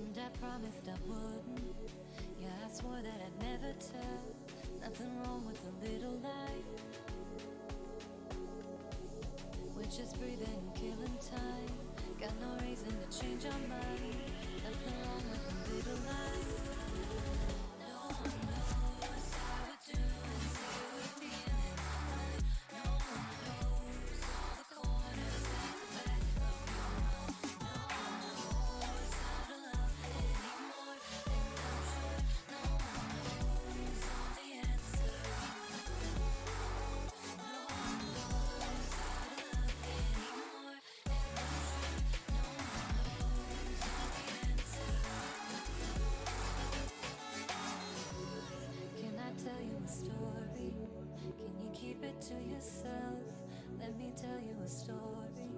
And I promised I wouldn't. Yeah, I swore that I'd never tell. Nothing wrong with a little lie. We're just breathing and killing time. Got no reason to change our mind. Nothing wrong with a little lie. No one knows how we're doing, say we're feeling fine. No one knows all the corners and the back of your mind. No one knows how to love anymore, and I'm sure no one knows all the answers. No one knows how to love anymore, and I'm sure no one knows all the answers. Can I tell you a story? Can you keep it to yourself? Let me tell you a story.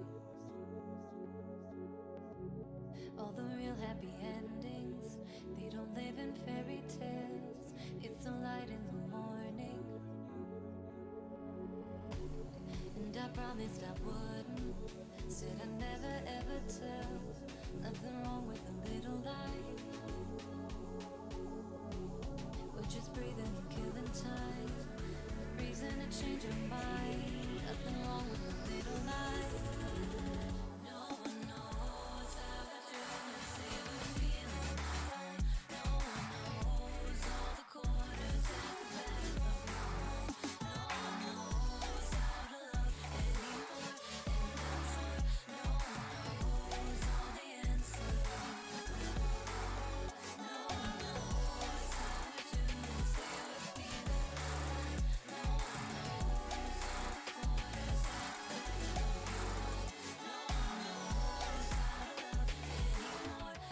All the real happy endings, they don't live in fairy tales. It's the light in the morning. And I promised I wouldn't. Said I'd never ever tell. Nothing wrong with a little lie. We're just breathing and killing time. Reason to change our mind. Nothing wrong with a little lie. No one knows how we're doing, say we're feeling fine. No one knows all the corners at the back of your mind. No one knows how to love anymore, and I'm sure no one knows all the answers. No one knows how we're doing, say we're feeling fine. No one knows all the corners at the back of your mind. No one knows how to love anymore, and I'm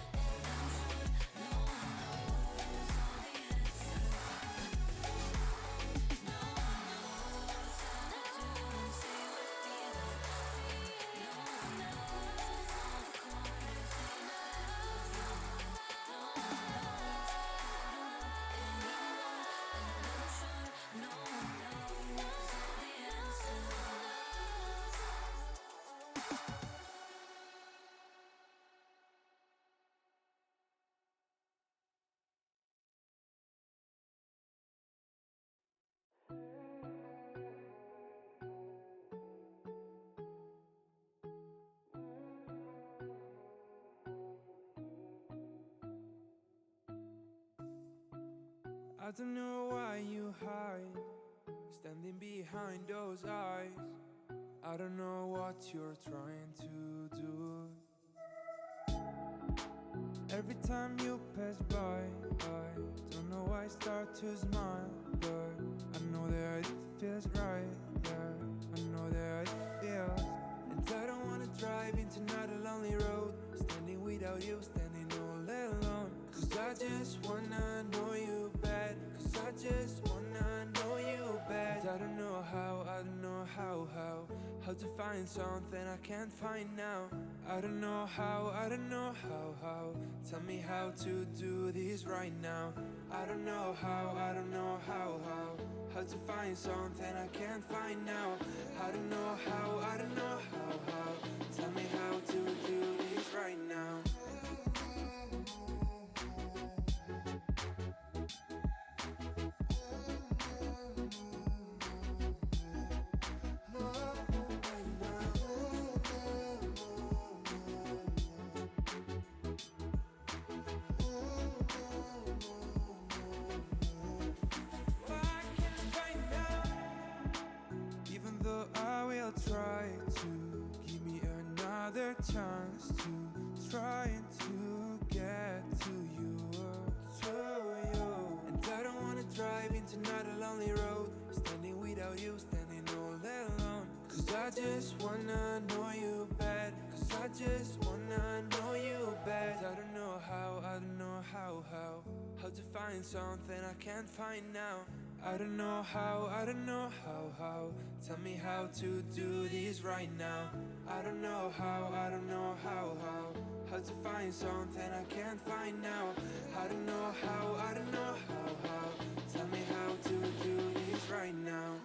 sure no one knows all the answers. No one knows how we're doing, say we're feeling fine. No one knows all the corners at the back of your mind. No one knows how to love anymore, and I'm sure no one knows all the answers. I don't know why you hide, standing behind those eyes. I don't know what you're trying to do. Every time you pass by, I don't know why I start to smile, but I know that it feels right, yeah, I know that it feels. And I don't wanna drive into another lonely road, standing without you, standing all alone. Cause I just wanna know you bad, cause I just wanna know you bad. I don't know how, I don't know how to find something I can't find now. I don't know how, I don't know how. Tell me how to do this right now. I don't know how, I don't know how to find something I can't find now. I don't know how, I don't know how. Tell me how to do this right now. I can't find out, even though I will try to. Give me another chance to trying to get to you, to you. And I don't wanna drive into another lonely road, standing without you, standing all alone. Cause I just wanna know you bad, cause I just wanna know you bad. I don't know how, I don't know how to find something I can't find now. I don't know how, I don't know how. Tell me how to do this right now. I don't know how, I don't know how to find something I can't find now. I don't know how, I don't know how. Tell me how to do this right now.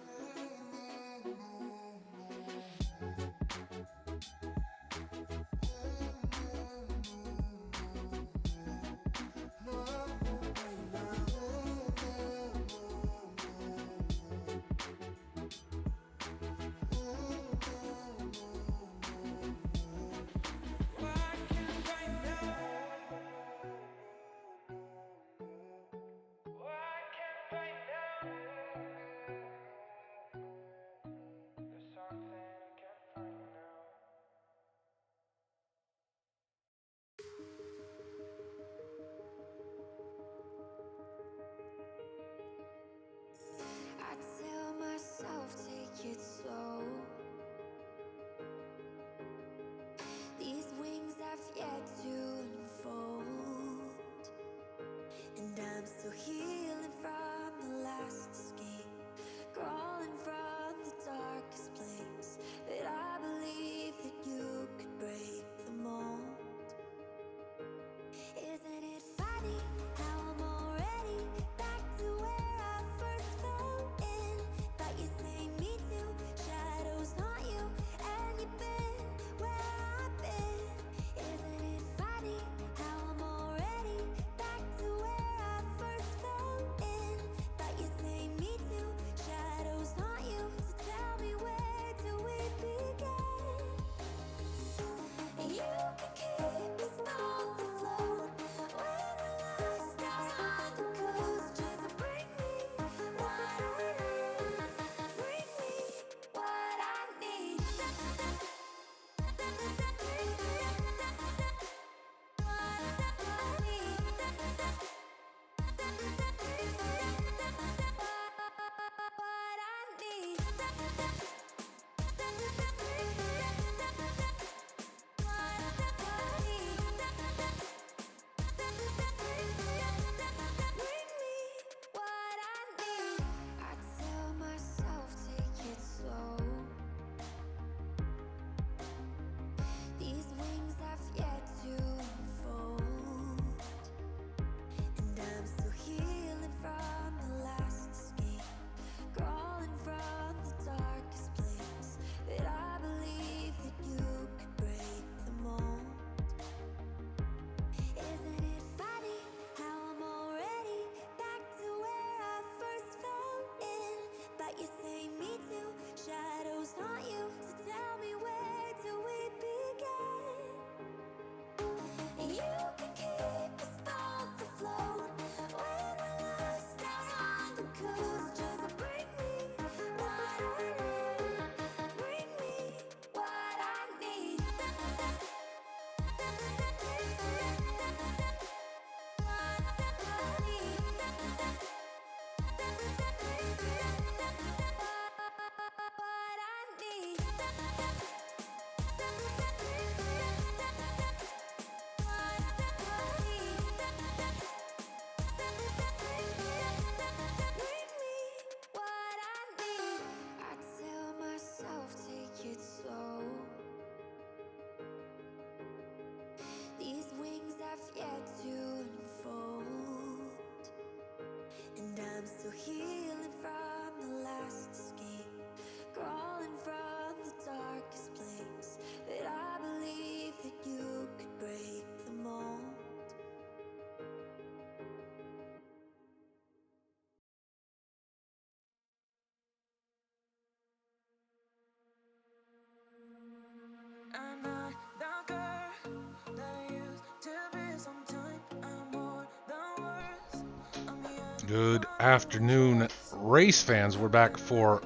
Good afternoon, race fans. We're back for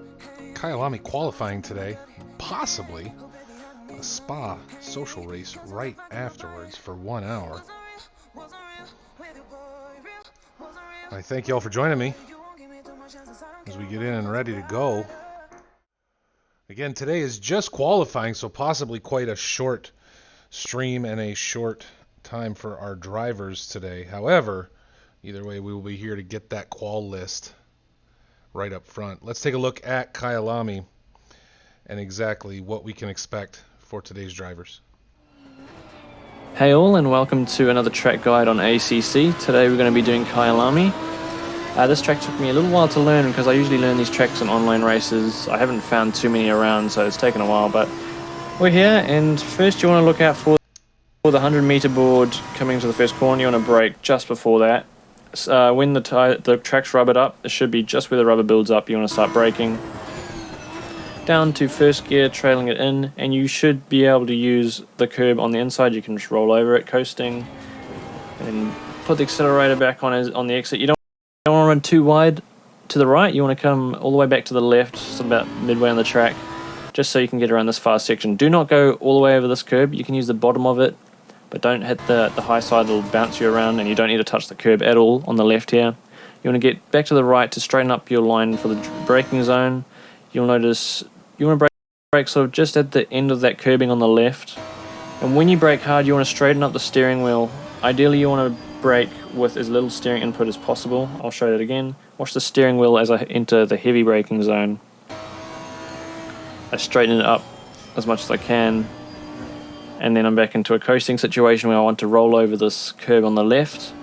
Kyalami qualifying today. Possibly a spa social race right afterwards for 1 hour. I thank you all for joining me as we get in and ready to go. Again, today is just qualifying, so possibly quite a short stream and a short time for our drivers today. However, either way, we will be here to get that qual list right up front. Let's take a look at Kyalami and exactly what we can expect for today's drivers. Hey all, and welcome to another track guide on ACC. Today we're going to be doing Kyalami. This track took me a little while to learn because I usually learn these tracks in online races. I haven't found too many around, so it's taken a while, but we're here. And first you want to look out for the 100-meter board coming to the first corner. You want to brake just before that. When the track's rubbered up, it should be just where the rubber builds up. You want to start braking. Down to first gear, trailing it in, and you should be able to use the curb on the inside. You can just roll over it, coasting, and put the accelerator back on the exit. You don't want to run too wide to the right. You want to come all the way back to the left, just about midway on the track, just so you can get around this fast section. Do not go all the way over this curb. You can use the bottom of it, but don't hit the high side. It'll bounce you around, and you don't need to touch the curb at all on the left here. You want to get back to the right to straighten up your line for the braking zone. You'll notice you want to brake sort of just at the end of that curbing on the left. And when you brake hard, you want to straighten up the steering wheel. Ideally, you want to brake with as little steering input as possible. I'll show that again. Watch the steering wheel as I enter the heavy braking zone. I straighten it up as much as I can. And then I'm back into a coasting situation where I want to roll over this curb on the left,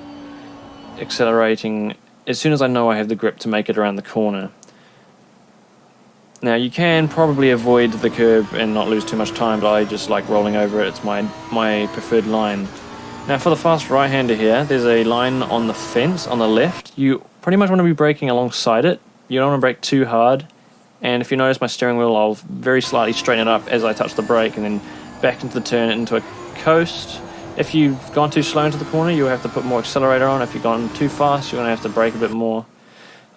accelerating as soon as I know I have the grip to make it around the corner. Now you can probably avoid the curb and not lose too much time, but I just like rolling over it. It's my preferred line. Now for the fast right-hander here, there's a line on the fence on the left. You pretty much want to be braking alongside it. You don't want to brake too hard. And if you notice my steering wheel, I'll very slightly straighten it up as I touch the brake and then back into the turn into a coast. If you've gone too slow into the corner, you'll have to put more accelerator on. If you've gone too fast, you're going to have to brake a bit more.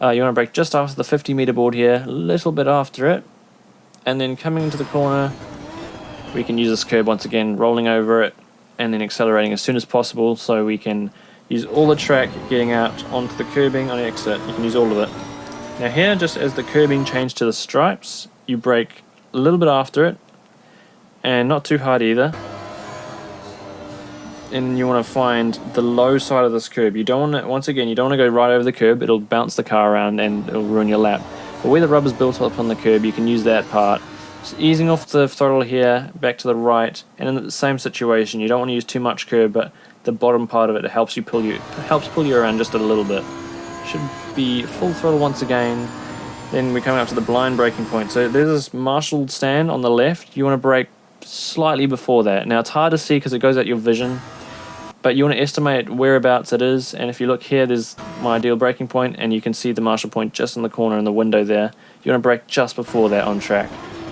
You want to brake just after the 50-meter board here, a little bit after it. And then coming into the corner, we can use this curb once again, rolling over it and then accelerating as soon as possible so we can use all the track getting out onto the curbing on the exit. You can use all of it. Now here, just as the curbing changed to the stripes, you brake a little bit after it and not too hard either. And you want to find the low side of this curb. You don't want to, once again, you don't want to go right over the curb. It'll bounce the car around and it'll ruin your lap. But where the rubber's built up on the curb, you can use that part. Just easing off the throttle here, back to the right, and in the same situation, you don't want to use too much curb, but the bottom part of it helps pull you around just a little bit. Should be full throttle once again. Then we come up to the blind braking point. So there's this Marshall stand on the left. You want to brake slightly before that. Now it's hard to see because it goes out your vision, but you want to estimate whereabouts it is. And if you look here, there's my ideal braking point, and you can see the Marshall point just in the corner in the window there. You want to brake just before that on track.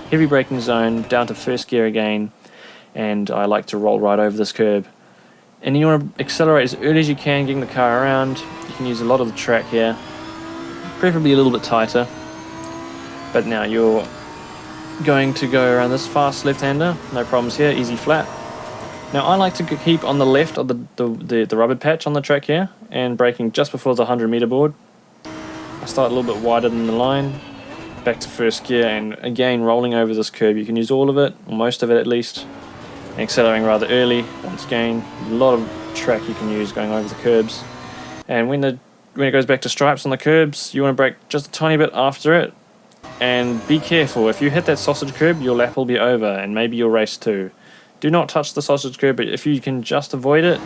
Heavy braking zone, down to first gear again, and I like to roll right over this curb. And you want to accelerate as early as you can, getting the car around. You can use a lot of the track here, preferably a little bit tighter. But now you're going to go around this fast left-hander, no problems here, easy flat. Now I like to keep on the left of the rubber patch on the track here, and braking just before the 100-meter board. I start a little bit wider than the line, back to first gear, and again rolling over this curb. You can use all of it, or most of it at least, and accelerating rather early. Once again, a lot of track you can use going over the curbs. And when it goes back to stripes on the curbs, you want to brake just a tiny bit after it. And be careful, if you hit that sausage curb, your lap will be over, and maybe your race too. Do not touch the sausage curb, but if you can just avoid it,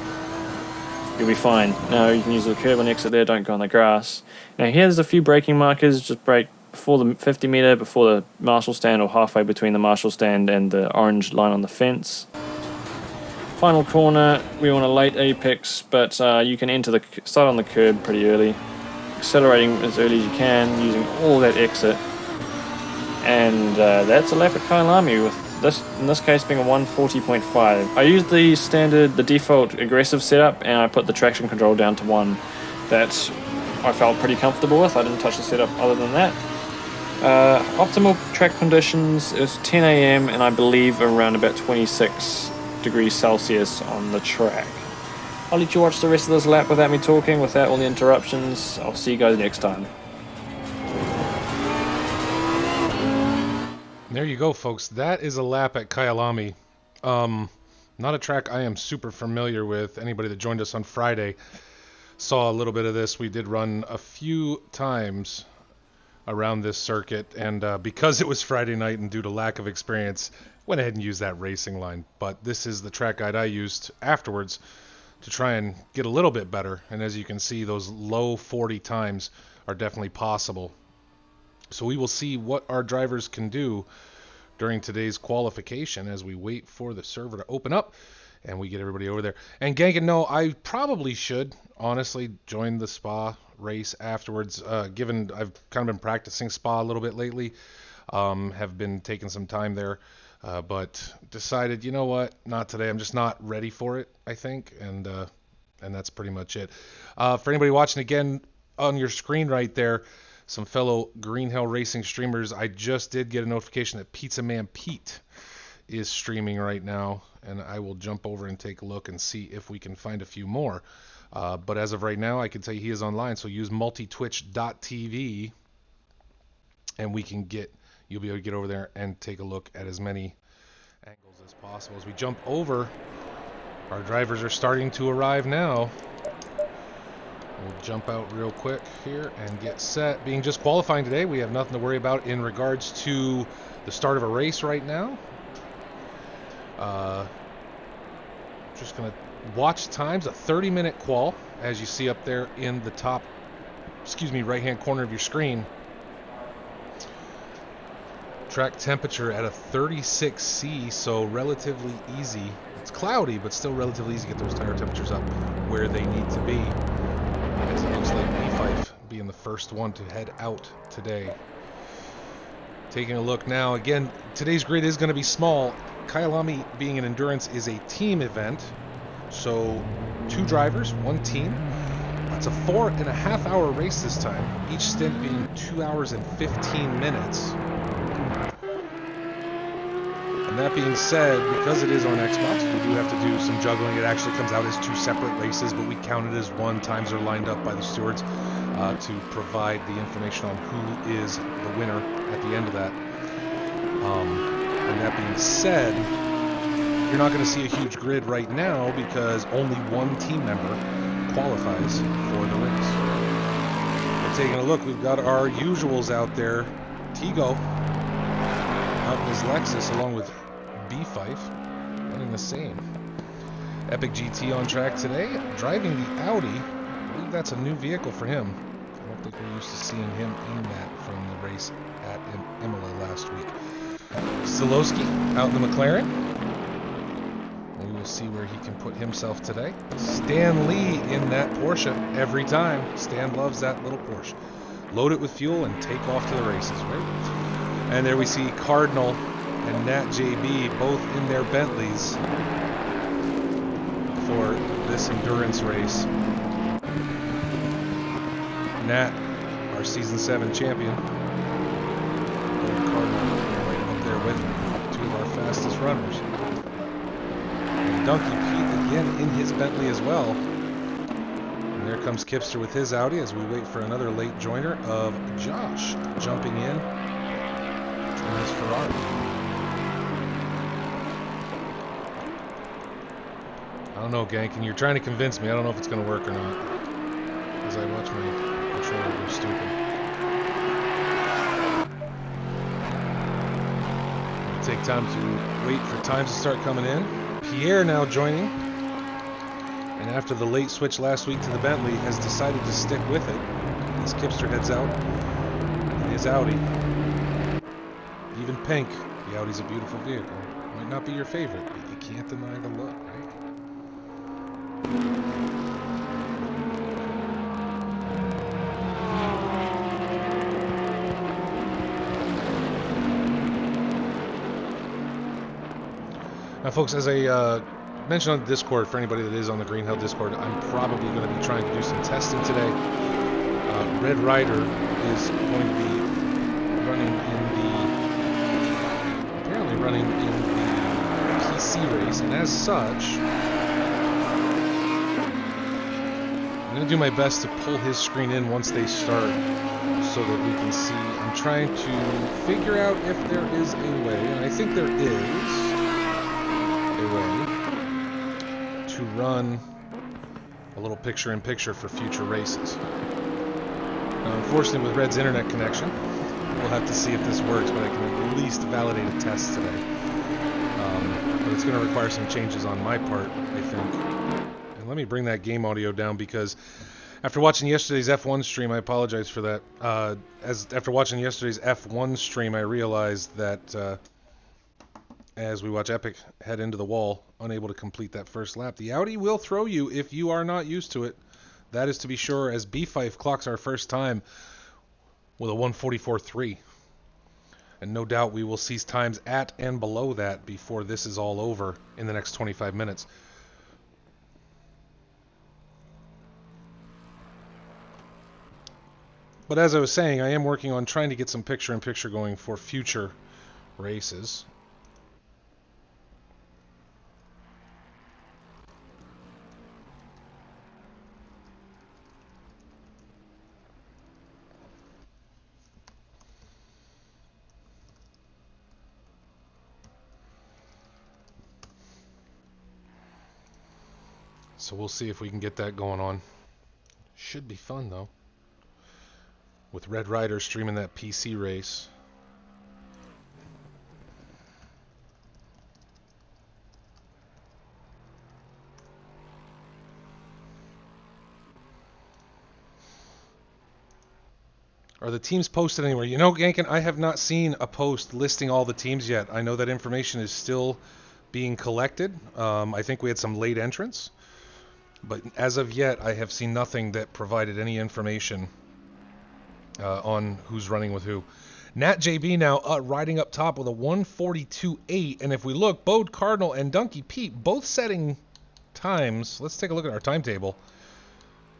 you'll be fine. Now you can use the curb on the exit there, don't go on the grass. Now here's a few braking markers. Just brake before the 50 meter, before the Marshall stand, or halfway between the Marshall stand and the orange line on the fence. Final corner, we want a late apex, but you can start on the curb pretty early, accelerating as early as you can, using all that exit. And that's a lap at Kyalami, with this, in this case, being a 140.5. I used the default aggressive setup, and I put the traction control down to 1. That I felt pretty comfortable with. I didn't touch the setup other than that. Optimal track conditions is 10 a.m. and I believe around about 26 degrees Celsius on the track. I'll let you watch the rest of this lap without me talking, without all the interruptions. I'll see you guys next time. There you go, folks. That is a lap at Kyalami. Not a track I am super familiar with. Anybody that joined us on Friday saw a little bit of this. We did run a few times around this circuit, and because it was Friday night and due to lack of experience, went ahead and used that racing line. But this is the track guide I used afterwards to try and get a little bit better. And as you can see, those low 40 times are definitely possible. So we will see what our drivers can do during today's qualification as we wait for the server to open up and we get everybody over there. And Gankin, no, I probably should honestly join the Spa race afterwards, given I've kind of been practicing Spa a little bit lately, have been taking some time there, but decided, you know what, not today. I'm just not ready for it, I think, and that's pretty much it. For anybody watching again, on your screen right there, some fellow Green Hell Racing streamers, I just did get a notification that Pizza Man Pete is streaming right now, and I will jump over and take a look and see if we can find a few more. But as of right now, I can tell you he is online, so use multitwitch.tv, and you'll be able to get over there and take a look at as many angles as possible. As we jump over, our drivers are starting to arrive now. We'll jump out real quick here and get set. Being just qualifying today, we have nothing to worry about in regards to the start of a race right now. Just going to watch times, a 30-minute qual, as you see up there in the top, right-hand corner of your screen. Track temperature at a 36°C, so relatively easy. It's cloudy, but still relatively easy to get those tire temperatures up where they need to be. As it looks like B5 being the first one to head out today. Taking a look now, again, today's grid is going to be small. Kyalami, being an endurance, is a team event. So 2 drivers, 1 team. It's a 4.5-hour race this time, each stint being 2 hours and 15 minutes. And that being said, because it is on Xbox, we do have to do some juggling. It actually comes out as 2 separate races, but we count it as one. Times are lined up by the stewards to provide the information on who is the winner at the end of that. And that being said, you're not going to see a huge grid right now because only 1 team member qualifies for the race. But taking a look, we've got our usuals out there. Tigo out in his Lexus along with B5 running the same. Epic GT on track today, driving the Audi. I believe that's a new vehicle for him. I don't think we're used to seeing him in that from the race at Imola last week. Stolowski out in the McLaren. We will see where he can put himself today. Stan Lee in that Porsche every time. Stan loves that little Porsche. Load it with fuel and take off to the races, right? And there we see Cardinal and Nat JB both in their Bentleys for this endurance race. Nat, our Season 7 champion. Cardinal right up there with 2 of our fastest runners. And Donkey Pete again in his Bentley as well. And there comes Kipster with his Audi as we wait for another late joiner of Josh jumping in his Ferrari. I don't know, Gank, and you're trying to convince me. I don't know if it's going to work or not. As I watch my controller go stupid. I'll take time to wait for times to start coming in. Pierre now joining. And after the late switch last week to the Bentley, has decided to stick with it as Kipster heads out in his Audi. Even pink, the Audi's a beautiful vehicle. Might not be your favorite, but you can't deny the look, right? Now, folks, as I mentioned on the Discord, for anybody that is on the Green Hell Discord, I'm probably going to be trying to do some testing today. Red Rider is going to be running in the PC race, and as such, I'm going to do my best to pull his screen in once they start so that we can see. I'm trying to figure out if there is a way, and I think there is a way to run a little picture-in-picture for future races. Now, unfortunately, with Red's internet connection, we'll have to see if this works, but I can at least validate a test today. But it's going to require some changes on my part, I think. And let me bring that game audio down, because after watching yesterday's F1 stream, I apologize for that. After watching yesterday's F1 stream, I realized that as we watch Epic head into the wall, unable to complete that first lap, the Audi will throw you if you are not used to it. That is to be sure, as B-Fife clocks our first time with a 1:44.3. And no doubt we will see times at and below that before this is all over in the next 25 minutes. But as I was saying, I am working on trying to get some picture-in-picture going for future races. So we'll see if we can get that going on. Should be fun, though, with Red Rider streaming that PC race. Are the teams posted anywhere? You know, Gankin, I have not seen a post listing all the teams yet. I know that information is still being collected. I think we had some late entrants. But as of yet, I have seen nothing that provided any information on who's running with who. Nat JB now riding up top with a 1:42.8, and if we look, Bode Cardinal and Donkey Pete both setting times. Let's take a look at our timetable.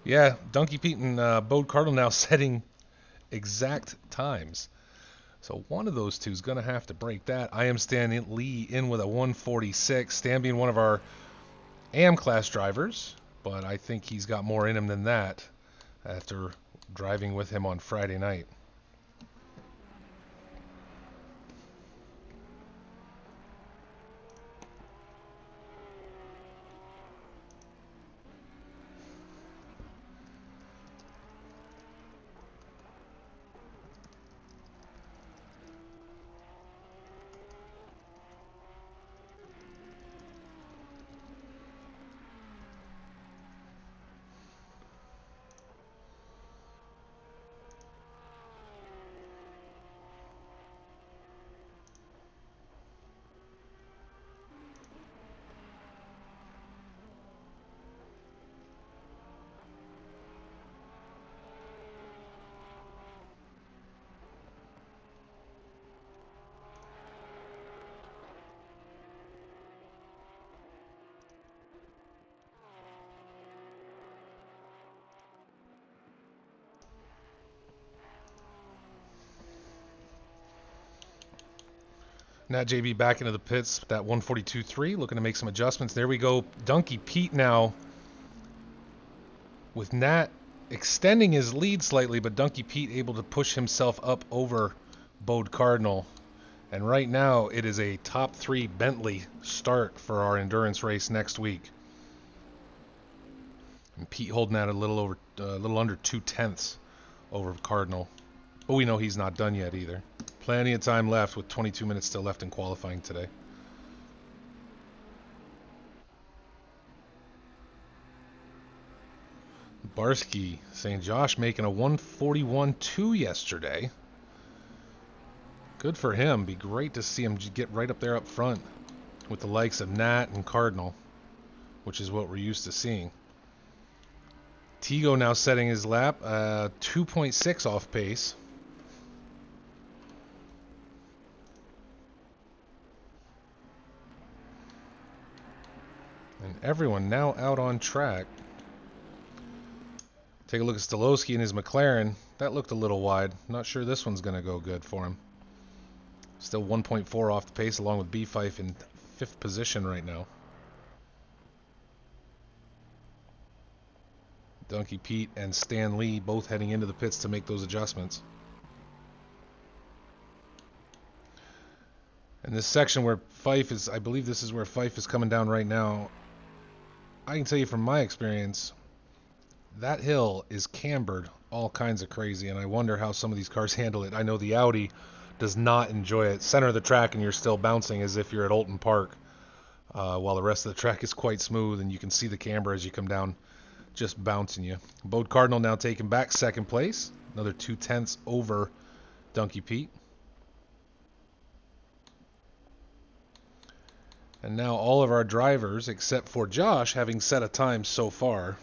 Yeah, Donkey Pete and Bode Cardinal now setting exact times. So one of those two is going to have to break that. I am Stan Lee in with a 1:46. Stan being one of our AM class drivers, but I think he's got more in him than that after driving with him on Friday night. Nat JB back into the pits, that 1:42.3, looking to make some adjustments. There we go. Donkey Pete now with Nat extending his lead slightly, but Donkey Pete able to push himself up over Bode Cardinal. And right now it is a top 3 Bentley start for our endurance race next week. And Pete holding that a little under 2/10 over Cardinal. But we know he's not done yet either. Plenty of time left with 22 minutes still left in qualifying today. Barsky saying Josh making a 1:41.2 yesterday. Good for him. Be great to see him get right up there up front with the likes of Nat and Cardinal, which is what we're used to seeing. Tigo now setting his lap, 2.6 off pace. And everyone now out on track. Take a look at Stolowski and his McLaren. That looked a little wide. Not sure this one's going to go good for him. Still 1.4 off the pace, along with B-Fife in 5th position right now. Donkey Pete and Stan Lee both heading into the pits to make those adjustments. And this section where Fife is, I believe this is where Fife is coming down right now. I can tell you from my experience, that hill is cambered all kinds of crazy, and I wonder how some of these cars handle it. I know the Audi does not enjoy it. Center of the track and you're still bouncing as if you're at Alton Park, while the rest of the track is quite smooth, and you can see the camber as you come down, just bouncing you. Bode Cardinal now taking back 2nd place, another 0.2 over Donkey Pete. And now all of our drivers, except for Josh, having set a time so far.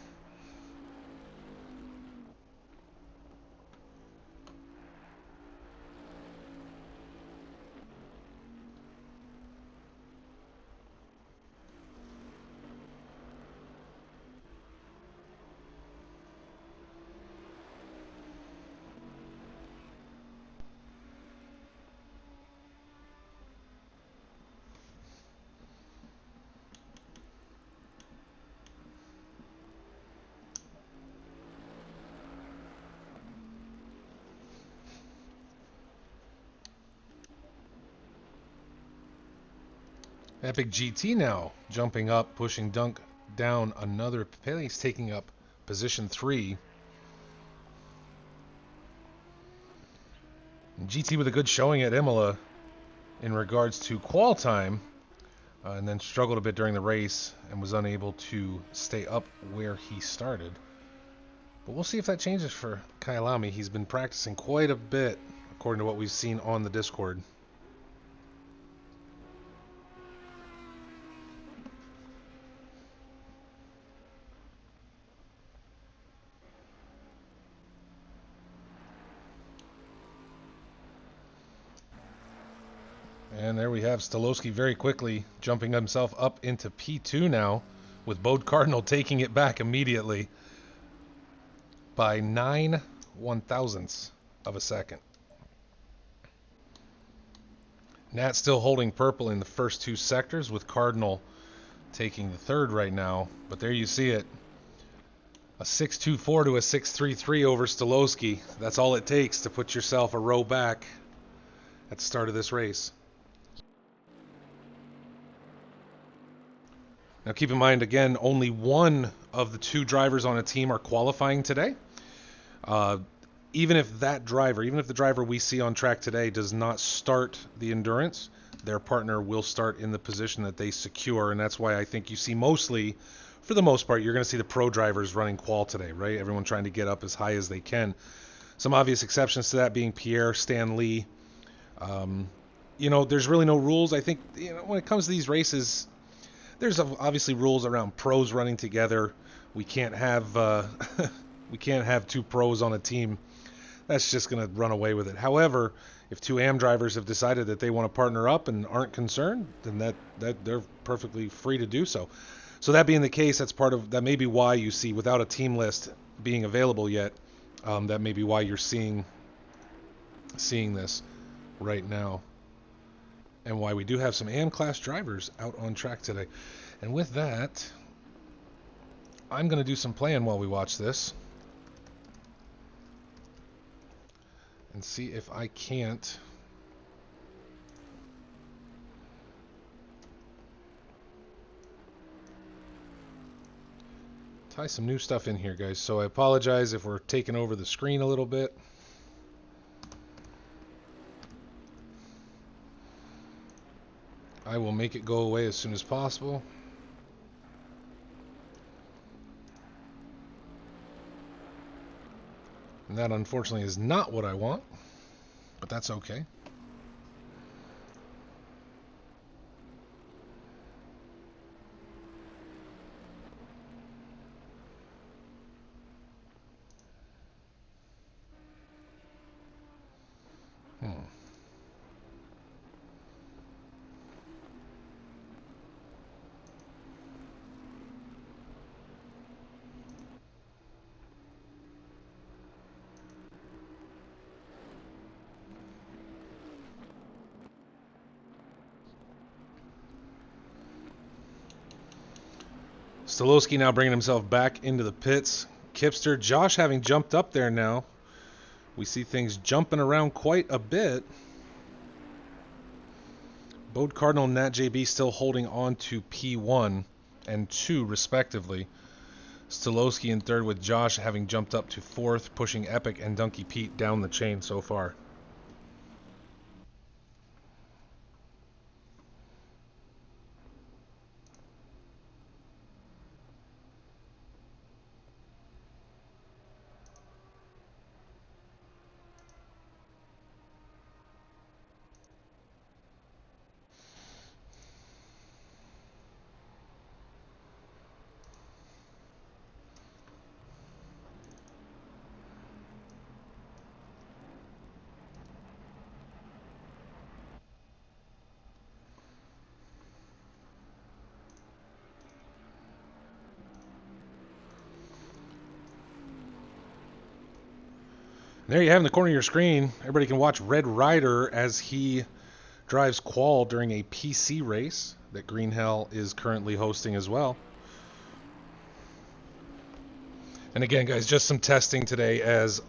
Epic GT now jumping up, pushing Dunk down another place, taking up position 3. And GT with a good showing at Imola in regards to qual time, and then struggled a bit during the race and was unable to stay up where he started. But we'll see if that changes for Kyalami. He's been practicing quite a bit, according to what we've seen on the Discord. And there we have Stolowski very quickly jumping himself up into P2 now, with Bode Cardinal taking it back immediately by 9/1000ths of a second. Nat still holding purple in the first 2 sectors, with Cardinal taking the 3rd right now. But there you see it. A 6.24 to a 6.33 over Stolowski. That's all it takes to put yourself a row back at the start of this race. Now keep in mind, again, only one of the 2 drivers on a team are qualifying today. Even if the driver we see on track today does not start the endurance, their partner will start in the position that they secure, and that's why I think you see mostly, for the most part, you're going to see the pro drivers running qual today, right? Everyone trying to get up as high as they can. Some obvious exceptions to that being Pierre, Stan Lee. There's really no rules. I think, when it comes to these races, there's obviously rules around pros running together. We can't have 2 pros on a team. That's just going to run away with it. However, if 2 AM drivers have decided that they want to partner up and aren't concerned, then that they're perfectly free to do so. So that being the case, that may be why you see, without a team list being available yet, that may be why you're seeing this right now. And why we do have some AM class drivers out on track today. And with that, I'm going to do some playing while we watch this. And see if I can't tie some new stuff in here, guys. So I apologize if we're taking over the screen a little bit. I will make it go away as soon as possible. And that, unfortunately, is not what I want, but that's okay. Stolowski now bringing himself back into the pits. Kipster, Josh having jumped up there now. We see things jumping around quite a bit. Bode Cardinal and Nat JB still holding on to P1 and 2 respectively. Stolowski in third with Josh having jumped up to fourth, pushing Epic and Donkey Pete down the chain so far. There you have in the corner of your screen, everybody can watch Red Rider as he drives Qual during a PC race that Green Hell is currently hosting as well. And again, guys, just some testing today as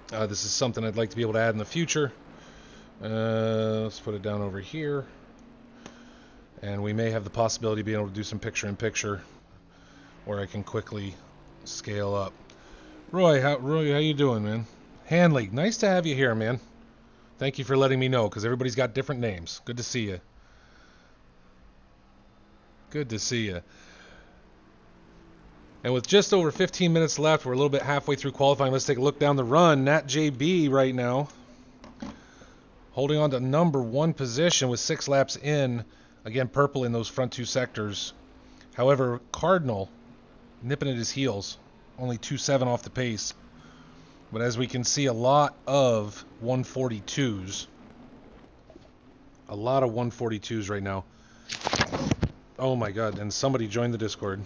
this is something I'd like to be able to add in the future. Let's put it down over here. And we may have the possibility of being able to do some picture-in-picture where I can quickly scale up. Roy, how you doing, man? Hanley, nice to have you here, man. Thank you for letting me know, because everybody's got different names. Good to see you. Good to see you. And with just over 15 minutes left, we're a little bit halfway through qualifying. Let's take a look down the run. Nat JB right now holding on to number 1 position with 6 laps in. Again, purple in those front 2 sectors. However, Cardinal nipping at his heels. Only 2.7 off the pace. But as we can see, a lot of 142s. A lot of 142s right now. Oh my god, and somebody joined the Discord.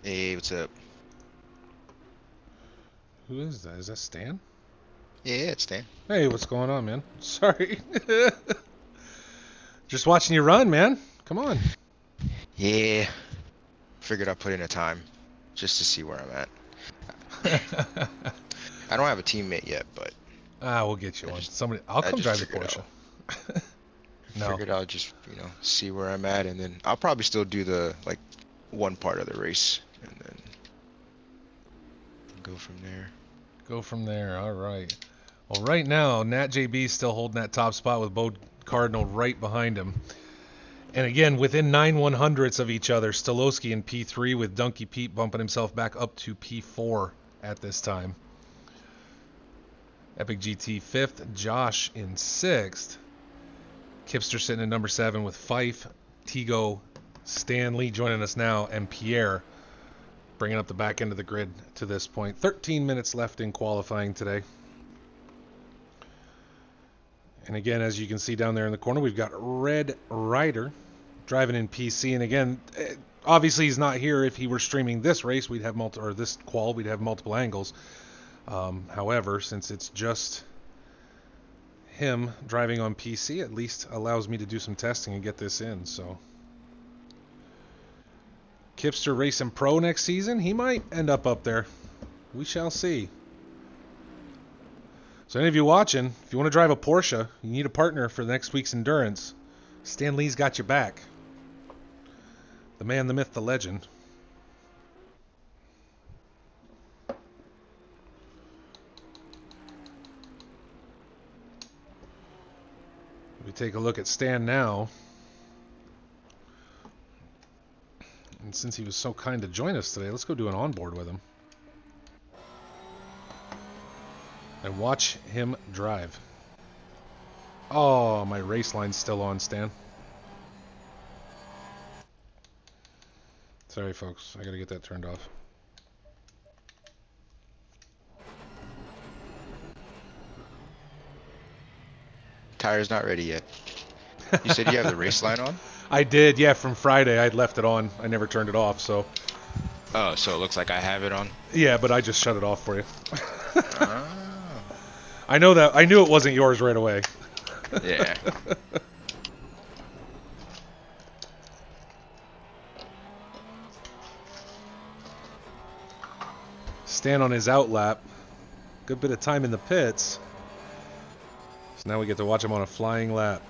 Hey, what's up? Who is that? Is that Stan? Yeah, it's Dan. Hey, what's going on, man? Sorry. Just watching you run, man. Come on. Yeah. Figured I'd put in a time just to see where I'm at. I don't have a teammate yet, but We'll get you one. I'll come drive the Porsche. No. Figured I'll just, see where I'm at, and then I'll probably still do the one part of the race, and then go from there. Go from there. All right. Well, right now, Nat JB's still holding that top spot with Bode Cardinal right behind him. And again, within 9/100ths of each other, Stolowski in P3 with Donkey Pete bumping himself back up to P4 at this time. Epic GT 5th, Josh in 6th. Kipster sitting at number 7 with Fife, Tigo, Stan Lee joining us now, and Pierre bringing up the back end of the grid to this point. 13 minutes left in qualifying today. And again, as you can see down there in the corner, we've got Red Rider driving in PC. And again, obviously he's not here. If he were streaming this race, we'd have this qual, we'd have multiple angles. However, since it's just him driving on PC, at least allows me to do some testing and get this in. So Kipster Racing Pro next season, he might end up there. We shall see. So any of you watching, if you want to drive a Porsche, you need a partner for next week's endurance, Stan Lee's got your back. The man, the myth, the legend. We take a look at Stan now. And since he was so kind to join us today, let's go do an onboard with him. And watch him drive. Oh, my race line's still on, Stan. Sorry, folks. I gotta get that turned off. Tire's not ready yet. You said you have the race line on? I did, yeah, from Friday. I'd left it on. I never turned it off, so. Oh, so it looks like I have it on? Yeah, but I just shut it off for you. I know that. I knew it wasn't yours right away. Yeah. Stan on his out lap. Good bit of time in the pits. So now we get to watch him on a flying lap.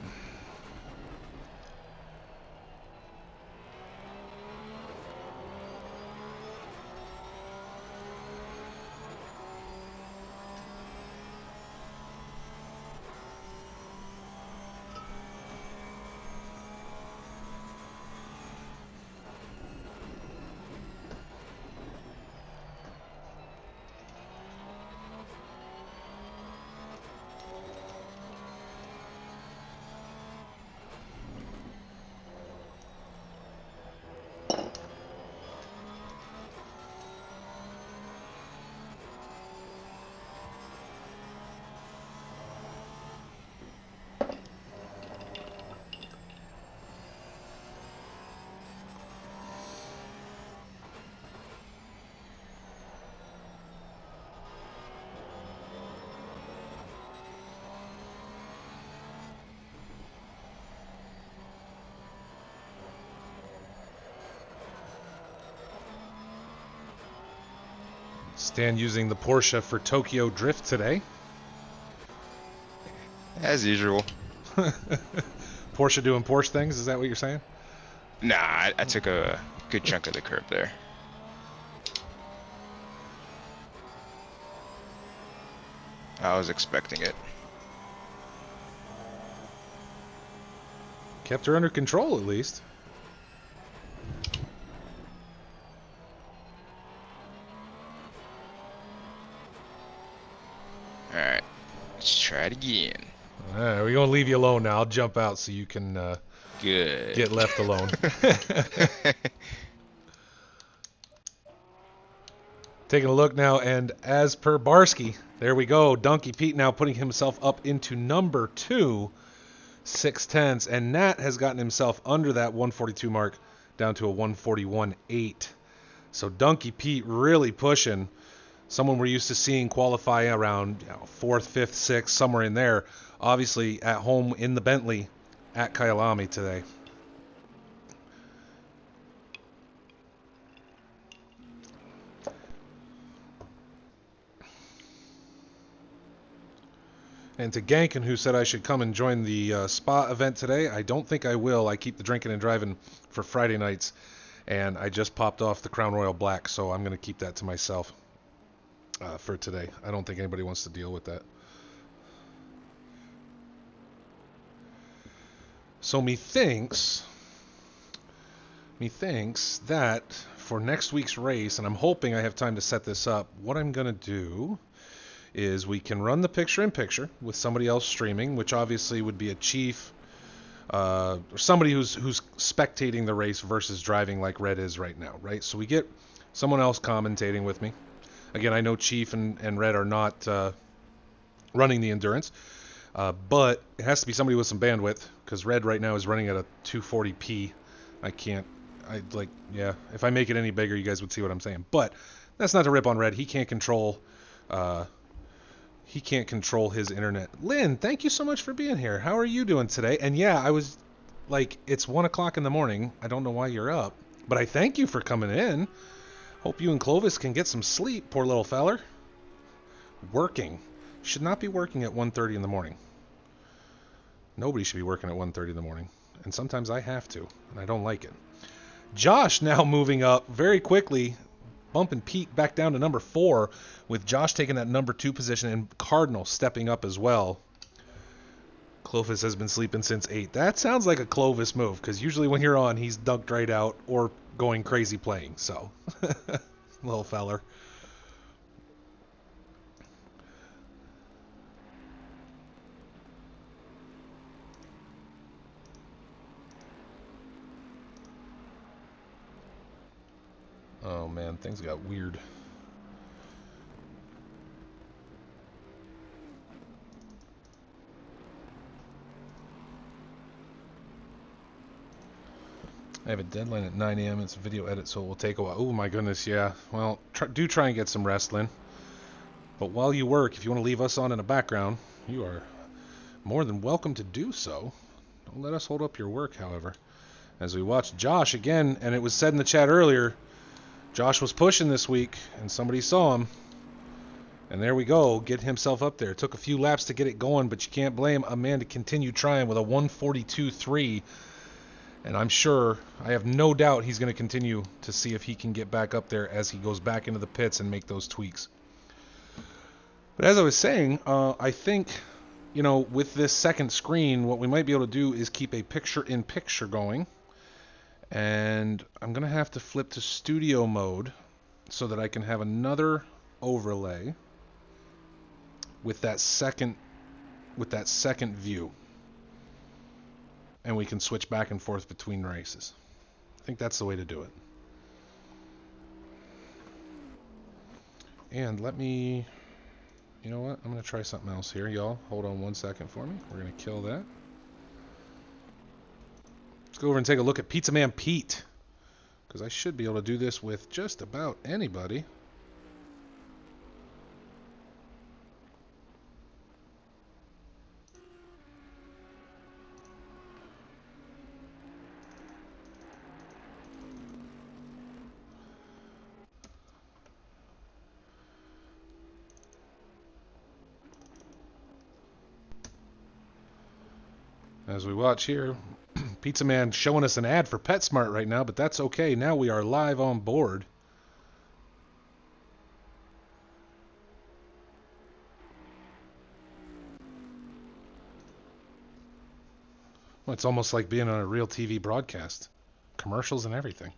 Stan using the Porsche for Tokyo Drift today. As usual. Porsche doing Porsche things, is that what you're saying? Nah, I took a good chunk of the curb there. I was expecting it. Kept her under control at least. Alright, let's try it again. Alright, we're going to leave you alone now. I'll jump out so you can Good. get left alone. Taking a look now, and as per Barsky, there we go. Donkey Pete now putting himself up into number 2, 6/10, and Nat has gotten himself under that 142 mark down to a 141.8. So Donkey Pete really pushing. Someone we're used to seeing qualify around 4th, 5th, 6th, somewhere in there. Obviously at home in the Bentley at Kyalami today. And to Gankin, who said I should come and join the spa event today, I don't think I will. I keep the drinking and driving for Friday nights, and I just popped off the Crown Royal Black, so I'm going to keep that to myself for today. I don't think anybody wants to deal with that. So methinks that for next week's race, and I'm hoping I have time to set this up, what I'm going to do is we can run the picture-in-picture with somebody else streaming, which obviously would be a chief, or somebody who's spectating the race versus driving like Red is right now, right? So we get someone else commentating with me. Again, I know Chief and Red are not running the endurance, but it has to be somebody with some bandwidth, because Red right now is running at a 240p. If I make it any bigger, you guys would see what I'm saying. But that's not to rip on Red. He can't control his internet. Lynn, thank you so much for being here. How are you doing today? And yeah, I was like, it's 1 o'clock in the morning. I don't know why you're up, but I thank you for coming in. Hope you and Clovis can get some sleep, poor little feller. Working. Should not be working at 1:30 in the morning. Nobody should be working at 1:30 in the morning. And sometimes I have to, and I don't like it. Josh now moving up very quickly, bumping Pete back down to number 4, with Josh taking that number 2 position and Cardinal stepping up as well. Clovis has been sleeping since 8. That sounds like a Clovis move, because usually when you're on, he's dunked right out or going crazy playing. So, little feller. Oh man, things got weird. I have a deadline at 9 a.m. It's a video edit, so it will take a while. Oh my goodness, yeah. Well, do try and get some rest, Lynn. But while you work, if you want to leave us on in the background, you are more than welcome to do so. Don't let us hold up your work, however. As we watch Josh again, and it was said in the chat earlier, Josh was pushing this week, and somebody saw him. And there we go, get himself up there. Took a few laps to get it going, but you can't blame a man to continue trying with a 142.3. And I'm sure, I have no doubt he's going to continue to see if he can get back up there as he goes back into the pits and make those tweaks. But as I was saying, I think, you know, with this second screen, what we might be able to do is keep a picture-in-picture going. And I'm going to have to flip to studio mode so that I can have another overlay with that second view. And we can switch back and forth between races. I think that's the way to do it. And let me... You know what? I'm going to try something else here, y'all. Hold on 1 second for me. We're going to kill that. Let's go over and take a look at Pizza Man Pete. Because I should be able to do this with just about anybody. As we watch here, Pizza Man showing us an ad for PetSmart right now, but that's okay. Now we are live on board. Well, it's almost like being on a real TV broadcast. Commercials and everything.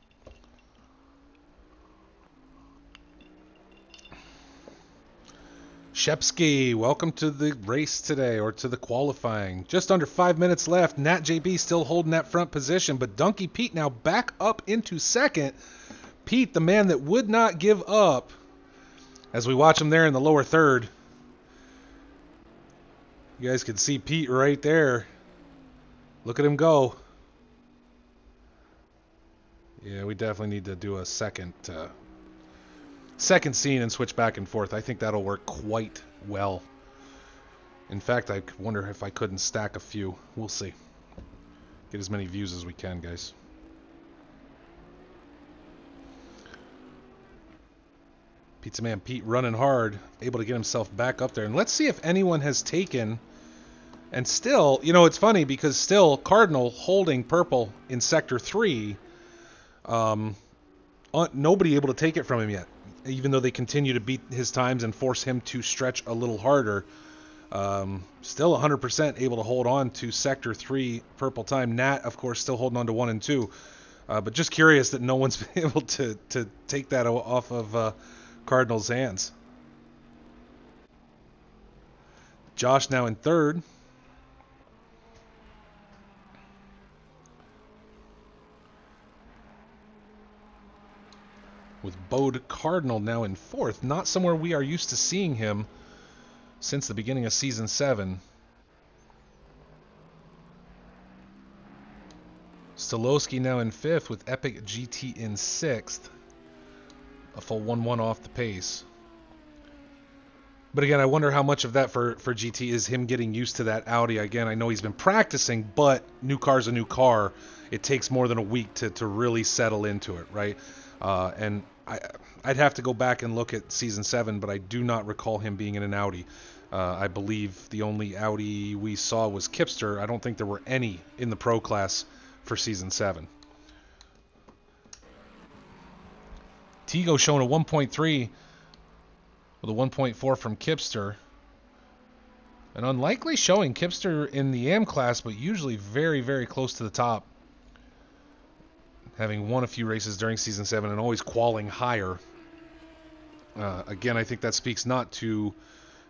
Shepsky, welcome to the race today, or to the qualifying. Just under 5 minutes left. Nat JB still holding that front position, but Donkey Pete now back up into second. Pete, the man that would not give up, as we watch him there in the lower third. You guys can see Pete right there. Look at him go. Yeah, we definitely need to do a second scene and switch back and forth. I think that'll work quite well. In fact, I wonder if I couldn't stack a few. We'll see. Get as many views as we can, guys. Pizza Man Pete running hard, able to get himself back up there. And let's see if anyone has taken... And still, you know, it's funny because still Cardinal holding purple in Sector 3. Nobody able to take it from him yet. Even though they continue to beat his times and force him to stretch a little harder. Still 100% able to hold on to Sector 3 purple time. Nat, of course, still holding on to 1 and 2. But just curious that no one's been able to take that off of Cardinal's hands. Josh now in third. With Bode Cardinal now in fourth. Not somewhere we are used to seeing him since the beginning of Season 7. Stolowski now in fifth with Epic GT in sixth. A full 1-1 off the pace. But again, I wonder how much of that for GT is him getting used to that Audi. Again, I know he's been practicing, but new car's a new car. It takes more than a week to really settle into it, right? And I'd have to go back and look at Season 7, but I do not recall him being in an Audi. I believe the only Audi we saw was Kipster. I don't think there were any in the Pro class for Season 7. Tigo showing a 1.3 with a 1.4 from Kipster. An unlikely showing. Kipster in the AM class, but usually very, very close to the top. Having won a few races during Season 7 and always qualing higher. Again, I think that speaks not to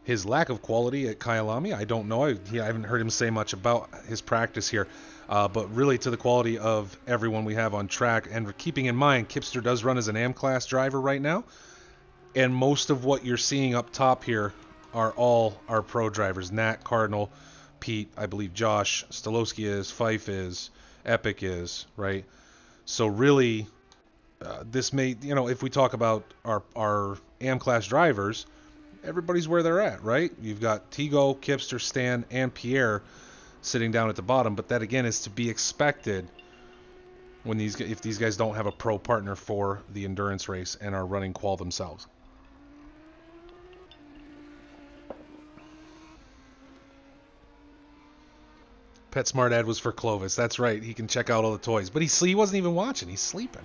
his lack of quality at Kyalami. I don't know. I haven't heard him say much about his practice here. But really to the quality of everyone we have on track. And keeping in mind, Kipster does run as an AM class driver right now. And most of what you're seeing up top here are all our pro drivers. Nat, Cardinal, Pete, I believe Josh, Stolowski is, Fife is, Epic is, right? So really, this may, you know, if we talk about our AM class drivers, everybody's where they're at, right? You've got Tigo, Kipster, Stan, and Pierre sitting down at the bottom, but that again is to be expected when if these guys don't have a pro partner for the endurance race and are running qual themselves. PetSmart ad was for Clovis. That's right. He can check out all the toys. But he wasn't even watching. He's sleeping.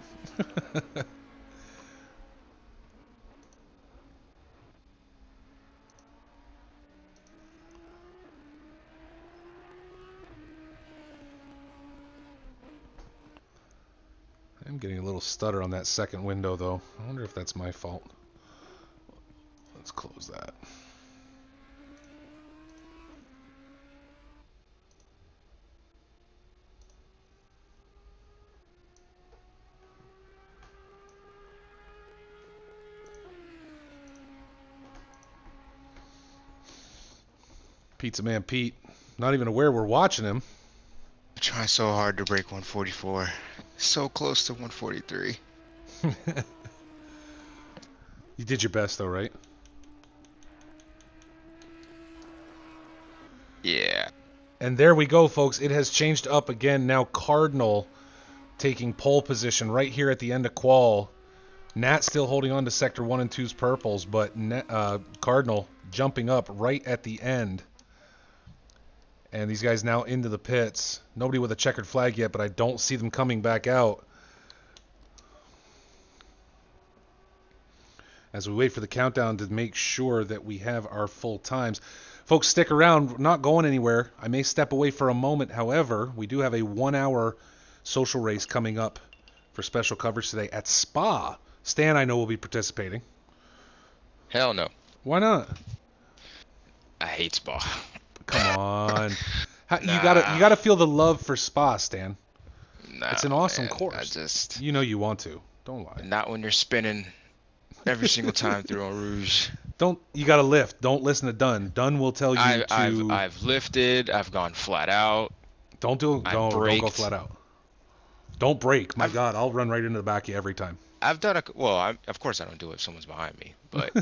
I'm getting a little stutter on that second window, though. I wonder if that's my fault. Let's close that. Pizza Man Pete, not even aware we're watching him. I'm trying so hard to break 144. So close to 143. You did your best, though, right? Yeah. And there we go, folks. It has changed up again. Now Cardinal taking pole position right here at the end of qual. Nat still holding on to sector 1 and 2's purples, but Cardinal jumping up right at the end. And these guys now into the pits. Nobody with a checkered flag yet, but I don't see them coming back out. As we wait for the countdown to make sure that we have our full times. Folks, stick around. We're not going anywhere. I may step away for a moment. However, we do have a 1-hour social race coming up for special coverage today at Spa. Stan, I know, will be participating. Hell no. Why not? I hate Spa. Come on. You Nah. gotta feel the love for Spa, Stan. Nah, It's an awesome man. course. You know you want to. Don't lie. Not when you're spinning every single time through on Rouge. You gotta lift. Don't listen to Dunn. Dunn will tell you I've lifted. I've gone flat out. Don't go flat out. Don't break. My God, I'll run right into the back of you every time. I've done of course I don't do it if someone's behind me, but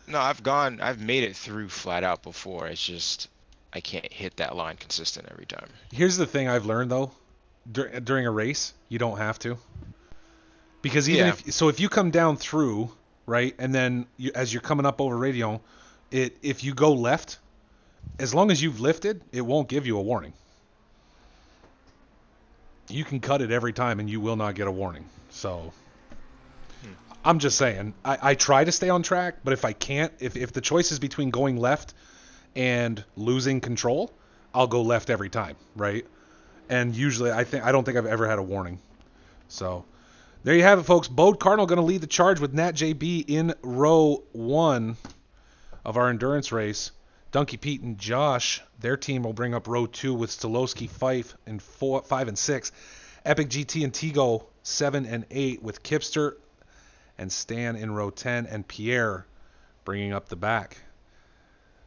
no, I've made it through flat out before. It's just I can't hit that line consistent every time. Here's the thing I've learned though, during a race, you don't have to. Because if you come down through, right, and then as you're coming up over Radion, if you go left, as long as you've lifted, it won't give you a warning. You can cut it every time and you will not get a warning. So I'm just saying, I try to stay on track, but if I can't, if the choice is between going left and losing control, I'll go left every time, right? And usually I don't think I've ever had a warning. So there you have it, folks. Bode Cardinal going to lead the charge with Nat JB in row 1 of our endurance race. Donkey Pete and Josh, their team will bring up row 2 with Stolowski, Fife in 5 and 6. Epic GT and Tigo 7 and 8 with Kipster and Stan in row 10, and Pierre bringing up the back.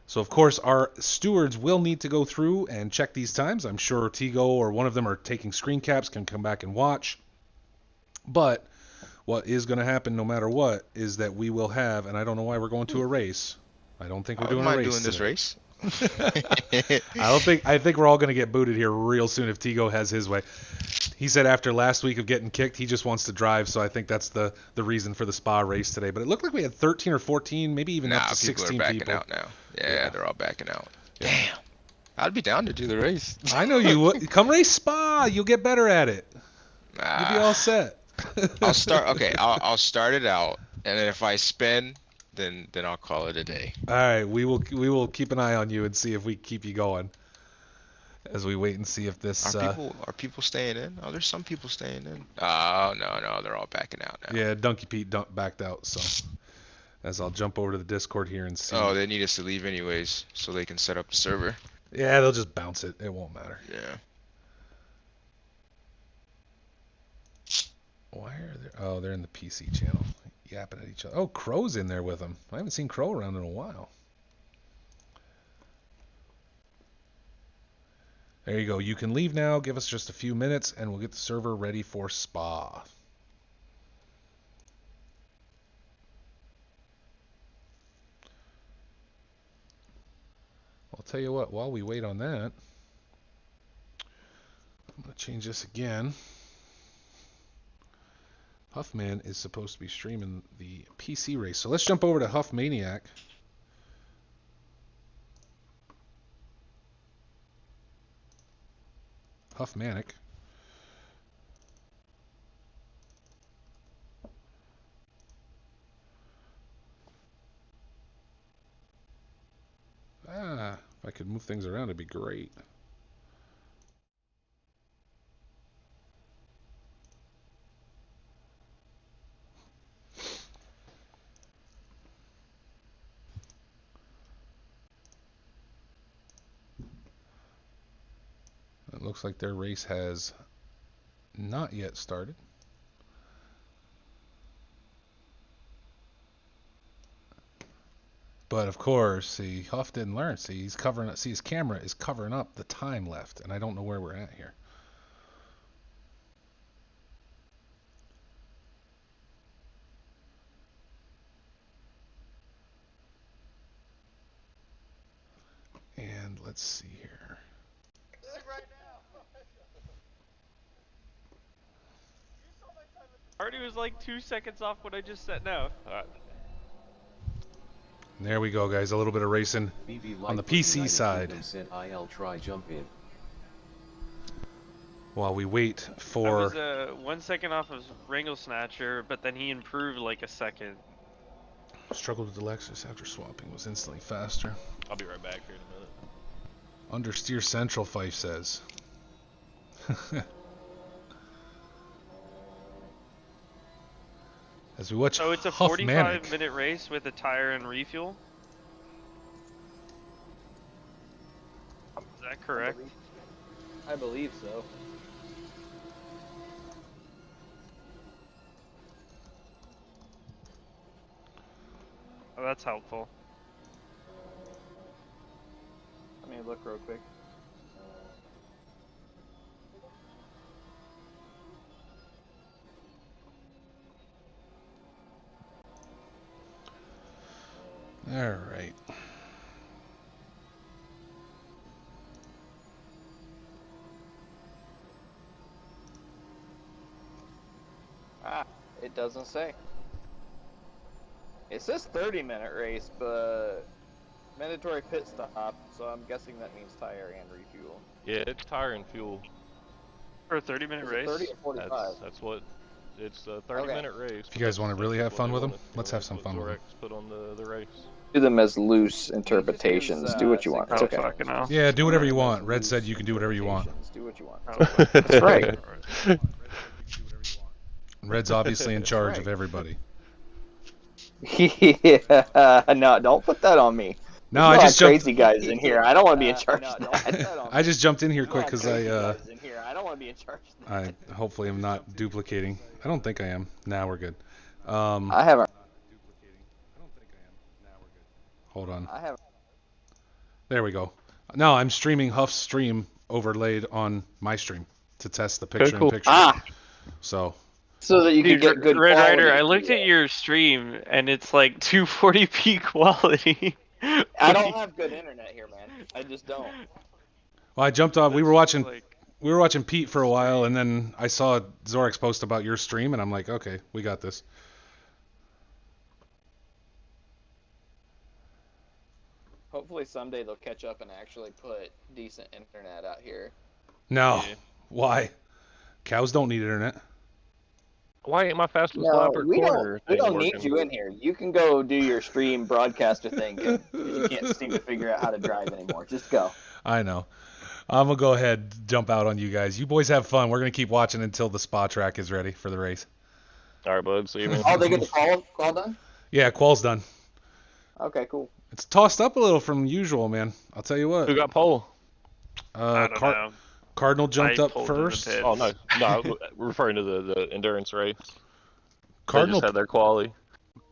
So, of course, our stewards will need to go through and check these times. I'm sure Tigo or one of them are taking screen caps, can come back and watch. But what is going to happen no matter what is that we will have, and I don't know why we're going to a race. I don't think we're doing a race. This race. I think we're all going to get booted here real soon if Tigo has his way. He said after last week of getting kicked, he just wants to drive, so I think that's the reason for the Spa race today. But it looked like we had 13 or 14, maybe even up to 16 people. people. Are backing out now. Yeah, they're all backing out. Yeah. Damn. I'd be down to do the race. I know you would. Come race Spa. You'll get better at it. You'll be all set. I'll start it out, and then if I spin, then I'll call it a day. All right, we will keep an eye on you and see if we keep you going as we wait and see if this. Are people staying in? Oh, there's some people staying in. Oh no, they're all backing out now. Yeah, Donkey Pete backed out. So as I'll jump over to the Discord here and see. Oh, they need us to leave anyways, so they can set up the server. Yeah, they'll just bounce it. It won't matter. Yeah. Why are they? Oh, they're in the PC channel, yapping at each other. Oh, Crow's in there with them. I haven't seen Crow around in a while. There you go. You can leave now. Give us just a few minutes, and we'll get the server ready for Spa. I'll tell you what. While we wait on that, I'm going to change this again. Huffman is supposed to be streaming the PC race. So let's jump over to Huff Maniac. Huff Manic. If I could move things around, it'd be great. It looks like their race has not yet started. But of course, see, Huff didn't learn. See, he's covering up. See, his camera is covering up the time left, and I don't know where we're at here. And let's see here. Already was like 2 seconds off what I just said. No. And there we go, guys. A little bit of racing on the PC side. Said I'll try jump in. While we wait I for. was 1 second off of Wrangle Snatcher, but then he improved like a second. Struggled with the Lexus after swapping. Was instantly faster. I'll be right back here in a minute. Understeer Central, Fife says. As we watch So it's a Huff 45-minute race with a tire and refuel? Is that correct? I believe so. Oh, that's helpful. Let me look real quick. All right. It doesn't say. It says 30-minute race, but mandatory pit stop, so I'm guessing that means tire and refuel. Yeah, it's tire and fuel. For a 30-minute Is it race? 30 or 45? That's what. It's a 30-minute race. If you guys want to really have fun with them, let's have some what fun with them. Zorex put on the race. Do them as loose interpretations. Do what you want. It's Oh, okay. fucking hell. Yeah, do whatever you want. Red said you can do whatever you want. Do what you want. Oh, That's right. Red's obviously in charge of everybody. Yeah. No, don't put that on me. No, There's I a lot just of jumped. crazy guys in here. I don't want to be in charge of that. I just jumped in here quick There's because a lot of I crazy guys in here. I don't want to be in charge of that. I hopefully am not duplicating. I don't think I am. Now we're good. I haven't. Hold on. I haven't. There we go. No, I'm streaming Huff's stream overlaid on my stream to test the picture cool. in picture. Ah, So so that you can Dude, get good Red quality. Rider, I looked at your stream and it's like 240p quality. I don't have good internet here, man. I just don't. well, I jumped off. We were watching Like, Pete for a while, and then I saw Zorex post about your stream, and I'm like, okay, we got this. Hopefully someday they'll catch up and actually put decent internet out here. No, Yeah. why? Cows don't need internet. Why ain't my fastest No, lap or we corner don't. We thing don't need working? you in here. You can go do your stream broadcaster thing. 'Cause you can't seem to figure out how to drive anymore. Just go. I know. I'm gonna go ahead, jump out on you guys. You boys have fun. We're gonna keep watching until the spa track is ready for the race. All right, bud. See you, man. Oh, they get the call done? Yeah, qual's done. Okay, cool. It's tossed up a little from usual, man. I'll tell you what. Who got pole? I don't know. Cardinal jumped I up pulled in the first. pit. Oh no, no. We're referring to the endurance race. Cardinal They just had their quality.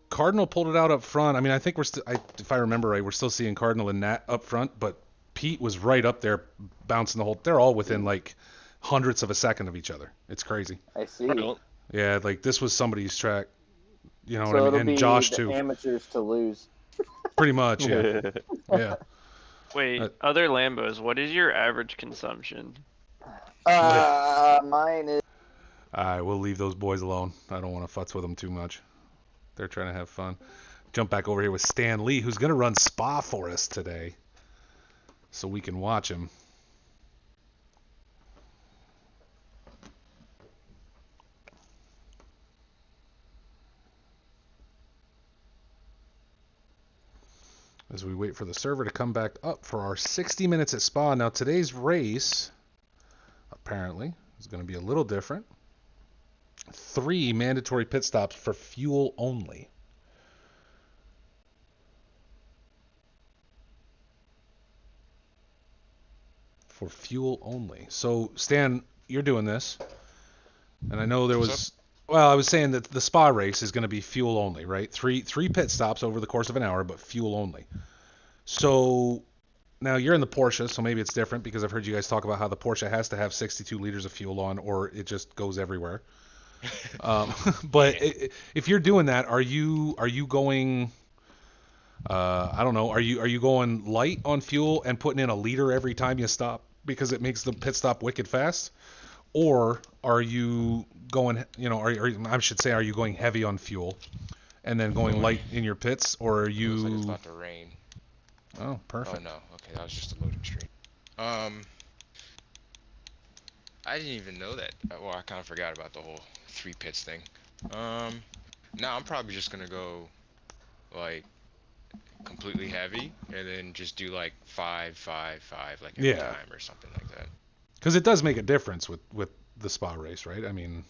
Cardinal pulled it out up front. I mean, I think we're still, if I remember right, we're still seeing Cardinal and Nat up front, but Pete was right up there bouncing the whole. They're all within like hundredths of a second of each other. It's crazy. I see. Yeah, like this was somebody's track. You know So what I it'll mean? be And Josh the too. amateurs to lose. Pretty much, yeah. Yeah. Wait, Uh, other Lambos, what is your average consumption? Mine is. Alright, we'll leave those boys alone. I don't want to futz with them too much. They're trying to have fun. Jump back over here with Stan Lee, who's going to run Spa for us today. So we can watch him. As we wait for the server to come back up for our 60 minutes at Spa. Now today's race, apparently, is going to be a little different. 3 mandatory pit stops for fuel only. For fuel only. So, Stan, you're doing this. And I know there was... Well, I was saying that the Spa race is going to be fuel only, right? Three pit stops over the course of an hour, but fuel only. So, now you're in the Porsche, so maybe it's different because I've heard you guys talk about how the Porsche has to have 62 liters of fuel on or it just goes everywhere. But if you're doing that, are you going... I don't know. Are you going light on fuel and putting in a liter every time you stop because it makes the pit stop wicked fast, or are you going? I should say, are you going heavy on fuel and then going light in your pits, or are you? Looks like it's about to rain. Oh, perfect. Oh no. Okay, that was just a loading screen. I didn't even know that. Well, I kind of forgot about the whole 3 pits thing. No, I'm probably just gonna go like completely heavy and then just do like 5 like every time or something like that. Because it does make a difference with the Spa race, right? I mean,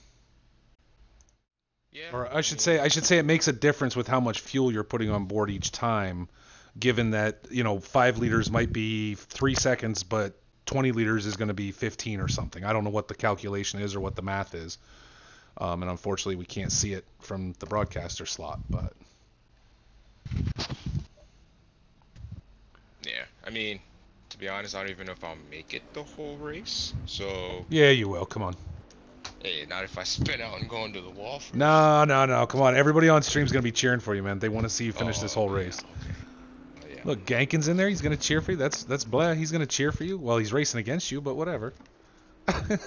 yeah. Or I should say it makes a difference with how much fuel you're putting on board each time, given that 5 liters might be 3 seconds, but 20 liters is going to be 15 or something. I don't know what the calculation is or what the math is, and unfortunately we can't see it from the broadcaster slot, but. Yeah, I mean, to be honest, I don't even know if I'll make it the whole race. So. Yeah, you will. Come on. Hey, not if I spin out and go into the wall first. No. Come on. Everybody on stream's gonna be cheering for you, man. They want to see you finish this whole race. Okay. Yeah. Look, Gankin's in there. He's gonna cheer for you. That's Blair. He's gonna cheer for you. Well, he's racing against you, but whatever. He'll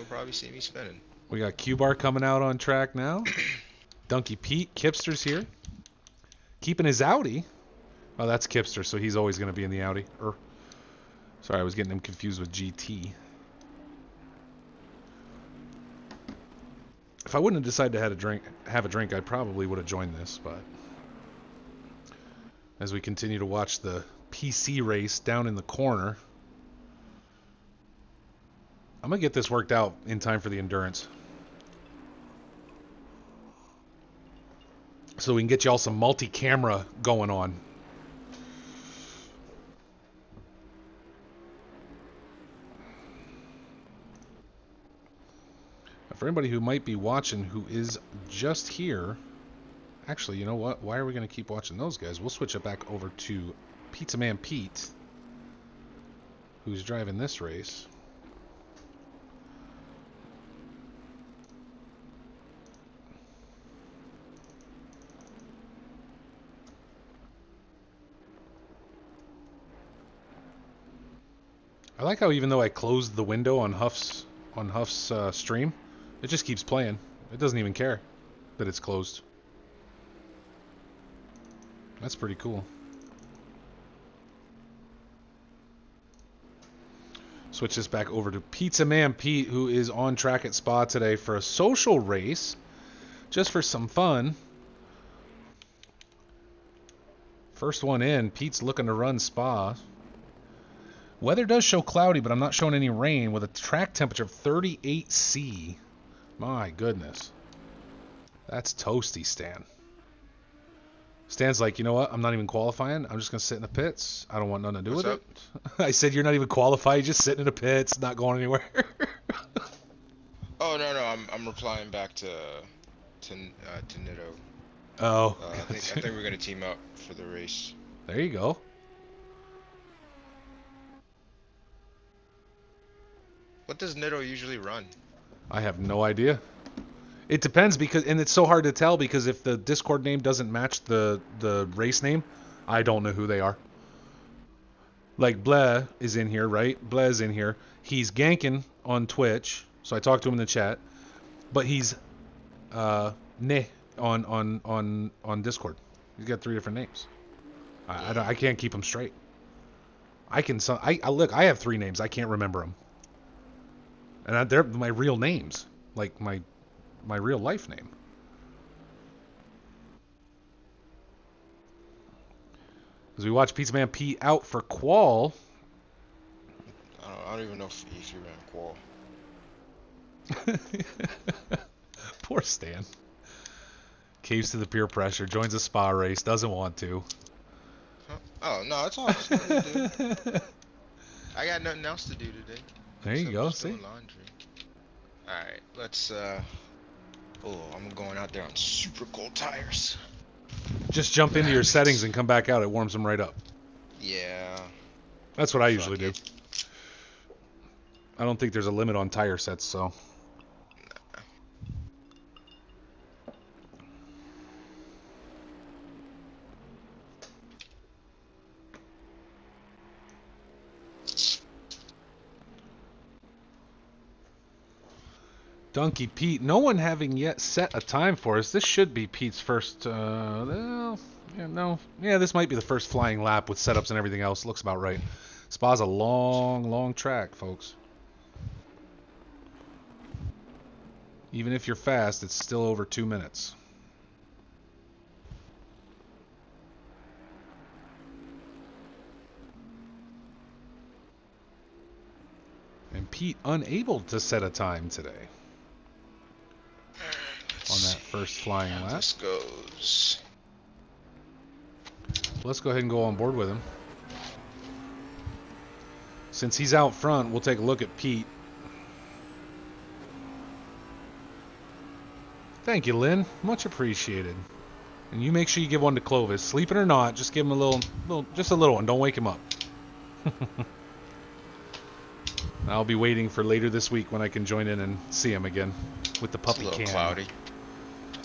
probably see me spinning. We got Q-Bar coming out on track now. Donkey Pete, Kipster's here, keeping his Audi. Oh, that's Kipster, so he's always going to be in the Audi. Sorry, I was getting him confused with GT. If I wouldn't have decided to have a drink, I probably would have joined this, but as we continue to watch the PC race down in the corner, I'm going to get this worked out in time for the endurance. So we can get y'all some multi-camera going on. For anybody who might be watching who is just here, actually, you know what? Why are we going to keep watching those guys? We'll switch it back over to Pizza Man Pete, who's driving this race. I like how even though I closed the window on Huff's stream, it just keeps playing. It doesn't even care that it's closed. That's pretty cool. Switch this back over to Pizza Man Pete, who is on track at Spa today for a social race, just for some fun. First one in. Pete's looking to run Spa. Weather does show cloudy, but I'm not showing any rain with a track temperature of 38°C. My goodness. That's toasty, Stan. Stan's like, you know what? I'm not even qualifying. I'm just going to sit in the pits. I don't want nothing to do with it. I said, you're not even qualified. You're just sitting in the pits, not going anywhere. Oh, no. I'm replying back to Nitto. Oh. I think we're going to team up for the race. There you go. What does Nitto usually run? I have no idea. It depends and it's so hard to tell because if the Discord name doesn't match the race name, I don't know who they are. Like Bleh is in here, right? Bleh is in here. He's ganking on Twitch, so I talked to him in the chat. But he's Ne on Discord. He's got 3 different names. I can't keep them straight. Look, I have 3 names. I can't remember them. And they're my real names, like my real life name. As we watch Pizza Man P out for Qual. I don't even know if you ran Qual. Poor Stan. Caves to the peer pressure, joins a spa race, doesn't want to. Huh? Oh, no, it's all dude. I got nothing else to do today. There you go, Just see? doing laundry. Alright, let's, I'm going out there on super cold tires. Just jump into your settings and come back out. It warms them right up. Yeah. That's what I usually Fuck do. it. I don't think there's a limit on tire sets, so. Donkey Pete, no one having yet set a time for us. This should be Pete's first, well, yeah, no. Yeah, this might be the first flying lap with setups and everything else. Looks about right. Spa's a long, long track, folks. Even if you're fast, it's still over 2 minutes. And Pete unable to set a time today. On that first flying lap. This goes. Let's go ahead and go on board with him. Since he's out front, we'll take a look at Pete. Thank you, Lynn. Much appreciated. And you make sure you give one to Clovis. Sleeping or not, just give him a just a little one. Don't wake him up. I'll be waiting for later this week when I can join in and see him again with the puppy It's a cam. little cloudy.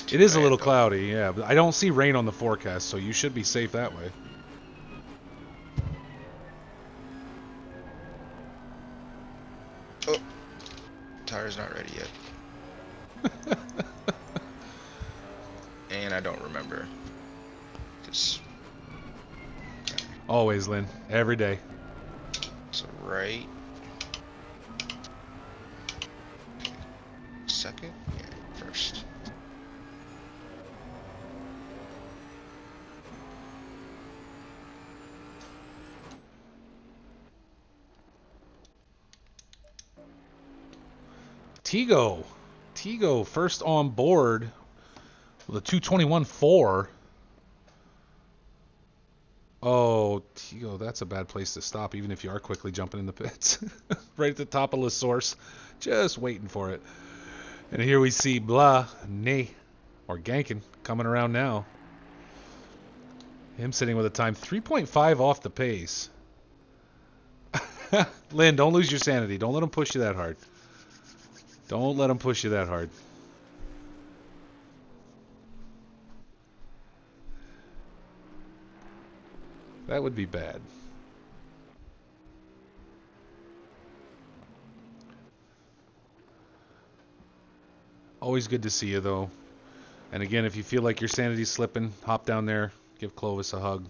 It is a little cloudy, yeah, but I don't see rain on the forecast, so you should be safe that way. Oh, tire's not ready yet. And I don't remember. Just Always, Lynn. Every day. so right. Second? Yeah, first. Tigo first on board with a 221.4. Oh, Tigo, that's a bad place to stop, even if you are quickly jumping in the pits. Right at the top of the source, just waiting for it. And here we see Blah, Ne, or Gankin coming around now. Him sitting with a time 3.5 off the pace. Lynn, don't lose your sanity. Don't let him push you that hard. Don't let him push you that hard. That would be bad. Always good to see you, though. And again, if you feel like your sanity's slipping, hop down there, give Clovis a hug.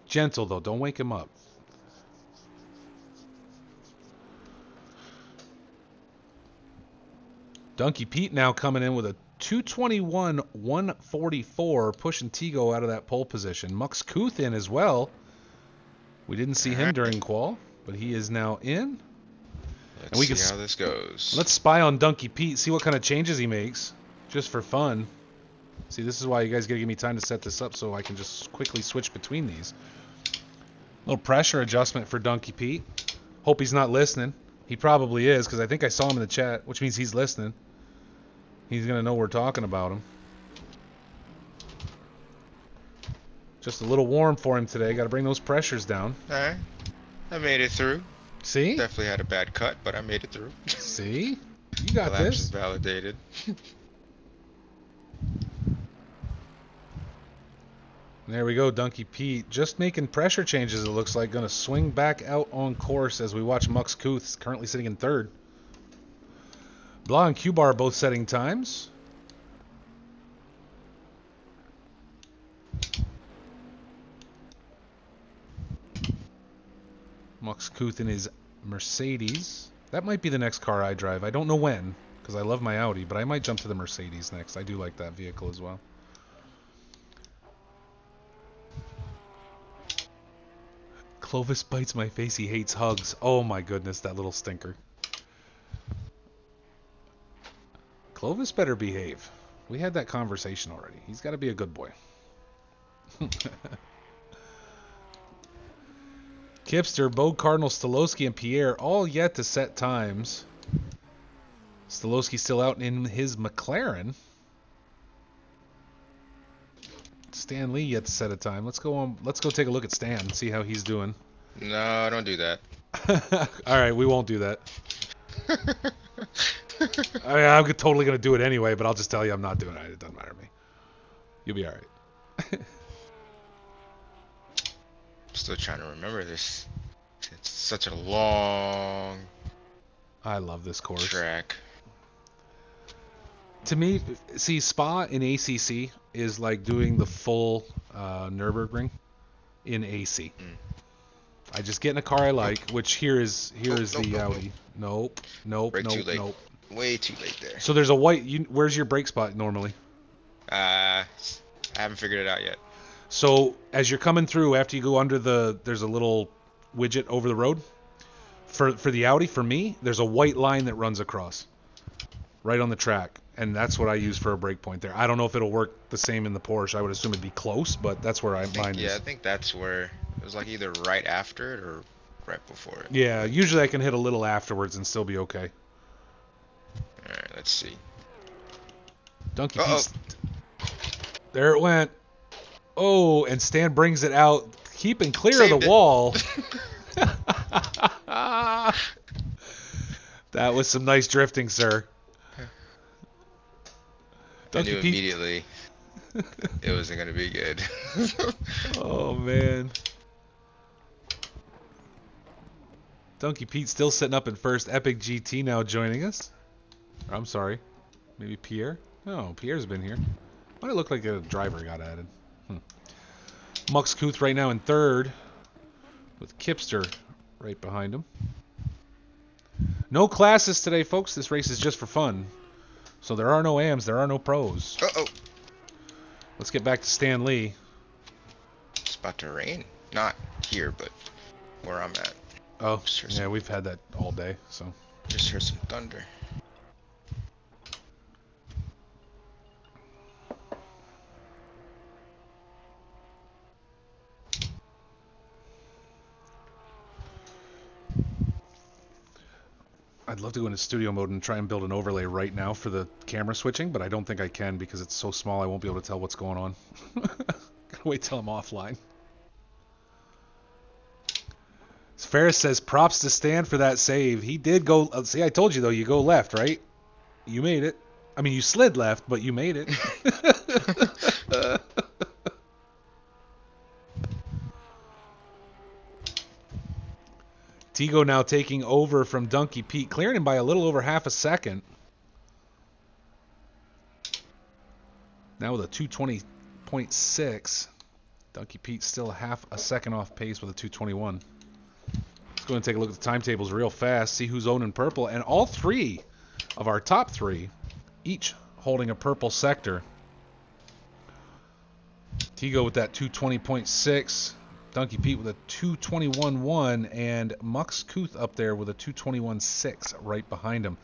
Gentle, though. Don't wake him up. Donkey Pete now coming in with a 221.144, pushing Tigo out of that pole position. Mux Kuth in as well. We didn't see him during qual, but he is now in. Let's And we see can how this goes. Let's spy on Donkey Pete, see what kind of changes he makes, just for fun. See, this is why you guys gotta give me time to set this up so I can just quickly switch between these. Little pressure adjustment for Donkey Pete. Hope he's not listening. He probably is, because I think I saw him in the chat, which means he's listening. He's gonna know we're talking about him. Just a little warm for him today. Gotta bring those pressures down. Alright. I made it through. See? Definitely had a bad cut, but I made it through. See? You got Collapse this. is validated. There we go, Donkey Pete. Just making pressure changes, it looks like. Going to swing back out on course as we watch Mux Kuth, currently sitting in third. Blah and Q-Bar both setting times. Mux Kuth in his Mercedes. That might be the next car I drive. I don't know when, because I love my Audi, but I might jump to the Mercedes next. I do like that vehicle as well. Clovis bites my face. He hates hugs. Oh my goodness, that little stinker. Clovis better behave. We had that conversation already. He's got to be a good boy. Kipster, Bo Cardinal, Stolowski, and Pierre all yet to set times. Stolowski still out in his McLaren. Stan Lee yet to set a time. Let's go on. Let's go take a look at Stan and see how he's doing. No, don't do that. All right, we won't do that. I mean, I'm totally gonna do it anyway, but I'll just tell you I'm not doing it. It doesn't matter to me. You'll be all right. Still trying to remember this. It's such a long I love this course. track. To me, see, Spa in ACC is like doing the full Nürburgring in AC. I just get in a car I like, which here is the Audi. Nope, Brake too late. nope. Way too late there. So there's a white. Where's your brake spot normally? I haven't figured it out yet. So as you're coming through, after you go under there's a little widget over the road. For the Audi, for me, there's a white line that runs across, right on the track, and that's what I use for a brake point there. I don't know if it'll work the same in the Porsche. I would assume it'd be close, but that's where mine Yeah, I is. think that's where it was, like either right after it or right before it. Yeah, usually I can hit a little afterwards and still be okay. All right, let's see. Donkey Pete. There it went. Oh, and Stan brings it out, keeping clear of Saved the it. wall. That was some nice drifting, sir. I Donkey knew Pete. immediately it wasn't gonna be good. Oh man. Donkey Pete still sitting up in first. Epic GT now joining us. I'm sorry. Maybe Pierre? No, Pierre's been here. Why did it look like a driver got added? Mux Kuth right now in third, with Kipster right behind him. No classes today, folks. This race is just for fun. So there are no AMs, there are no pros. Uh-oh. Let's get back to Stan Lee. It's about to rain. Not here, but where I'm at. Oh, Just heard yeah, some- we've had that all day, so. Just heard some thunder. I'd love to go into studio mode and try and build an overlay right now for the camera switching, but I don't think I can because it's so small I won't be able to tell what's going on. Gotta wait till I'm offline. Ferris says props to Stan for that save. He did go. See, I told you though, you go left, right? You made it. I mean, you slid left, but you made it. Tigo now taking over from Donkey Pete, clearing him by a little over half a second. Now with a 220.6. Donkey Pete still half a second off pace with a 221. Let's go and take a look at the timetables real fast, see who's owning purple. And all three of our top three, each holding a purple sector. Tigo with that 220.6. Donkey Pete with a 221.1, and Mux Kuth up there with a 221.6 right behind him.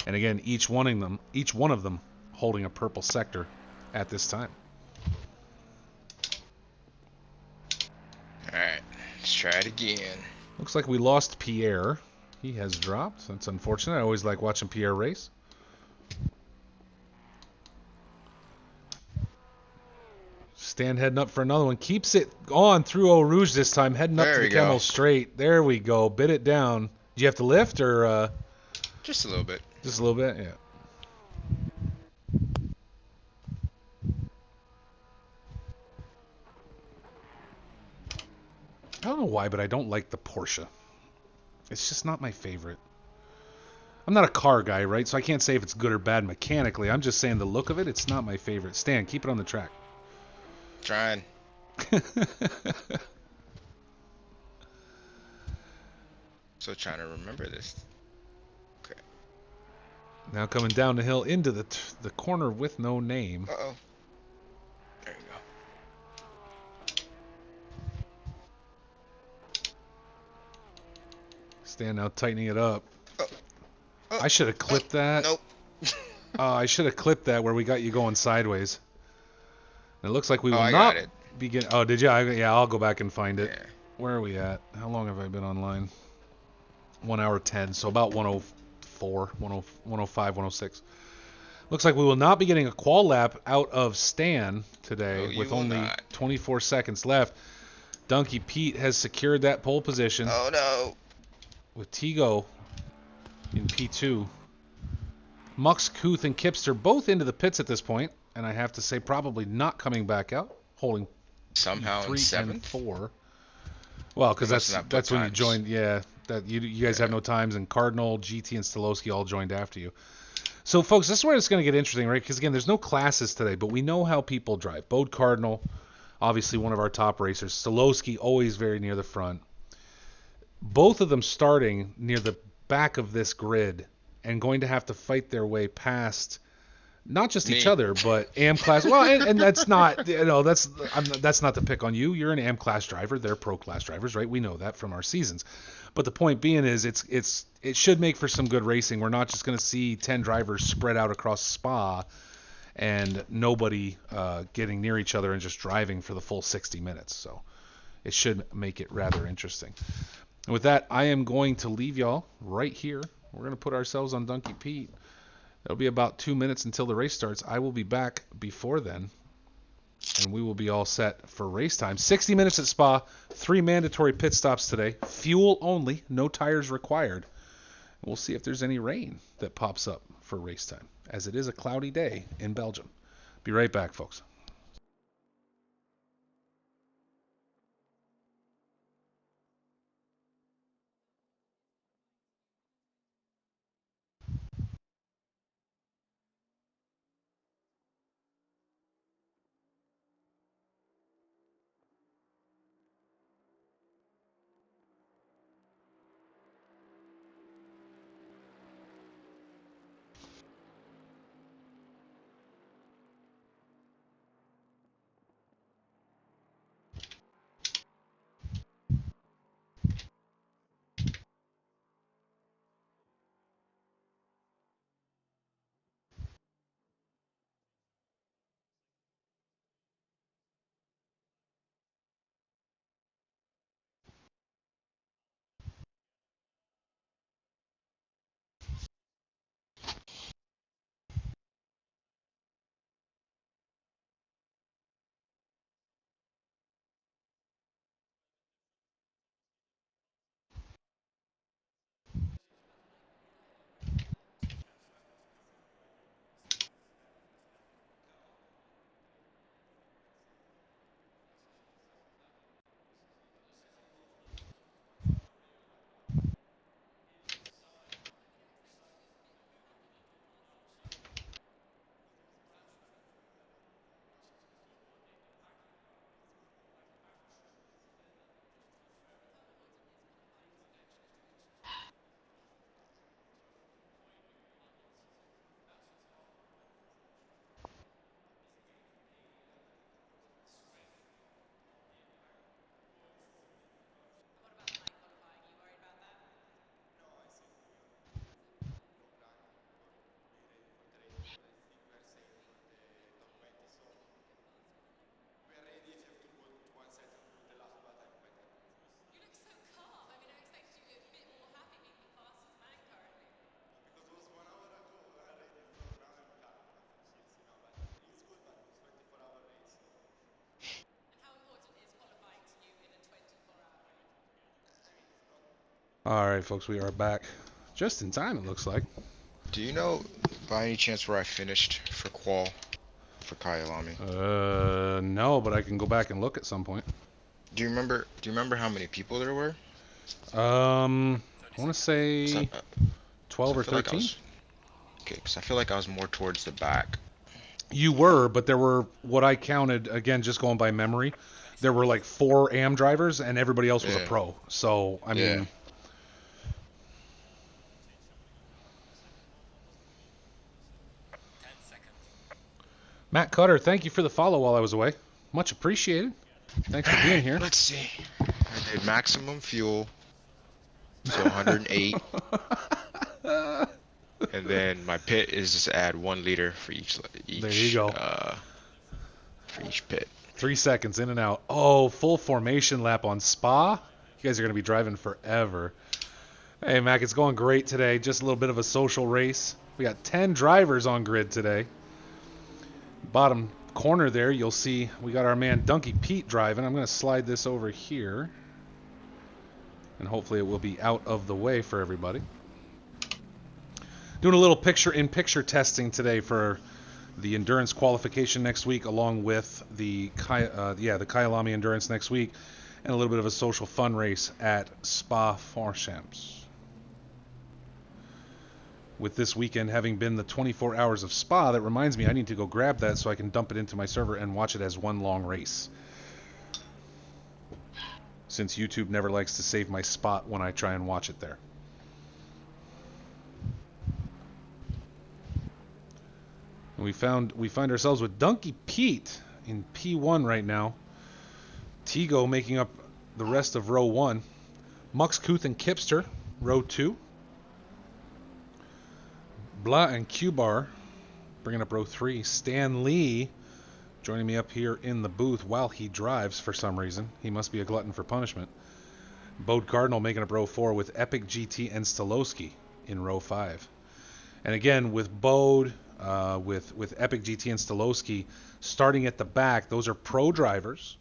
And again, each one of them holding a purple sector at this time. Alright, let's try it again. Looks like we lost Pierre. He has dropped. That's unfortunate. I always like watching Pierre race. Stan heading up for another one. Keeps it on through Eau Rouge this time. Heading up There to the we go. Camel straight. There we go. Bit it down. Did you have to lift or Just a little bit. just a little bit? Yeah. I don't know why, but I don't like the Porsche. It's just not my favorite. I'm not a car guy, right? So I can't say if it's good or bad mechanically. I'm just saying the look of it, it's not my favorite. Stan, keep it on the track. Trying. So trying to remember this. Okay. Now coming down the hill into the corner with no name. Uh-oh. There you go. Stan now tightening it up. Oh. I should have clipped that. Nope. I should have clipped that where we got you going sideways. And it looks like we will I not got it. begin. Oh, did you? Yeah, I'll go back and find it. Yeah. Where are we at? How long have I been online? 1 hour 10, so about 104, 105, 106. Looks like we will not be getting a qual lap out of Stan today No, you with will only not. 24 seconds left. Donkey Pete has secured that pole position Oh no. with Tigo in P2. Mux, Kuth, and Kipster both into the pits at this point, and I have to say probably not coming back out, holding Somehow in 3 and seventh. 4. Well, because They must not put that's when you times. joined. Yeah, that you guys have Yeah. no times, and Cardinal, GT, and Stolowski all joined after you. So, folks, this is where it's going to get interesting, right? Because again, there's no classes today, but we know how people drive. Bode Cardinal, obviously one of our top racers. Stolowski always very near the front. Both of them starting near the back of this grid and going to have to fight their way past not just each Me. other, but AM class. Well, and that's not, that's not to pick on you. You're an AM class driver. They're pro class drivers, right? We know that from our seasons. But the point being is, it should make for some good racing. We're not just going to see 10 drivers spread out across Spa and nobody getting near each other and just driving for the full 60 minutes. So it should make it rather interesting. And with that, I am going to leave y'all right here. We're going to put ourselves on Donkey Pete. It'll be about 2 minutes until the race starts. I will be back before then, and we will be all set for race time. 60 minutes at Spa, 3 mandatory pit stops today. Fuel only, no tires required. We'll see if there's any rain that pops up for race time, as it is a cloudy day in Belgium. Be right back, folks. All right, folks, we are back. Just in time, it looks like. Do you know by any chance where I finished for qual for Kyalami? No, but I can go back and look at some point. Do you remember? Do you remember how many people there were? I want to 'Cause say 12 I or feel like I 13. was okay. Because I feel like I was more towards the back. You were, but there were, what I counted, again, just going by memory, there were like 4 AM drivers and everybody else was a Yeah. pro. So, I Yeah. mean, Matt Cutter, thank you for the follow while I was away. Much appreciated. Thanks for being here. Let's see. I did maximum fuel, so 108, and then my pit is just add 1 liter for each. There you go. For each pit. 3 seconds in and out. Oh, full formation lap on Spa. You guys are going to be driving forever. Hey, Mac, it's going great today. Just a little bit of a social race. We got 10 drivers on grid today. Bottom corner there, you'll see we got our man Donkey Pete driving. I'm going to slide this over here. And hopefully it will be out of the way for everybody. Doing a little picture-in-picture testing today for the endurance qualification next week, along with the Kyalami endurance next week, and a little bit of a social fun race at Spa-Francorchamps. With this weekend having been the 24 hours of Spa, that reminds me I need to go grab that so I can dump it into my server and watch it as one long race. Since YouTube never likes to save my spot when I try and watch it there. And we find ourselves with Donkey Pete in P1 right now. Tigo making up the rest of row 1. Muxkuth and Kipster, row 2. Blah and Q-Bar bringing up row 3. Stan Lee joining me up here in the booth while he drives for some reason. He must be a glutton for punishment. Bode Cardinal making up row 4 with Epic GT and Stolowski in row 5. And again, with Bode, with Epic GT and Stolowski starting at the back, those are pro drivers.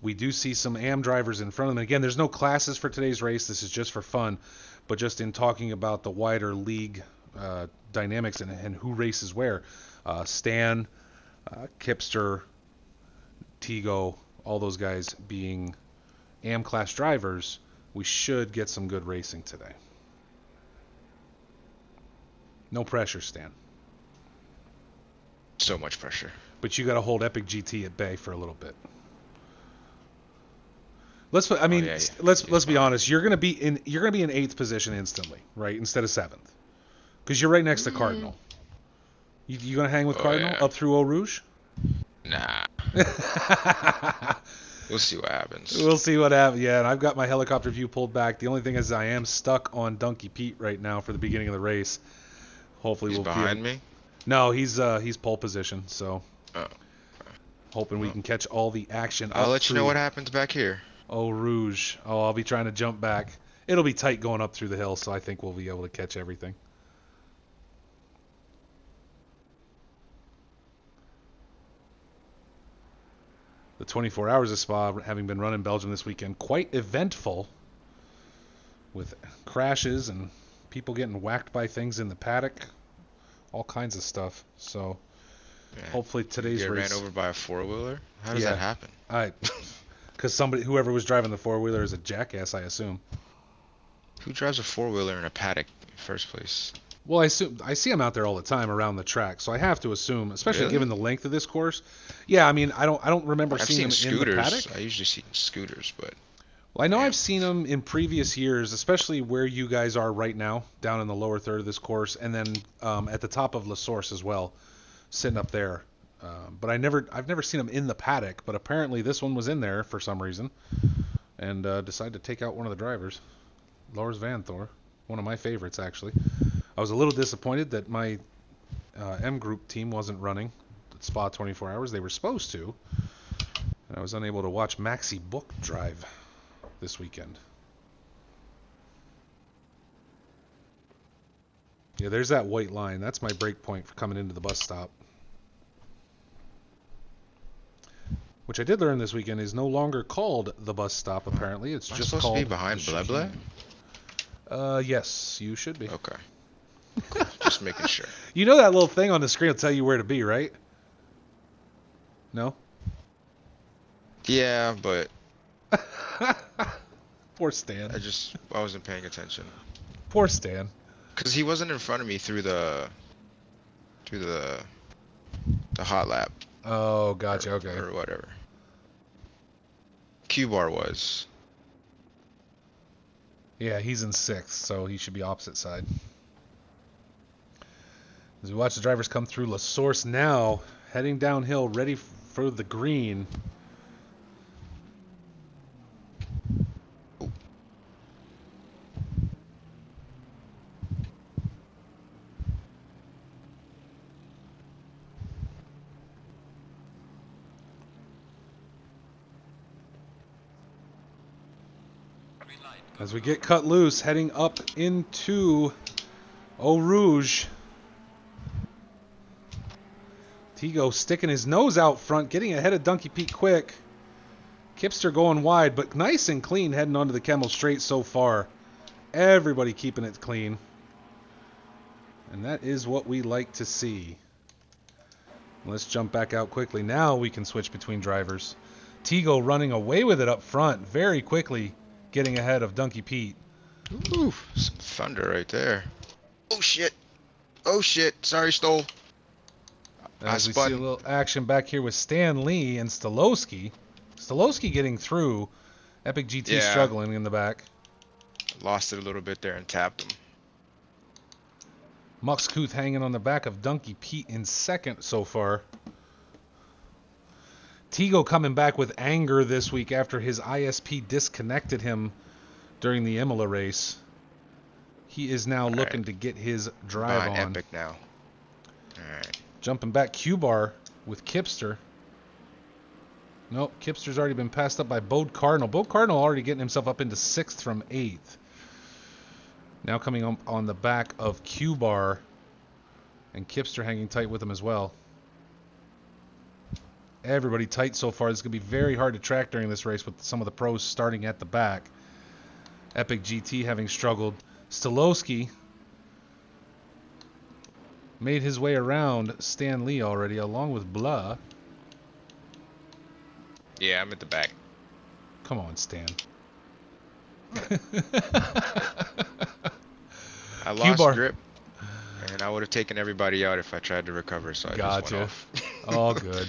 We do see some AM drivers in front of them. Again, there's no classes for today's race. This is just for fun. But just in talking about the wider league dynamics and who races where, Stan, Kipster, Tigo, all those guys being AM class drivers, we should get some good racing today. No pressure, Stan. So much pressure. But you got to hold Epic GT at bay for a little bit. Let's be honest. You're gonna be in 8th position instantly, right? Instead of 7th, because you're right next to Cardinal. You gonna hang with Cardinal up through Eau Rouge? Nah. We'll see what happens. We'll see what happens. Yeah, and I've got my helicopter view pulled back. The only thing is I am stuck on Donkey Pete right now for the beginning of the race. Hopefully He's we'll behind me? No, he's pole position, so Oh. hoping we can catch all the action. I'll let you know what happens back here. Eau Rouge. Oh, I'll be trying to jump back. It'll be tight going up through the hill, so I think we'll be able to catch everything. The 24 hours of Spa having been run in Belgium this weekend, quite eventful, with crashes and people getting whacked by things in the paddock, all kinds of stuff. So hopefully today's you get race ran over by a 4-wheeler? How does that happen? Because whoever was driving the 4-wheeler is a jackass, I assume. Who drives a 4-wheeler in a paddock in the first place? Well, I see them out there all the time around the track, so I have to assume, especially Really? given the length of this course. Yeah, I mean, I don't remember I've seeing seen them scooters. in the paddock. I usually see scooters, but Well, I know I've seen them in previous years, especially where you guys are right now, down in the lower third of this course, and then at the top of La Source as well, sitting up there. But I've never seen them in the paddock. But apparently this one was in there for some reason, and decided to take out one of the drivers, Lars Vanthor, one of my favorites actually. I was a little disappointed that my M Group team wasn't running at Spa 24 hours. They were supposed to, and I was unable to watch Maxi Book drive this weekend. Yeah, there's that white line. That's my break point for coming into the bus stop. Which I did learn this weekend is no longer called the bus stop, apparently. It's Am I just supposed called... to be behind Bleble? Yes, you should be. Okay. Cool. Just making sure. You know that little thing on the screen will tell you where to be, right? No? Yeah, but Poor Stan. I wasn't paying attention. Poor Stan. Cause he wasn't in front of me through the hot lap Oh, gotcha. Okay. or whatever. Q-Bar was. Yeah, he's in 6th, so he should be opposite side. As we watch the drivers come through, La Source now heading downhill, ready for the green. As we get cut loose, heading up into Eau Rouge. Tigo sticking his nose out front, getting ahead of Donkey Pete quick. Kipster going wide, but nice and clean heading onto the Camel Straight so far. Everybody keeping it clean. And that is what we like to see. Let's jump back out quickly. Now we can switch between drivers. Tigo running away with it up front very quickly, getting ahead of Donkey Pete. Ooh, some thunder right there. Oh shit. Oh shit. Sorry, Stoll. As we see a little action back here with Stan Lee and Stolowski. Stolowski getting through. Epic GT struggling in the back. Lost it a little bit there and tapped him. Muxkuth hanging on the back of Donkey Pete in 2nd so far. Tigo coming back with anger this week after his ISP disconnected him during the Imola race. He is now looking to get his drive on. Epic now. Alright. Jumping back Q-Bar with Kipster. Nope, Kipster's already been passed up by Bode Cardinal. Bode Cardinal already getting himself up into 6th from 8th. Now coming up on the back of Q-Bar. And Kipster hanging tight with him as well. Everybody tight so far. This is going to be very hard to track during this race with some of the pros starting at the back. Epic GT having struggled. Stolowski made his way around Stan Lee already, along with Blah. Yeah, I'm at the back. Come on, Stan. I lost grip, and I would have taken everybody out if I tried to recover, so I just went off. All good.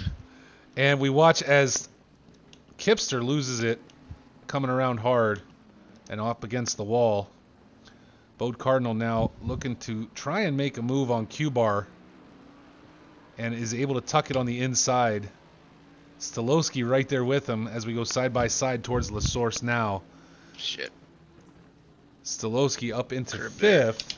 And we watch as Kipster loses it, coming around hard and up against the wall. Bode Cardinal now looking to try and make a move on Q-Bar and is able to tuck it on the inside. Stolowski right there with him as we go side by side towards La Source now. Shit. Stolowski up into 5th.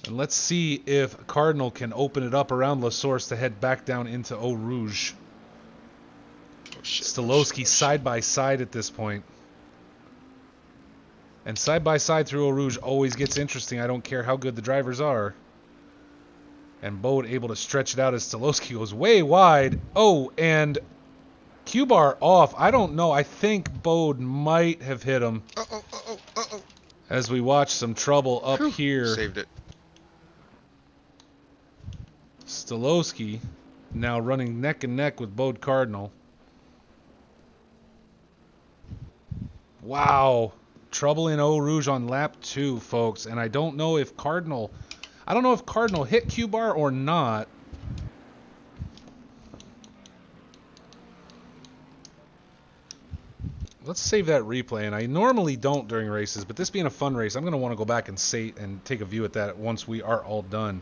And let's see if Cardinal can open it up around La Source to head back down into Eau Rouge. Oh, shit. Stolowski side by side at this point. And side by side through Eau Rouge always gets interesting. I don't care how good the drivers are. And Bode able to stretch it out as Stolowski goes way wide. Oh, and Q-Bar off. I don't know. I think Bode might have hit him. As we watch some trouble up here. Saved it. Stolowski now running neck and neck with Bode Cardinal. Wow. Trouble in Eau Rouge on lap 2, folks. And I don't know if Cardinal hit Q-Bar or not. Let's save that replay. And I normally don't during races, but this being a fun race, I'm going to want to go back and take a view at that once we are all done.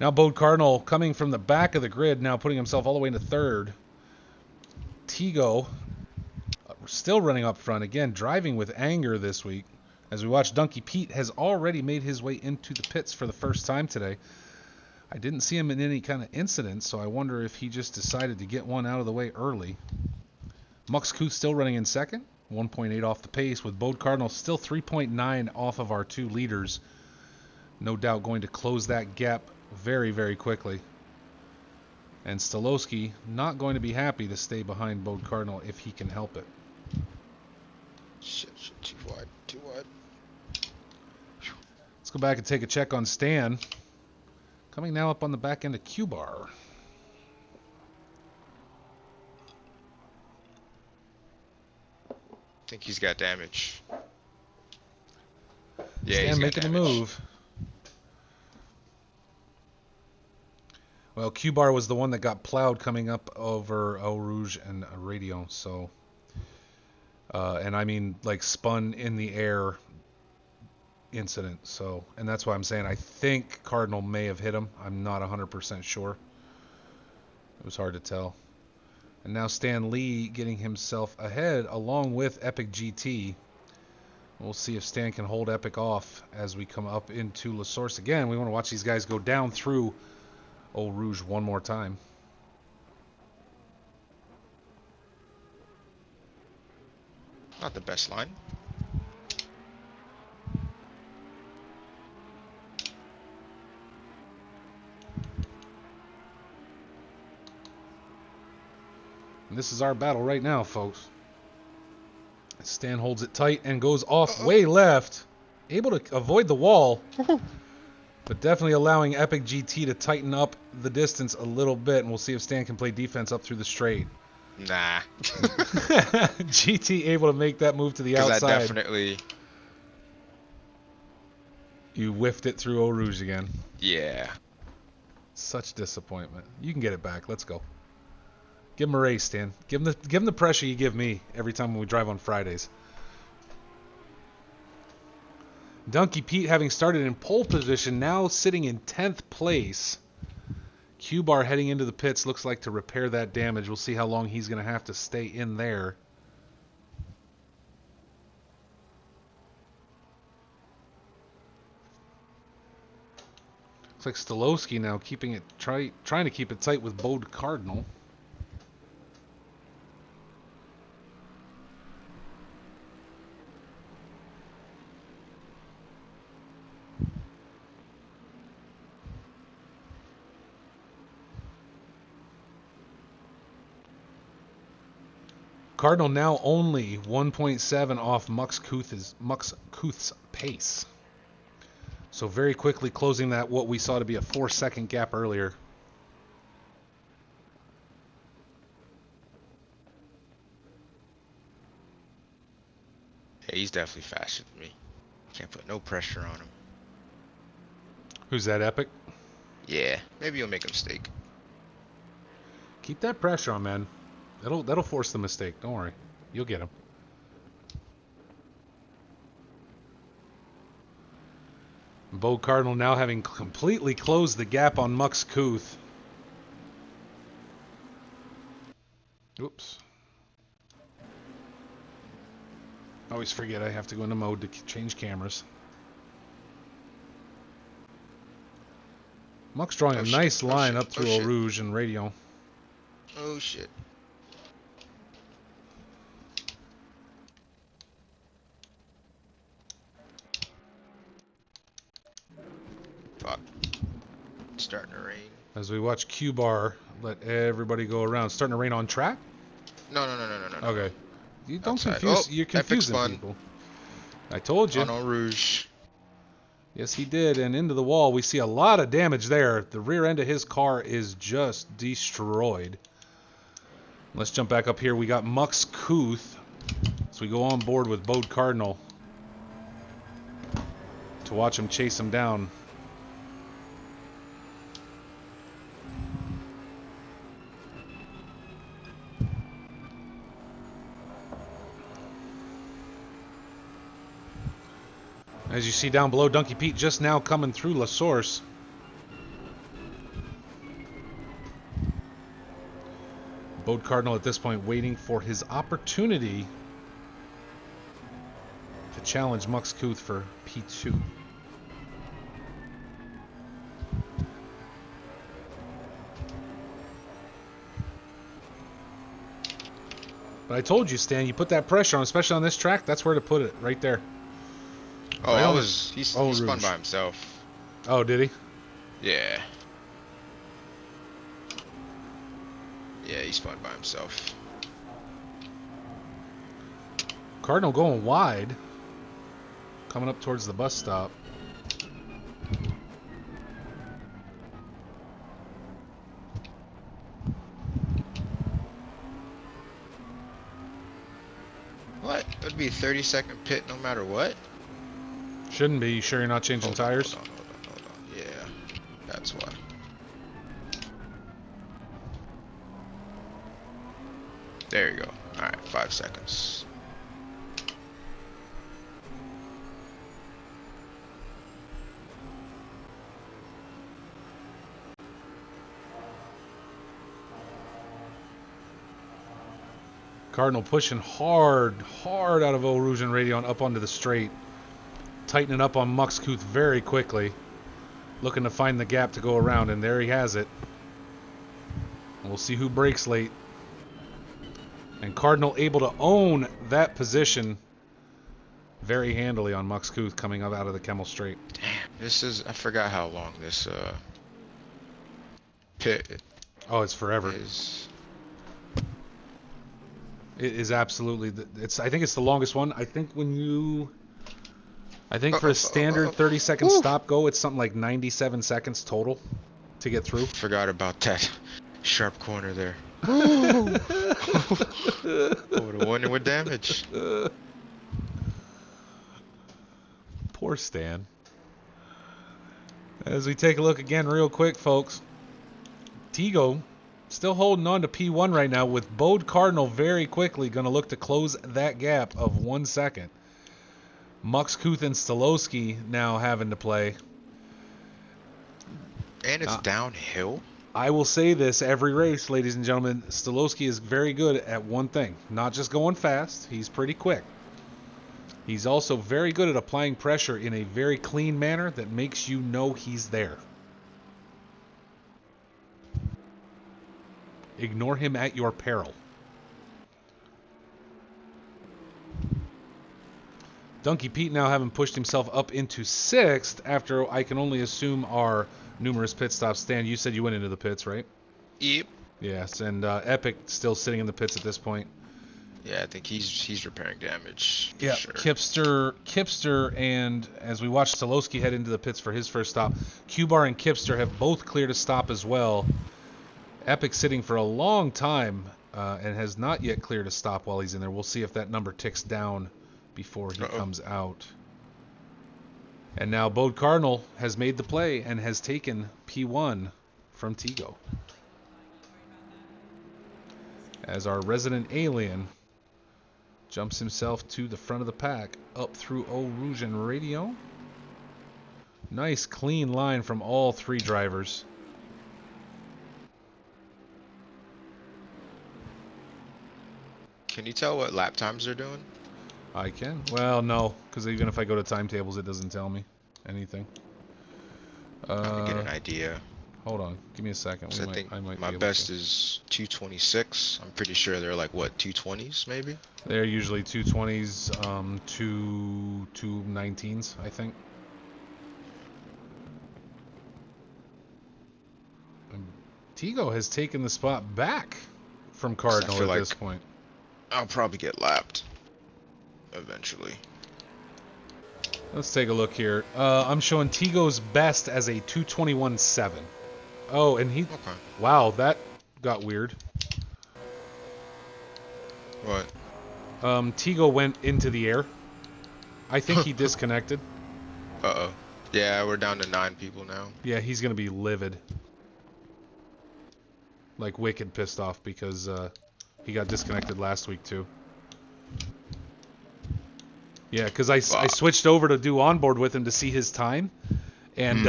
Now Bode Cardinal coming from the back of the grid, now putting himself all the way into 3rd. Tigo still running up front. Again, driving with anger this week. As we watch, Donkey Pete has already made his way into the pits for the first time today. I didn't see him in any kind of incident, so I wonder if he just decided to get one out of the way early. Muxkuth still running in 2nd. 1.8 off the pace, with Bode Cardinal still 3.9 off of our 2 leaders. No doubt going to close that gap very, very quickly. And Stolowski not going to be happy to stay behind Bode Cardinal if he can help it. Shit, too wide, too wide. Let's go back and take a check on Stan. Coming now up on the back end of Q-Bar. think he's got damage. Yeah, Stan he's got making a damage. move. Well, Q-Bar was the one that got plowed coming up over Eau Rouge and Radio, so... and I mean, like, spun in the air incident, so... And that's why I'm saying I think Cardinal may have hit him. I'm not 100% sure. It was hard to tell. And now Stan Lee getting himself ahead along with Epic GT. We'll see if Stan can hold Epic off as we come up into La Source again. We want to watch these guys go down through Eau Rouge one more time. Not the best line. And this is our battle right now, folks. Stan holds it tight and goes off way left. Able to avoid the wall. But definitely allowing Epic GT to tighten up the distance a little bit. And we'll see if Stan can play defense up through the straight. Nah. GT able to make that move to the outside. I definitely... You whiffed it through Eau Rouge again. Yeah. Such disappointment. You can get it back. Let's go. Give him a race, Stan. Give him the pressure you give me every time we drive on Fridays. Donkey Pete, having started in pole position, now sitting in 10th place. Q-Bar heading into the pits, looks like to repair that damage. We'll see how long he's going to have to stay in there. Looks like Stolowski now keeping it trying to keep it tight with Bode Cardinal. Cardinal now only 1.7 off Mux Kuth's pace. So very quickly closing that what we saw to be a 4-second gap earlier. Yeah, he's definitely faster than me. Can't put no pressure on him. Who's that, Epic? Yeah, maybe he'll make a mistake. Keep that pressure on, man. That'll force the mistake. Don't worry. You'll get him. Bo Cardinal now having completely closed the gap on Mux Kuth. Oops. Always forget I have to go into mode to change cameras. Mux drawing a nice line up through Eau Rouge and Radio. Oh shit. Fuck. It's starting to rain. As we watch Q-Bar let everybody go around. Starting to rain on track? No. Okay. You don't Outside. confuse. Oh, You're Epic confusing spun. people. I told you. On Eau Rouge. Yes, he did. And into the wall, we see a lot of damage there. The rear end of his car is just destroyed. Let's jump back up here. We got Mux Kuth. So we go on board with Bode Cardinal to watch him chase him down. As you see down below, Donkey Pete just now coming through La Source. Bode Cardinal at this point waiting for his opportunity to challenge Mux Kuth for P2. But I told you, Stan, you put that pressure on, especially on this track, that's where to put it, right there. Oh, Right that on was he Eau spun Rouge. by himself. Oh, did he? Yeah. Yeah, he spun by himself. Cardinal going wide. Coming up towards the bus stop. What? It would be a 30-second pit no matter what. Shouldn't be. You sure you're not changing Hold on, tires? hold on, hold on, hold on. Yeah, that's why. There you go. All right, 5 seconds. Cardinal pushing hard out of Eau Rouge and Radion up onto the straight. Tightening up on Muxkuth very quickly. Looking to find the gap to go around, and there he has it. We'll see who breaks late. And Cardinal able to own that position very handily on Muxkuth coming up out of the Kemmel Straight. Damn, this is, I forgot how long this pit Oh, it's forever. is. It is absolutely. I think it's the longest one. I think for a standard 30-second stop go, it's something like 97 seconds total to get through. Forgot about that sharp corner there. Oh, the one with damage. Poor Stan. As we take a look again real quick, folks. Tigo still holding on to P1 right now, with Bode Cardinal very quickly going to look to close that gap of 1 second. Muxkuth and Stolowski now having to play. And it's downhill. I will say this every race, ladies and gentlemen. Stolowski is very good at one thing. Not just going fast. He's pretty quick. He's also very good at applying pressure in a very clean manner that makes you know he's there. Ignore him at your peril. Donkey Pete now having pushed himself up into 6th after, I can only assume, our numerous pit stops. Stan, you said you went into the pits, right? Yep. Yes, and Epic still sitting in the pits at this point. Yeah, I think he's repairing damage. For Yeah, sure. Kipster, and as we watch Stolowski head into the pits for his first stop, Q-Bar and Kipster have both cleared a stop as well. Epic sitting for a long time and has not yet cleared a stop while he's in there. We'll see if that number ticks down before he comes out. And now Bode Cardinal has made the play and has taken P1 from Tigo. As our resident alien jumps himself to the front of the pack up through Eau Rouge and Radio. Nice clean line from all three drivers. Can you tell what lap times they're doing? I can. Well, no, because even if I go to timetables, it doesn't tell me anything. Trying to get an idea. Hold on, give me a second. I think I might my be able best to. is 226. I'm pretty sure they're like what 220s maybe. They're usually 220s, 219s, I think. And Tigo has taken the spot back from Cardinal feel at like this point. I'll probably get lapped eventually. Let's take a look here. I'm showing Tigo's best as a 221.7. Oh, and he... Okay. Wow, that got weird. What? Tigo went into the air. I think he disconnected. Uh-oh. Yeah, we're down to 9 people now. Yeah, he's going to be livid. Like, wicked pissed off because he got disconnected last week, too. Yeah, because I switched over to do onboard with him to see his time. And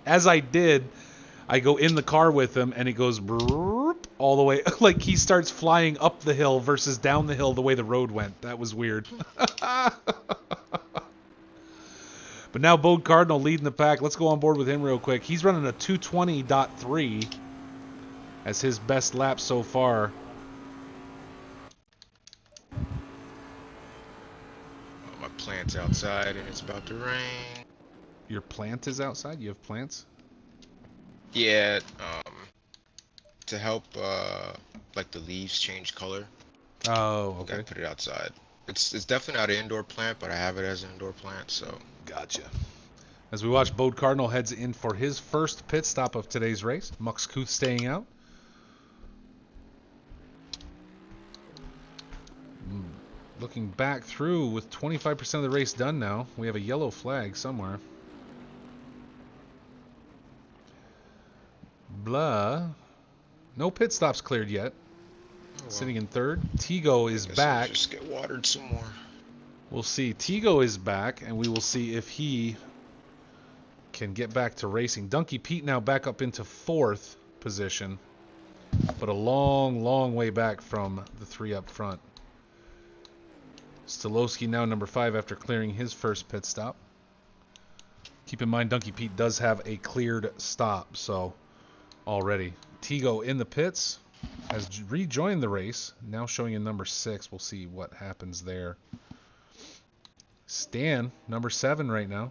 as I did, I go in the car with him, and he goes brrrr, all the way. Like, he starts flying up the hill versus down the hill the way the road went. That was weird. But now Bode Cardinal leading the pack. Let's go on board with him real quick. He's running a 220.3 as his best lap so far. My plant's outside and it's about to rain. Your plant is outside? You have plants? Yeah, to help like the leaves change color. Oh, okay. Gotta put it outside. It's definitely not an indoor plant, but I have it as an indoor plant, so. Gotcha. As we watch, Bode Cardinal heads in for his first pit stop of today's race. Muxkuth staying out. looking back through with 25% of the race done now. We have a yellow flag somewhere. Blah. No pit stops cleared yet. Sitting in third. Tigo is back. Just get watered some more. We'll see. Tigo is back, and we will see if he can get back to racing. Donkey Pete now back up into fourth position, but a long, long way back from the three up front. Stolowski now number 5 after clearing his first pit stop. Keep in mind, Donkey Pete does have a cleared stop, so already. Tigo in the pits, has rejoined the race, now showing in number 6. We'll see what happens there. Stan, number 7 right now,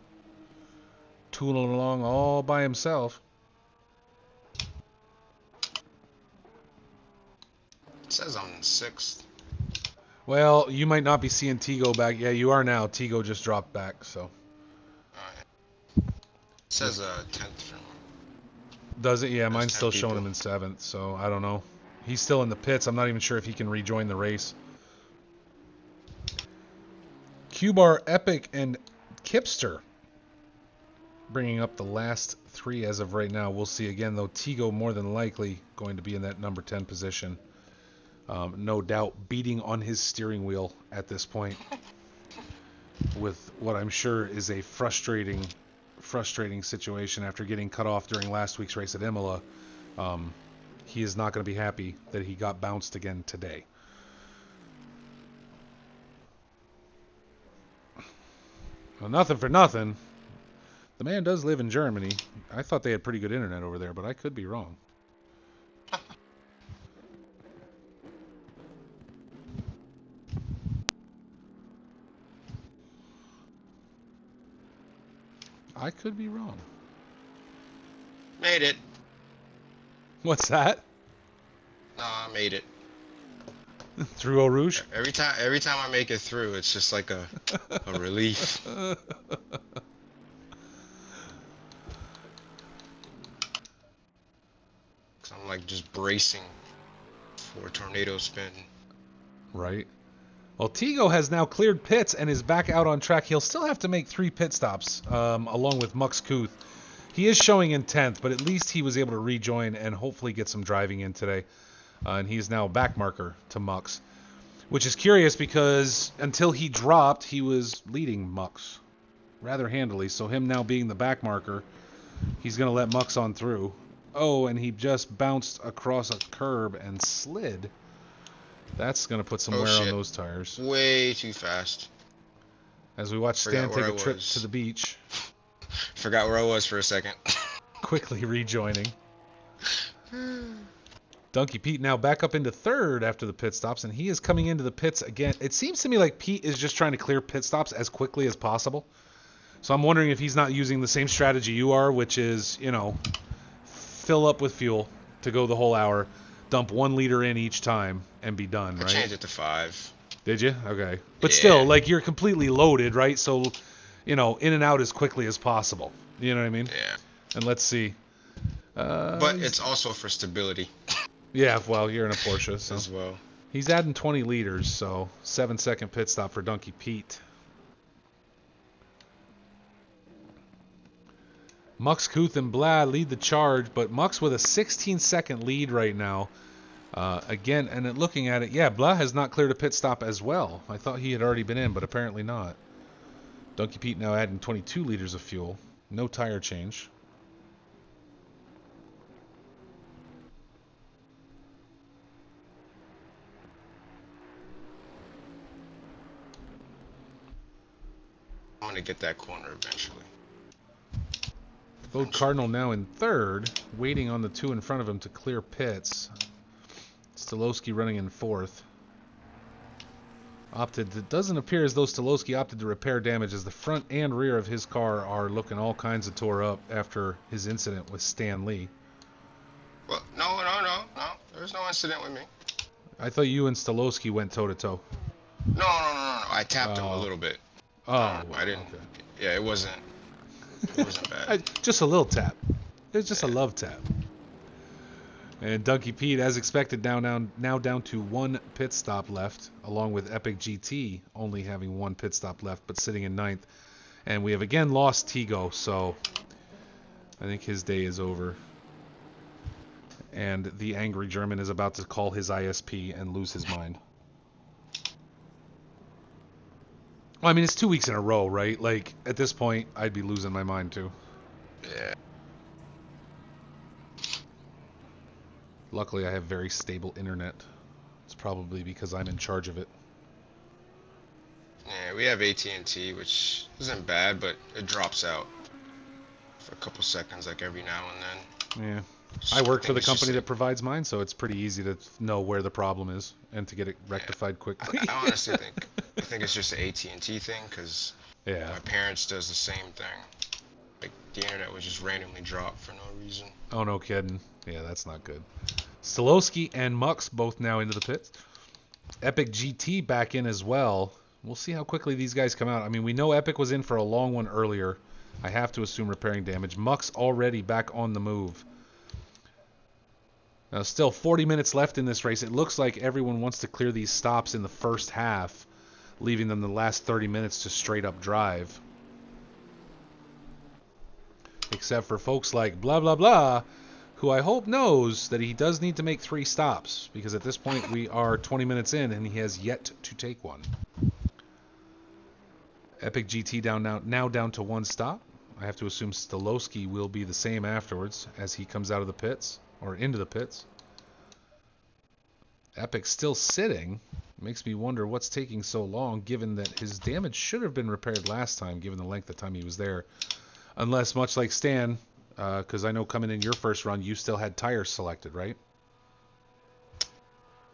tooling along all by himself. It says I'm in 6th. Well, you might not be seeing Tigo back. Yeah, you are now. Tigo just dropped back, so. It says 10th for me. Does it? Yeah, mine's 10 still showing people. him in 7th, so I don't know. He's still in the pits. I'm not even sure if he can rejoin the race. Q-Bar, Epic, and Kipster bringing up the last 3 as of right now. We'll see again, though. Tigo more than likely going to be in that number 10 position. No doubt beating on his steering wheel at this point with what I'm sure is a frustrating situation after getting cut off during last week's race at Imola. He is not going to be happy that he got bounced again today. Well, nothing for nothing. The man does live in Germany. I thought they had pretty good internet over there, but I could be wrong. I could be wrong. Made it. What's that? No, I made it. Through Eau Rouge? Every time I make it through, it's just like a relief. 'Cause I'm like just bracing for a tornado spin. Right. Well, Tigo has now cleared pits and is back out on track. He'll still have to make 3 pit stops, along with Mux Kuth. He is showing in 10th, but at least he was able to rejoin and hopefully get some driving in today. And he's now back marker to Mux, which is curious because until he dropped, he was leading Mux rather handily. So him now being the back marker, he's going to let Mux on through. Oh, and he just bounced across a curb and slid. That's going to put some wear on those tires. Way too fast. As we watch Stan take a trip to the beach. Forgot where I was for a second. Quickly rejoining. Donkey Pete now back up into 3rd after the pit stops, and he is coming into the pits again. It seems to me like Pete is just trying to clear pit stops as quickly as possible. So I'm wondering if he's not using the same strategy you are, which is, you know, fill up with fuel to go the whole hour, dump 1 liter in each time, and be done, right? I changed it to 5. Did you? Okay. But Yeah. still, like, you're completely loaded, right? So, you know, in and out as quickly as possible. You know what I mean? Yeah. And let's see. But it's also for stability Yeah, well, you're in a Porsche, so. as well. He's adding 20 liters, so 7-second pit stop for Donkey Pete. Mux, Kuth, and Blah lead the charge, but Mux with a 16-second lead right now. Again, and looking at it, yeah, Blah has not cleared a pit stop as well. I thought he had already been in, but apparently not. Donkey Pete now adding 22 liters of fuel. No tire change. I'm gonna get that corner eventually. Vote Cardinal now in 3rd, waiting on the 2 in front of him to clear pits. Stolowski running in 4th. It doesn't appear as though Stolowski opted to repair damage, as the front and rear of his car are looking all kinds of tore up after his incident with Stan Lee. Well, no. There's no incident with me. I thought you and Stolowski went toe-to-toe. No. I tapped him a little bit. Oh, I didn't. okay. Yeah, it wasn't bad. Just a little tap. It was just a love tap. And Donkey Pete, as expected, now down to 1 pit stop left, along with Epic GT only having 1 pit stop left, but sitting in 9th. And we have again lost Tigo, so I think his day is over. And the angry German is about to call his ISP and lose his mind. Well, I mean, it's 2 weeks in a row, right? Like, at this point, I'd be losing my mind too. Yeah. Luckily, I have very stable internet. It's probably because I'm in charge of it. Yeah, we have AT&T, which isn't bad, but it drops out for a couple seconds, like every now and then. Yeah. I work for think the it's just company a- that provides mine, so it's pretty easy to know where the problem is and to get it rectified quickly. I honestly think it's just an AT&T thing, because Yeah. my parents does the same thing. Like, the internet would just randomly drop for no reason. Oh, no kidding. Yeah, that's not good. Stolowski and Mux both now into the pits. Epic GT back in as well. We'll see how quickly these guys come out. I mean, we know Epic was in for a long one earlier. I have to assume repairing damage. Mux already back on the move. Now, still 40 minutes left in this race. It looks like everyone wants to clear these stops in the first half, leaving them the last 30 minutes to straight up drive. Except for folks like blah blah blah, who I hope knows that he does need to make 3 stops, because at this point we are 20 minutes in and he has yet to take one. Epic GT now down to 1 stop. I have to assume Stolowski will be the same afterwards as he comes out of the pits, or into the pits. Epic still sitting. Makes me wonder what's taking so long, given that his damage should have been repaired last time, given the length of time he was there. Unless, much like Stan, because I know coming in your first run, you still had tires selected, right?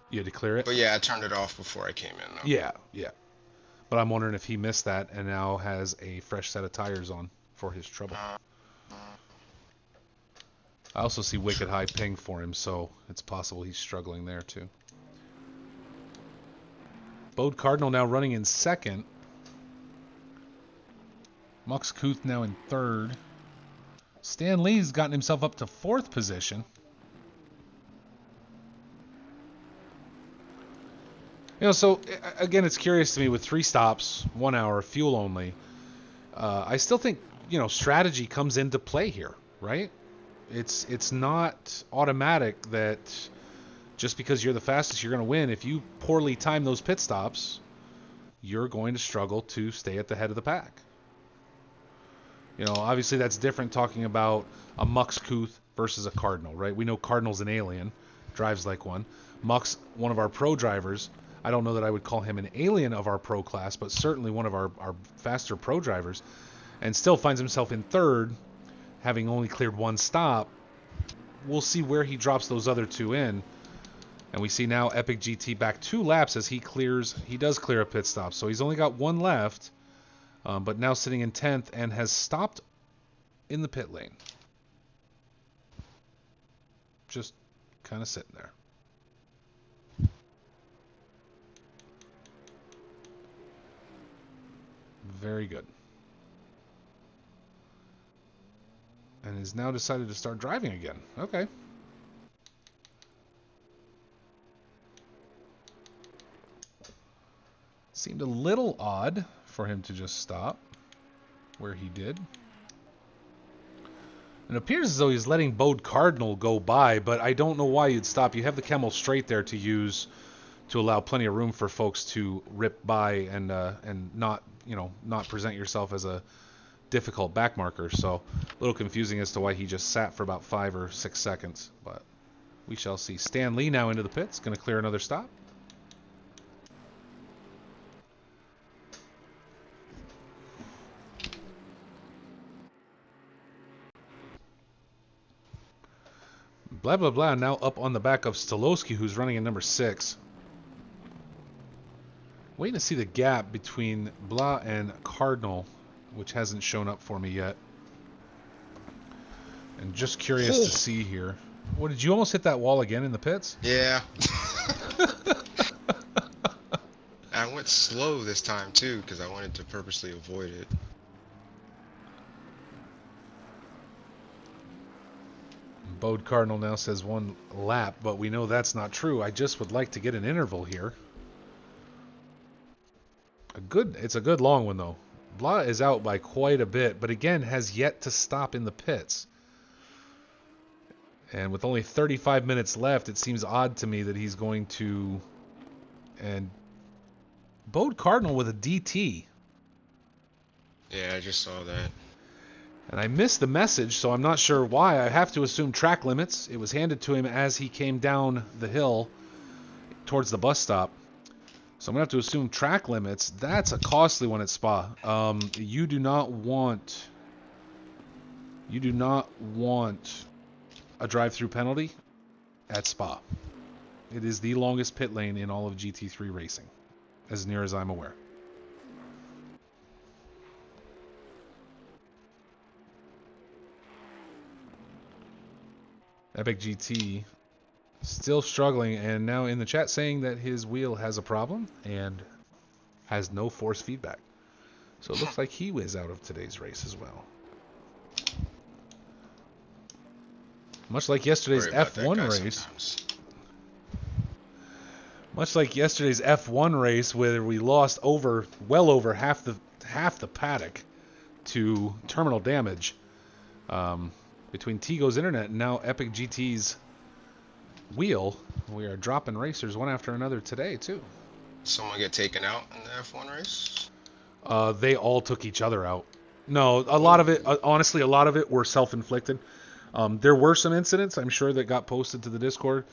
You had to clear it? But yeah, I turned it off before I came in, though. Yeah. But I'm wondering if he missed that and now has a fresh set of tires on for his trouble. I also see wicked high ping for him, so it's possible he's struggling there too. Bode Cardinal now running in 2nd. Mux Kuth now in 3rd. Stan Lee's gotten himself up to 4th position. You know, so again, it's curious to me with 3 stops, 1 hour, fuel only. I still think, you know, strategy comes into play here, right? It's not automatic that just because you're the fastest, you're going to win. If you poorly time those pit stops, you're going to struggle to stay at the head of the pack. You know, obviously that's different talking about a Mux Kuth versus a Cardinal, right? We know Cardinal's an alien, drives like one. Mux, one of our pro drivers. I don't know that I would call him an alien of our pro class, but certainly one of our faster pro drivers, and still finds himself in 3rd, having only cleared 1 stop. We'll see where he drops those other 2 in. And we see now Epic GT back 2 laps as he does clear a pit stop. So he's only got 1 left, but now sitting in 10th and has stopped in the pit lane. Just kind of sitting there. Very good. And has now decided to start driving again. Okay. Seemed a little odd for him to just stop where he did. It appears as though he's letting Bode Cardinal go by, but I don't know why you'd stop. You have the Camel straight there to use to allow plenty of room for folks to rip by and not, you know, not present yourself as a difficult back marker. So a little confusing as to why he just sat for about 5 or 6 seconds, but we shall see. Stan Lee now into the pits, going to clear another stop. Blah, blah, blah, now up on the back of Stolowski, who's running in number 6. Waiting to see the gap between Blah and Cardinal, which hasn't shown up for me yet. And just curious to see here. What, did you almost hit that wall again in the pits? Yeah. I went slow this time, too, because I wanted to purposely avoid it. Bode Cardinal now says 1 lap, but we know that's not true. I just would like to get an interval here. It's a good long one though. Blah is out by quite a bit, but again has yet to stop in the pits. And with only 35 minutes left, it seems odd to me that he's going to... And Bode Cardinal with a DT. Yeah, I just saw that. And I missed the message, so I'm not sure why. I have to assume track limits. It was handed to him as he came down the hill towards the bus stop. So I'm going to have to assume track limits. That's a costly one at Spa. You do not want a drive-through penalty at Spa. It is the longest pit lane in all of GT3 racing, as near as I'm aware. Epic GT still struggling, and now in the chat saying that his wheel has a problem and has no force feedback. So it looks like he was out of today's race as well. Much like yesterday's F1 race. Much like yesterday's F1 race, where we lost well over half the paddock to terminal damage. Between Tigo's internet and now Epic GT's wheel, we are dropping racers one after another today too. Someone get taken out in the F1 race? They all took each other out. No, a lot of it, honestly, a lot of it were self-inflicted. There were some incidents, I'm sure, that got posted to the Discord,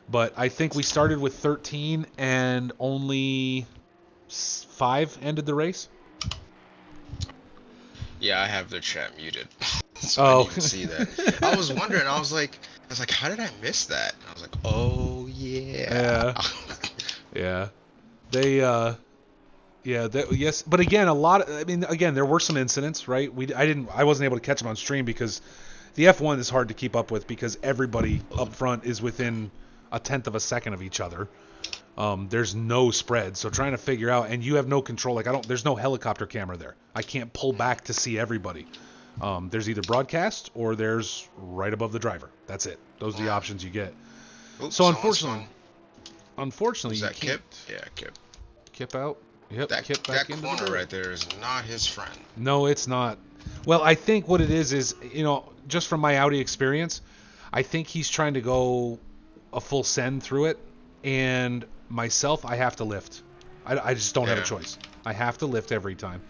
but I think we started with 13 and only 5 ended the race. Yeah, I have the chat muted. So I didn't even see that. I was wondering, I was like, how did I miss that? And I was like, oh yeah. Yeah. Yes, but again, again, there were some incidents, right? I wasn't able to catch them on stream because the F1 is hard to keep up with because everybody up front is within a tenth of a second of each other. There's no spread, so trying to figure out, and you have no control. Like there's no helicopter camera there. I can't pull back to see everybody. There's either broadcast or there's right above the driver. That's it. Those are the options you get. Oops, So unfortunately, is you that can't. Kip? Yeah, Kip. Kip out. Yep. Kip back That into corner the right there is not his friend. No, it's not. Well, I think what it is, just from my Audi experience, I think he's trying to go a full send through it, and myself, I have to lift. I just don't have a choice. I have to lift every time.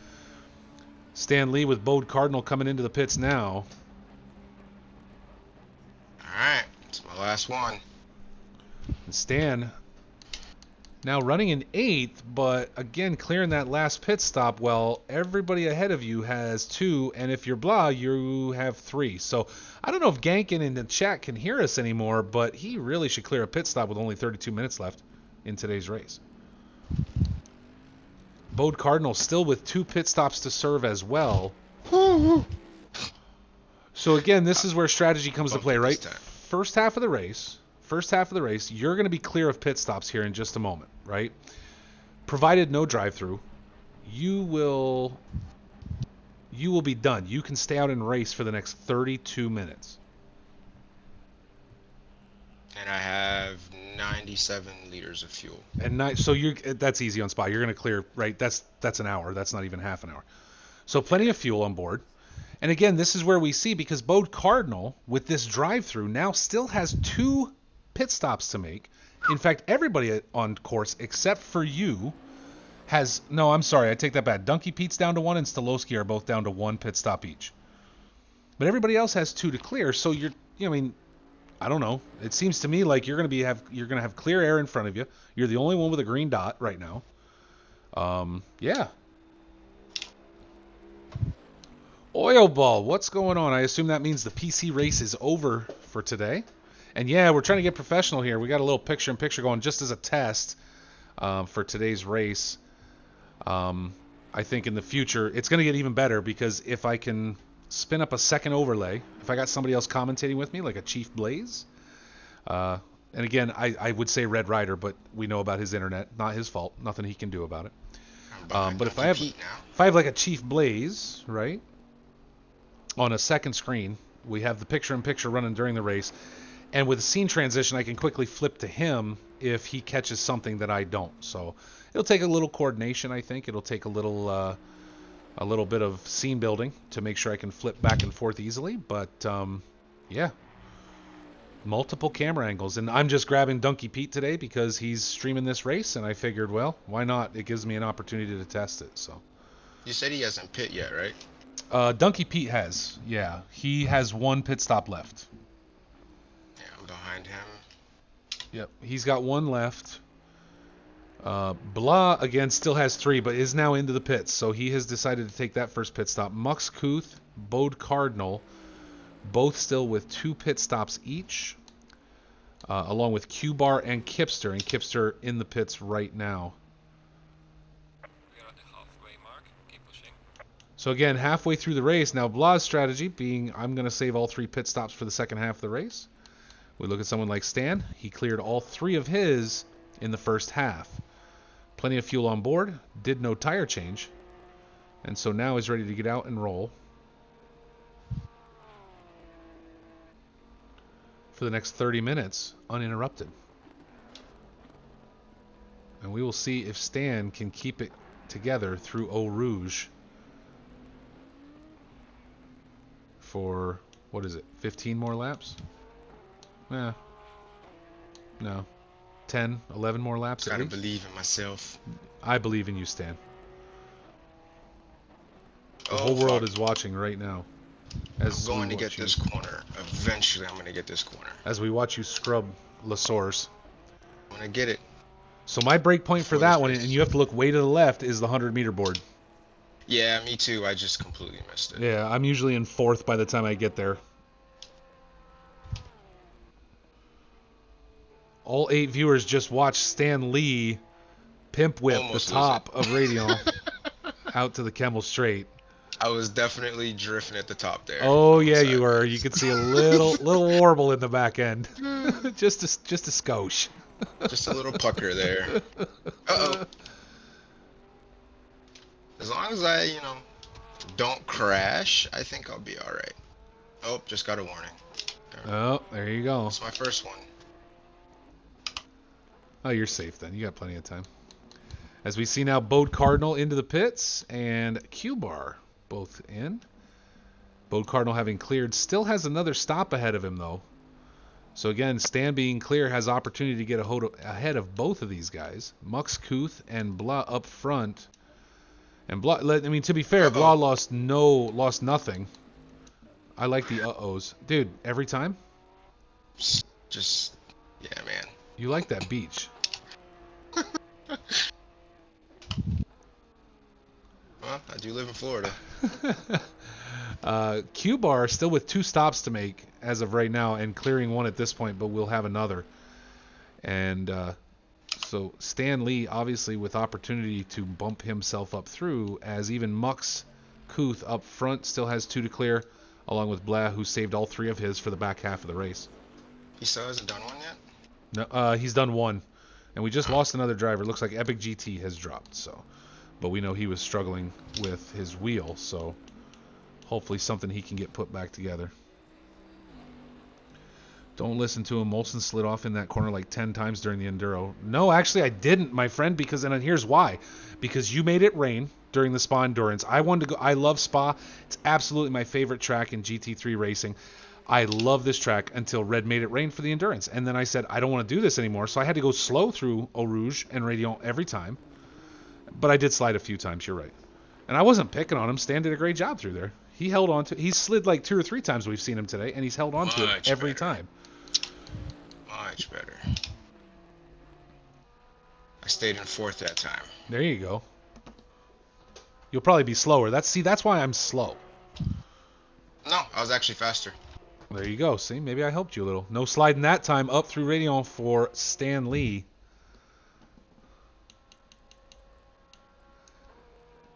Stan Lee with Bode Cardinal coming into the pits now. Alright, it's my last one. And Stan now running in 8th, but again clearing that last pit stop. Well, everybody ahead of you has 2, and if you're blah, you have 3. So I don't know if Gankin in the chat can hear us anymore, but he really should clear a pit stop with only 32 minutes left in today's race. Bode Cardinal still with 2 pit stops to serve as well. So again, this is where strategy comes to play, right? First half of the race, you're going to be clear of pit stops here in just a moment, right? Provided no drive-through, you will be done. You can stay out and race for the next 32 minutes. And I have 97 liters of fuel. And so that's easy on Spa. You're going to clear, right? That's an hour. That's not even half an hour. So plenty of fuel on board. And again, this is where we see, because Bode Cardinal with this drive-through now still has 2 pit stops to make. In fact, everybody on course except for you has... No, I'm sorry. I take that back. Donkey Pete's down to 1 and Stolowski are both down to 1 pit stop each. But everybody else has 2 to clear. So I don't know. It seems to me like you're going to have clear air in front of you. You're the only one with a green dot right now. Yeah. Oil Ball, what's going on? I assume that means the PC race is over for today. And yeah, we're trying to get professional here. We got a little picture-in-picture going just as a test for today's race. I think in the future it's going to get even better, because if I can spin up a second overlay, if I got somebody else commentating with me, like a Chief Blaze, and again, I would say Red Rider, but we know about his internet, not his fault, nothing he can do about it. But if I have like a Chief Blaze, right, on a second screen, We have the picture-in-picture running during the race. And with a scene transition, I can quickly flip to him if he catches something that I don't. So it'll take a little coordination, I think. It'll take a little bit of scene building to make sure I can flip back and forth easily. But, yeah. Multiple camera angles. And I'm just grabbing Donkey Pete today because he's streaming this race. And I figured, well, why not? It gives me an opportunity to test it. So You said he hasn't pit yet, right? Donkey Pete has. Yeah. He has one pit stop left. Yeah, I'm behind him. Yep, he's got one left. Blah, again, still has 3, but is now into the pits, so he has decided to take that first pit stop. Mux Kuth, Bode Cardinal, both still with 2 pit stops each, along with Q-Bar and Kipster, and Kipster in the pits right now. We are at the halfway mark. Keep pushing. So again, halfway through the race, now Blah's strategy being, I'm going to save all 3 pit stops for the second half of the race. We look at someone like Stan. He cleared all 3 of his in the first half. Plenty of fuel on board. Did no tire change. And so now he's ready to get out and roll for the next 30 minutes uninterrupted. And we will see if Stan can keep it together through Eau Rouge for, what is it, 15 more laps? No. 10, 11 more laps at Gotta least. believe in myself. I believe in you, Stan. The Oh, whole world fuck. is watching right now. I'm As going we to get watch you, this corner. Eventually, I'm gonna get this corner. as we watch you scrub La Source. I'm gonna get it. So my break point for Before that this one, race. and you have to look way to the left, is the 100-meter board. Yeah, me too. I just completely missed it. Yeah, I'm usually in 4th by the time I get there. All 8 viewers just watched Stan Lee pimp whip Almost the lose top it. of Radion out to the Kemmel Straight. I was definitely drifting at the top there. Oh yeah, Outside. you were. You could see a little warble in the back end, just a skosh. Just a little pucker there. Uh-oh. As long as I, don't crash, I think I'll be alright. Oh, just got a warning. Oh, there you go. That's my first one. Oh, you're safe then. You got plenty of time. As we see now, Bode Cardinal into the pits and Q-Bar both in. Bode Cardinal having cleared, still has another stop ahead of him though. So again, Stan being clear has opportunity to get ahead of both of these guys. Mux Kuth and Blah up front. And Blah, I mean, to be fair, Blah lost nothing. I like the uh-ohs. Dude, every time? Just, yeah, man. You like that beach. Well, I do live in Florida. Q-Bar still with 2 stops to make as of right now and clearing 1 at this point, but we'll have another. And so Stan Lee obviously with opportunity to bump himself up through, as even Mux Kuth up front still has 2 to clear, along with Blah, who saved all 3 of his for the back half of the race. He still hasn't done one yet? No, he's done 1. And we just lost another driver. Looks like Epic GT has dropped, so. But we know he was struggling with his wheel, so hopefully something he can get put back together. Don't listen to him. Molson slid off in that corner like 10 times during the Enduro. No, actually I didn't, my friend, because, and here's why. Because you made it rain during the Spa Endurance. I wanted to go, I love Spa. It's absolutely my favorite track in GT3 racing. I love this track until Red made it rain for the Endurance. And then I said, I don't want to do this anymore. So I had to go slow through Eau Rouge and Radion every time. But I did slide a few times, you're right. And I wasn't picking on him. Stan did a great job through there. He held on to he slid like 2 or 3 times we've seen him today, and he's held on to it Much every better. time. Much better. I stayed in 4th that time. There you go. You'll probably be slower. That's why I'm slow. No, I was actually faster. There you go. See, maybe I helped you a little. No sliding that time up through Radion for Stan Lee.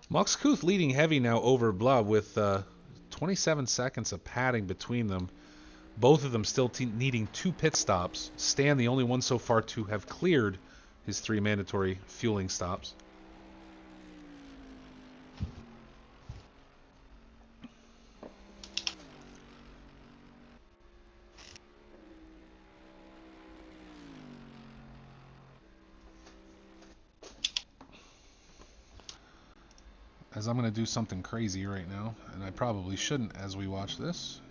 Mux Kuth leading heavy now over Blah with 27 seconds of padding between them. Both of them still needing 2 pit stops. Stan the only one so far to have cleared his 3 mandatory fueling stops. as I'm going to do something crazy right now, and I probably shouldn't as we watch this.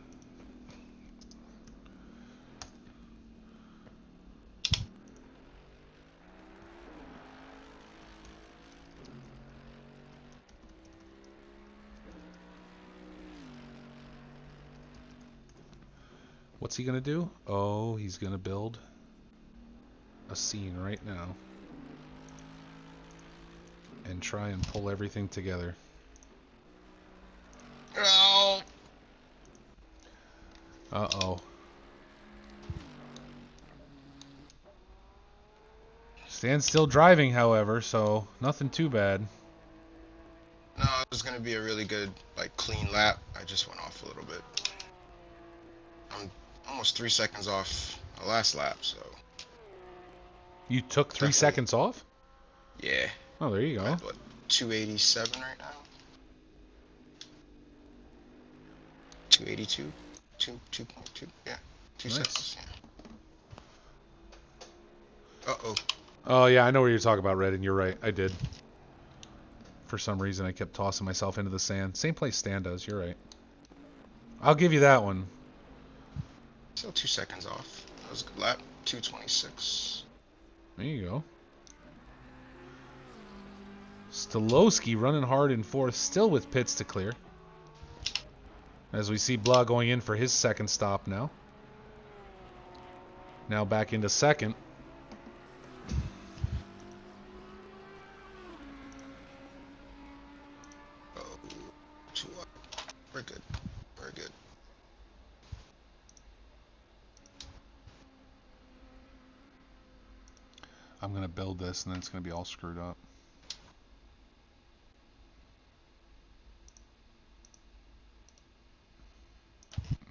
What's he going to do? Oh, he's going to build a scene right now and try and pull everything together. Oh. Uh-oh. Stan's still driving, however, so nothing too bad. No, it was gonna be a really good, like, clean lap. I just went off a little bit. I'm almost 3 seconds off the last lap, so. You took 3 Definitely. seconds off? Yeah. Oh, there you go. I'm at, what, 287 right now? 282? 2.2? Yeah. 2 Nice. seconds, yeah. Uh-oh. Oh, yeah, I know what you're talking about, Red, and you're right. I did. For some reason, I kept tossing myself into the sand. Same place Stan does, you're right. I'll give you that one. Still 2 seconds off. That was a good lap. 226. There you go. Stolowski running hard in fourth, still with pits to clear. As we see Blah going in for his second stop now. Now back into second. Oh, 2 up. We're good. We're good. I'm going to build this and then it's going to be all screwed up.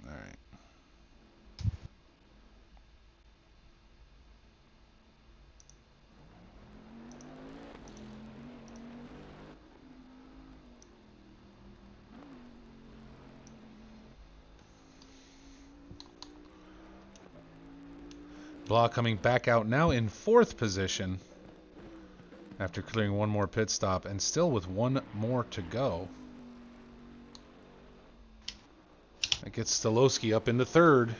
Alright. Blah coming back out now in fourth position after clearing one more pit stop and still with one more to go. That gets Stolowski up into third.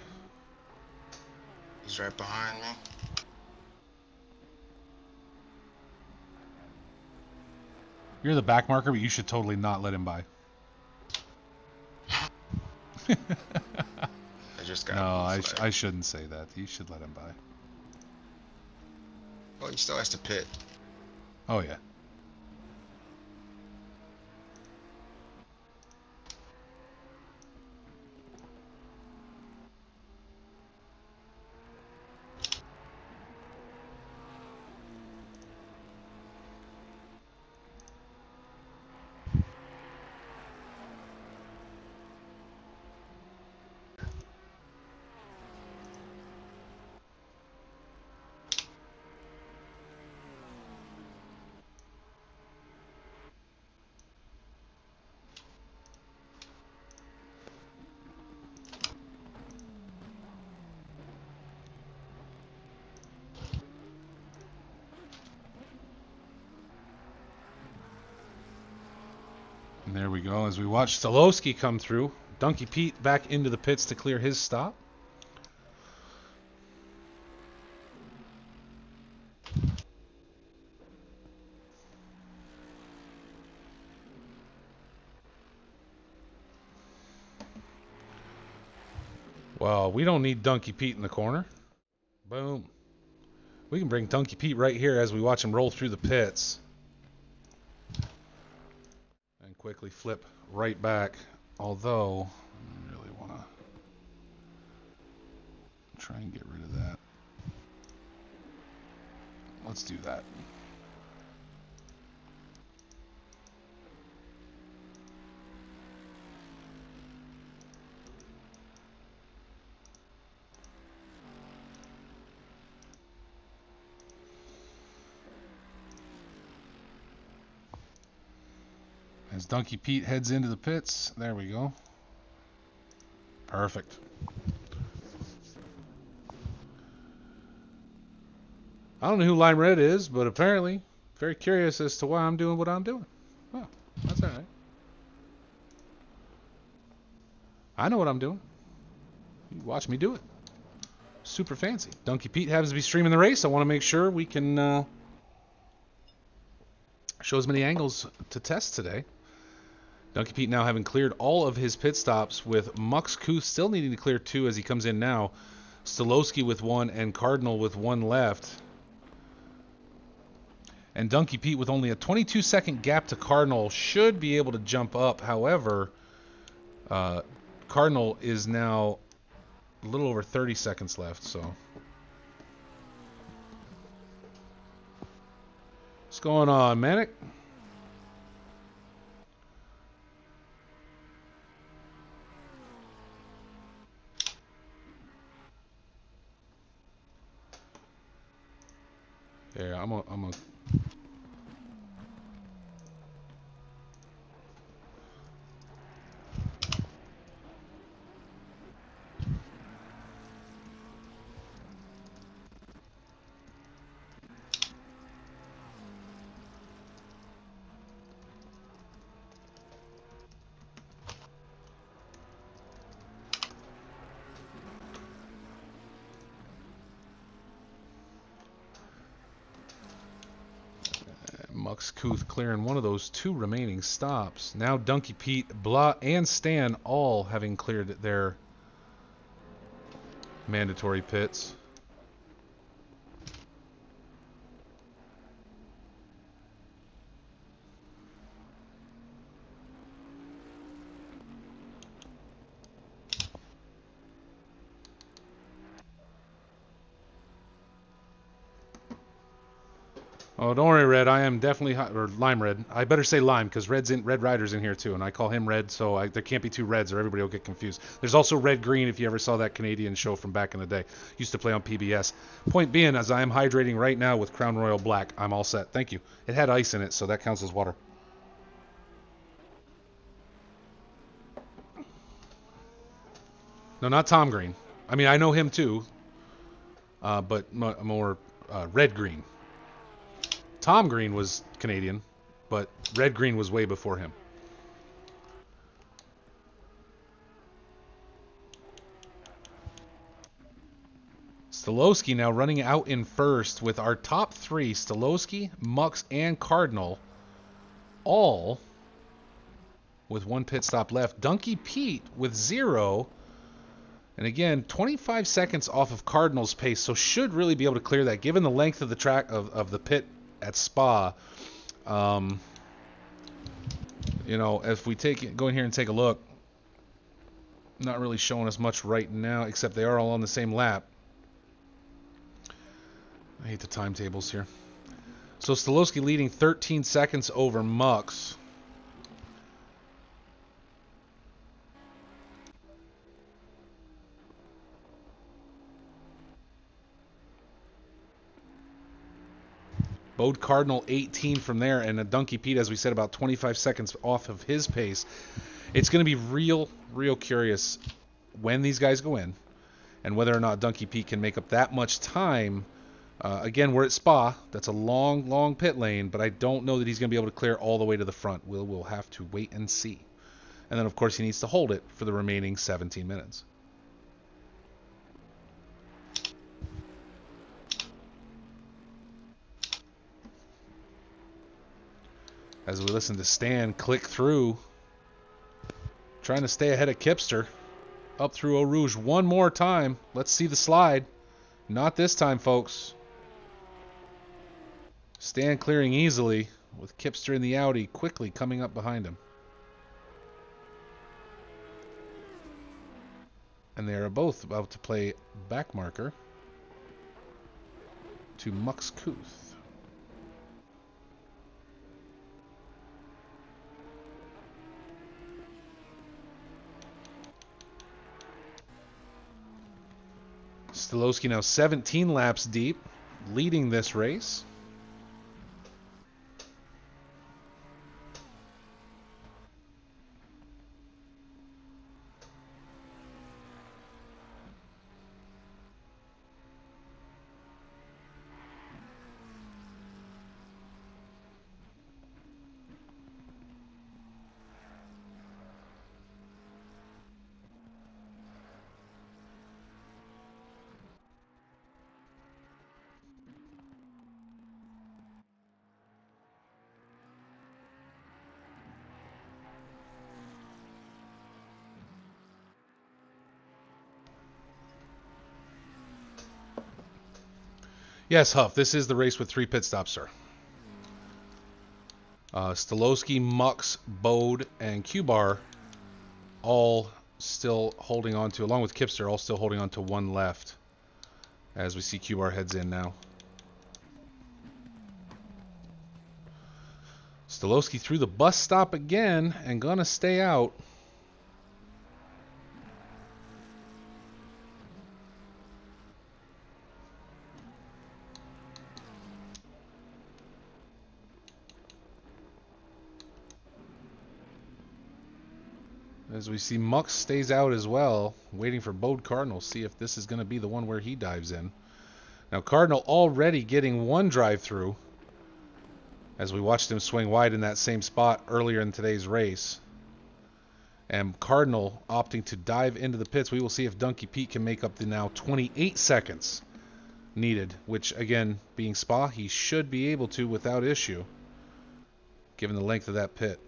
He's right behind me. You're the back marker, but you should totally not let him by. I just got No, I shouldn't say that. You should let him by. Well, he still has to pit. Oh, yeah. And there we go as we watch Stolowski come through. Donkey Pete back into the pits to clear his stop. Well, we don't need Donkey Pete in the corner. Boom. We can bring Donkey Pete right here as we watch him roll through the pits. And quickly flip right back. Although, I really want to try and get rid of that. Let's do that. As Donkey Pete heads into the pits, there we go. Perfect. I don't know who Lime Red is, but apparently very curious as to why I'm doing what I'm doing. Well, that's alright. I know what I'm doing. You watch me do it. Super fancy. Donkey Pete happens to be streaming the race. I want to make sure we can show as many angles to test today. Donkey Pete now having cleared all of his pit stops, with Mux Kuth still needing to clear 2 as he comes in now. Stolowski with 1 and Cardinal with 1 left. And Donkey Pete with only a 22-second gap to Cardinal should be able to jump up. However, Cardinal is now a little over 30 seconds left, so. What's going on, Manic? Yeah, I'm a Mux Kuth clearing one of those 2 remaining stops. Now Donkey Pete, Blah, and Stan all having cleared their mandatory pits. Oh, don't worry, Red. I am definitely or Lime Red. I better say Lime because Red Rider's in here too, and I call him Red, so there can't be 2 Reds or everybody will get confused. There's also Red Green if you ever saw that Canadian show from back in the day. Used to play on PBS. Point being, as I am hydrating right now with Crown Royal Black, I'm all set. Thank you. It had ice in it, so that counts as water. No, not Tom Green. I mean, I know him too, but more Red Green. Tom Green was Canadian, but Red Green was way before him. Stolowski now running out in first with our top 3, Stolowski, Mux, and Cardinal, all with 1 pit stop left. Donkey Pete with 0. And again, 25 seconds off of Cardinal's pace, so should really be able to clear that given the length of the track of the pit at Spa. You know, if we go in here and take a look, not really showing us much right now, except they are all on the same lap. I hate the timetables here. So Stolowski leading 13 seconds over Mux. Bode Cardinal 18 from there, and a Donkey Pete, as we said, about 25 seconds off of his pace. It's going to be real curious when these guys go in and whether or not Donkey Pete can make up that much time. Again, we're at Spa. That's a long pit lane, but I don't know that he's going to be able to clear all the way to the front. We'll have to wait and see. And then, of course, he needs to hold it for the remaining 17 minutes. As we listen to Stan click through, trying to stay ahead of Kipster. Up through Eau Rouge one more time. Let's see the slide. Not this time, folks. Stan clearing easily with Kipster in the Audi quickly coming up behind him. And they are both about to play back marker to Mux Kuth. Stolowski now 17 laps deep, leading this race. Yes, Huff, this is the race with 3 pit stops, sir. Stolowski, Mux, Bode, and Q-Bar all still holding on to, along with Kipster, all still holding on to 1 left as we see Q-Bar heads in now. Stolowski through the bus stop again and gonna stay out. As we see Mux stays out as well, waiting for Bode Cardinal, see if this is going to be the one where he dives in. Now Cardinal already getting 1 drive through as we watched him swing wide in that same spot earlier in today's race. And Cardinal opting to dive into the pits. We will see if Donkey Pete can make up the now 28 seconds needed, which again, being Spa, he should be able to without issue, given the length of that pit.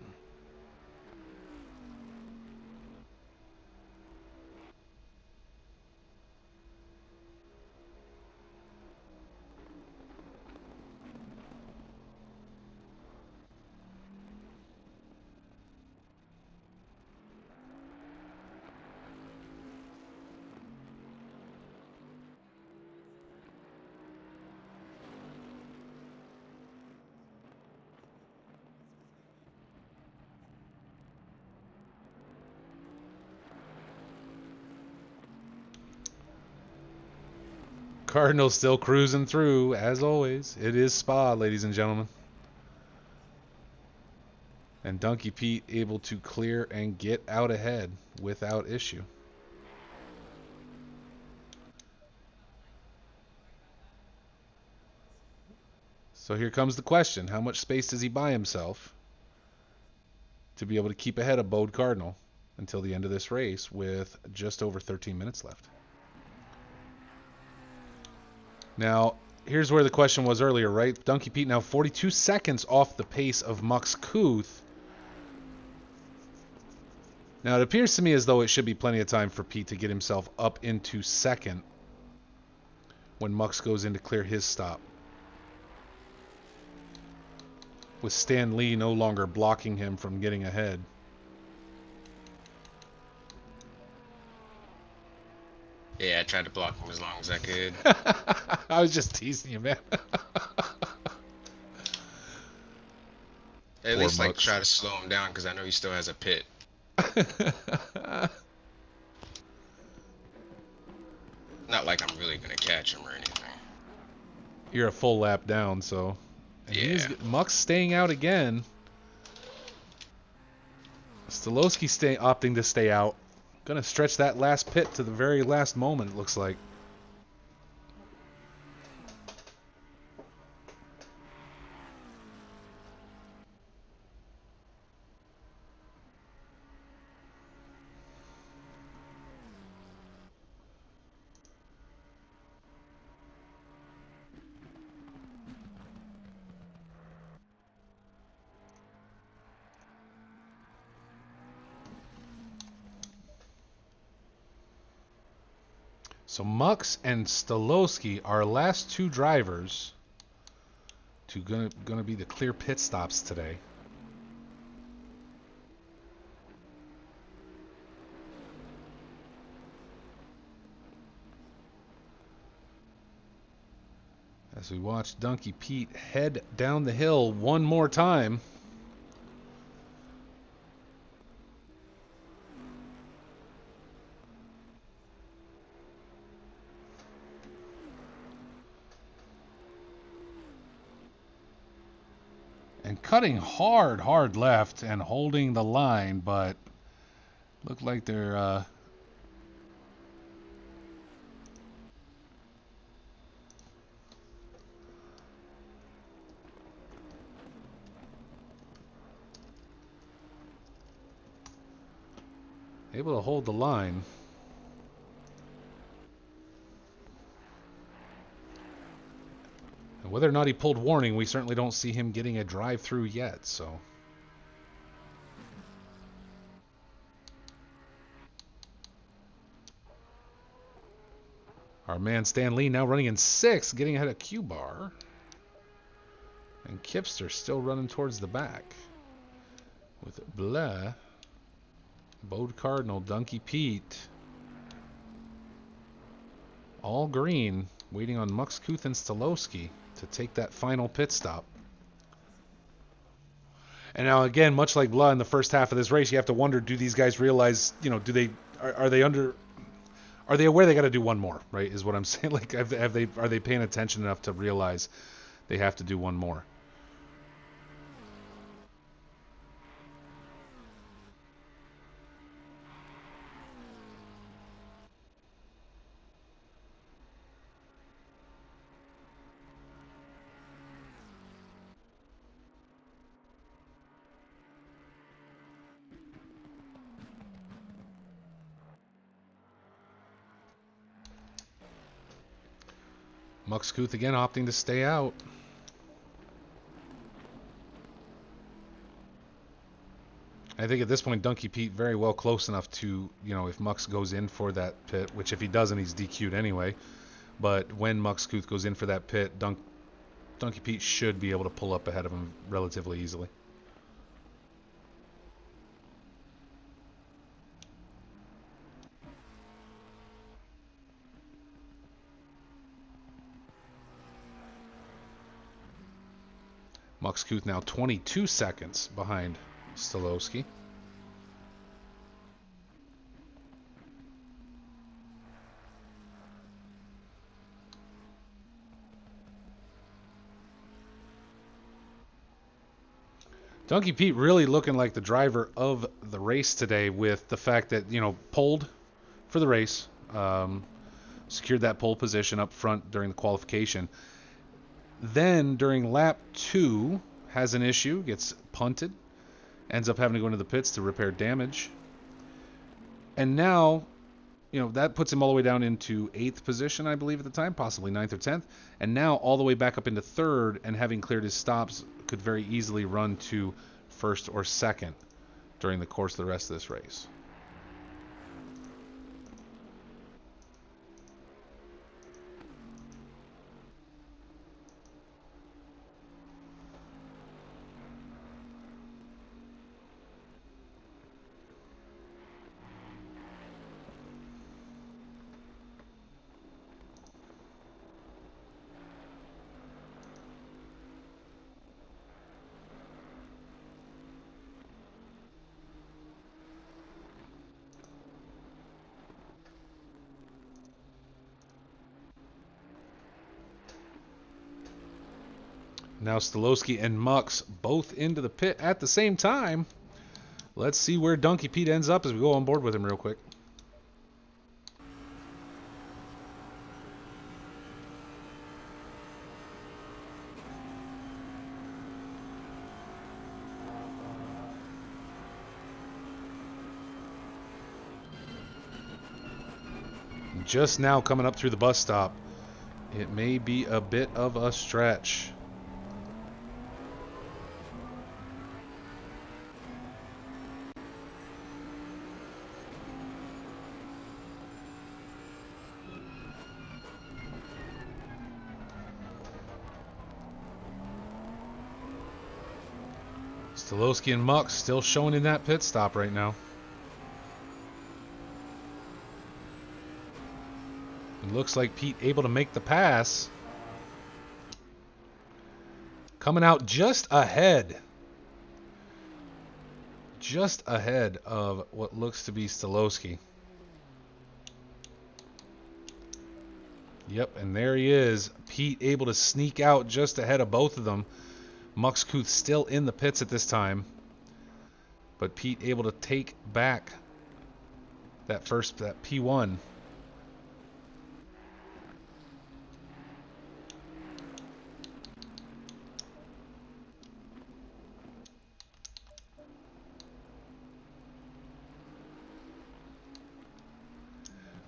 Cardinal still cruising through, as always. It is Spa, ladies and gentlemen. And Donkey Pete able to clear and get out ahead without issue. So here comes the question. How much space does he buy himself to be able to keep ahead of Bode Cardinal until the end of this race with just over 13 minutes left? Now, here's where the question was earlier, right? Donkey Pete now 42 seconds off the pace of Mux Kuth. Now, it appears to me as though it should be plenty of time for Pete to get himself up into second when Mux goes in to clear his stop, with Stan Lee no longer blocking him from getting ahead. Yeah, I tried to block him as long as I could. I was just teasing you, man. At least like try to slow him down because I know he still has a pit. Not like I'm really gonna catch him or anything. You're a full lap down, so. And yeah. Mux staying out again. Stolowski opting to stay out. Gonna stretch that last pit to the very last moment, it looks like. So Mux and Stolowski, our last 2 drivers, to gonna be the clear pit stops today. As we watch Donkey Pete head down the hill one more time. And cutting hard left and holding the line, but look like they're able to hold the line. And whether or not he pulled warning, we certainly don't see him getting a drive-through yet, so. Our man Stan Lee now running in 6th, getting ahead of Q-Bar. And Kipster still running towards the back. With Blah, Bode Cardinal, Donkey Pete. All green, waiting on Muxkuth and Stolowski to take that final pit stop. And now again, much like Blah in the first half of this race, you have to wonder, do these guys realize, you know, are they aware they got to do one more, right? Is what I'm saying. Like, are they paying attention enough to realize they have to do one more? Muxkuth again opting to stay out. I think at this point, Donkey Pete very well close enough to, you know, if Mux goes in for that pit, which if he doesn't, he's DQ'd anyway. But when Muxkuth goes in for that pit, Donkey Pete should be able to pull up ahead of him relatively easily. Muxkuth now 22 seconds behind Stolowski. Donkey Pete really looking like the driver of the race today, with the fact that, you know, pulled for the race, secured that pole position up front during the qualification. Then during lap 2 has an issue, gets punted, ends up having to go into the pits to repair damage. And now, you know, that puts him all the way down into 8th position, I believe at the time, possibly 9th or 10th. And now all the way back up into 3rd, and having cleared his stops, could very easily run to 1st or 2nd during the course of the rest of this race. Now Stolowski and Mux both into the pit at the same time. Let's see where Donkey Pete ends up as we go on board with him real quick. Just now coming up through the bus stop. It may be a bit of a stretch. Stolowski and Mux still showing in that pit stop right now. It looks like Pete able to make the pass. Coming out just ahead. Just ahead of what looks to be Stolowski. Yep, and there he is. Pete able to sneak out just ahead of both of them. Muxkuth still in the pits at this time, but Pete able to take back that P1.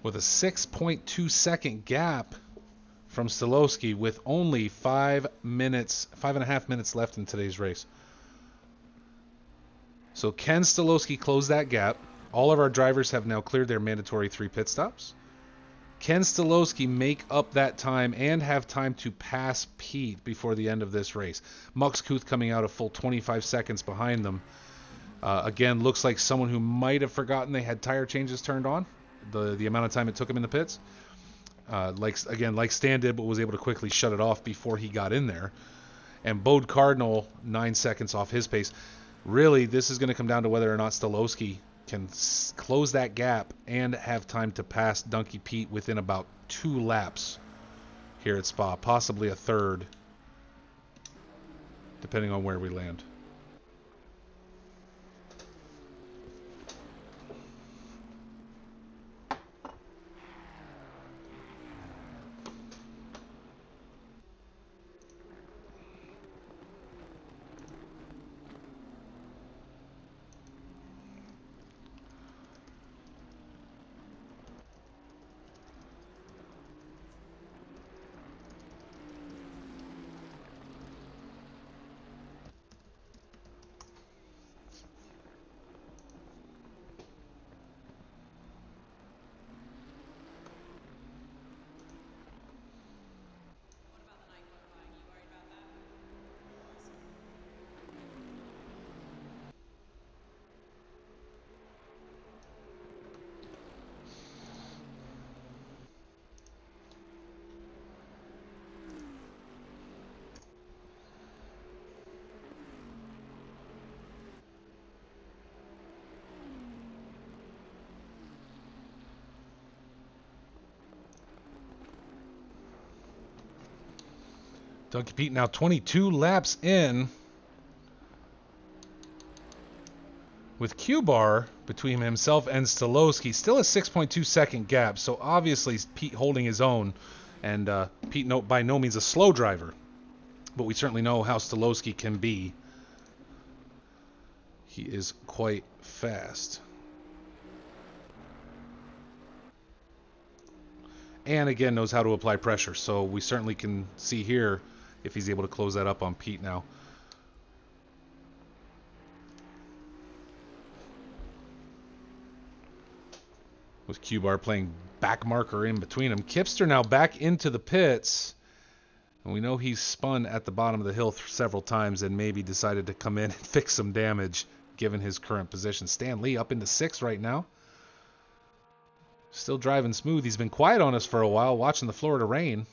With a 6.2 second gap from Stolowski, with only 5.5 minutes left in today's race. So can Stolowski close that gap? All of our drivers have now cleared their mandatory 3 pit stops. Can Stolowski make up that time and have time to pass Pete before the end of this race? Muxkuth coming out a full 25 seconds behind them. Again, looks like someone who might have forgotten they had tire changes turned on, the amount of time it took him in the pits. Like Stan did, but was able to quickly shut it off before he got in there. And Bode Cardinal, 9 seconds off his pace. Really, this is going to come down to whether or not Stolowski can close that gap and have time to pass Donkey Pete within about 2 laps here at Spa, possibly a third, depending on where we land. Donkey Pete now 22 laps in, with Q-Bar between himself and Stolowski. Still a 6.2 second gap, so obviously Pete holding his own, and Pete by no means a slow driver, but we certainly know how Stolowski can be. He is quite fast. And again, knows how to apply pressure, so we certainly can see here if he's able to close that up on Pete now. With Q-Bar playing back marker in between them. Kipster now back into the pits. And we know he's spun at the bottom of the hill several times and maybe decided to come in and fix some damage given his current position. Stan Lee up into 6th right now. Still driving smooth. He's been quiet on us for a while, watching the Florida rain,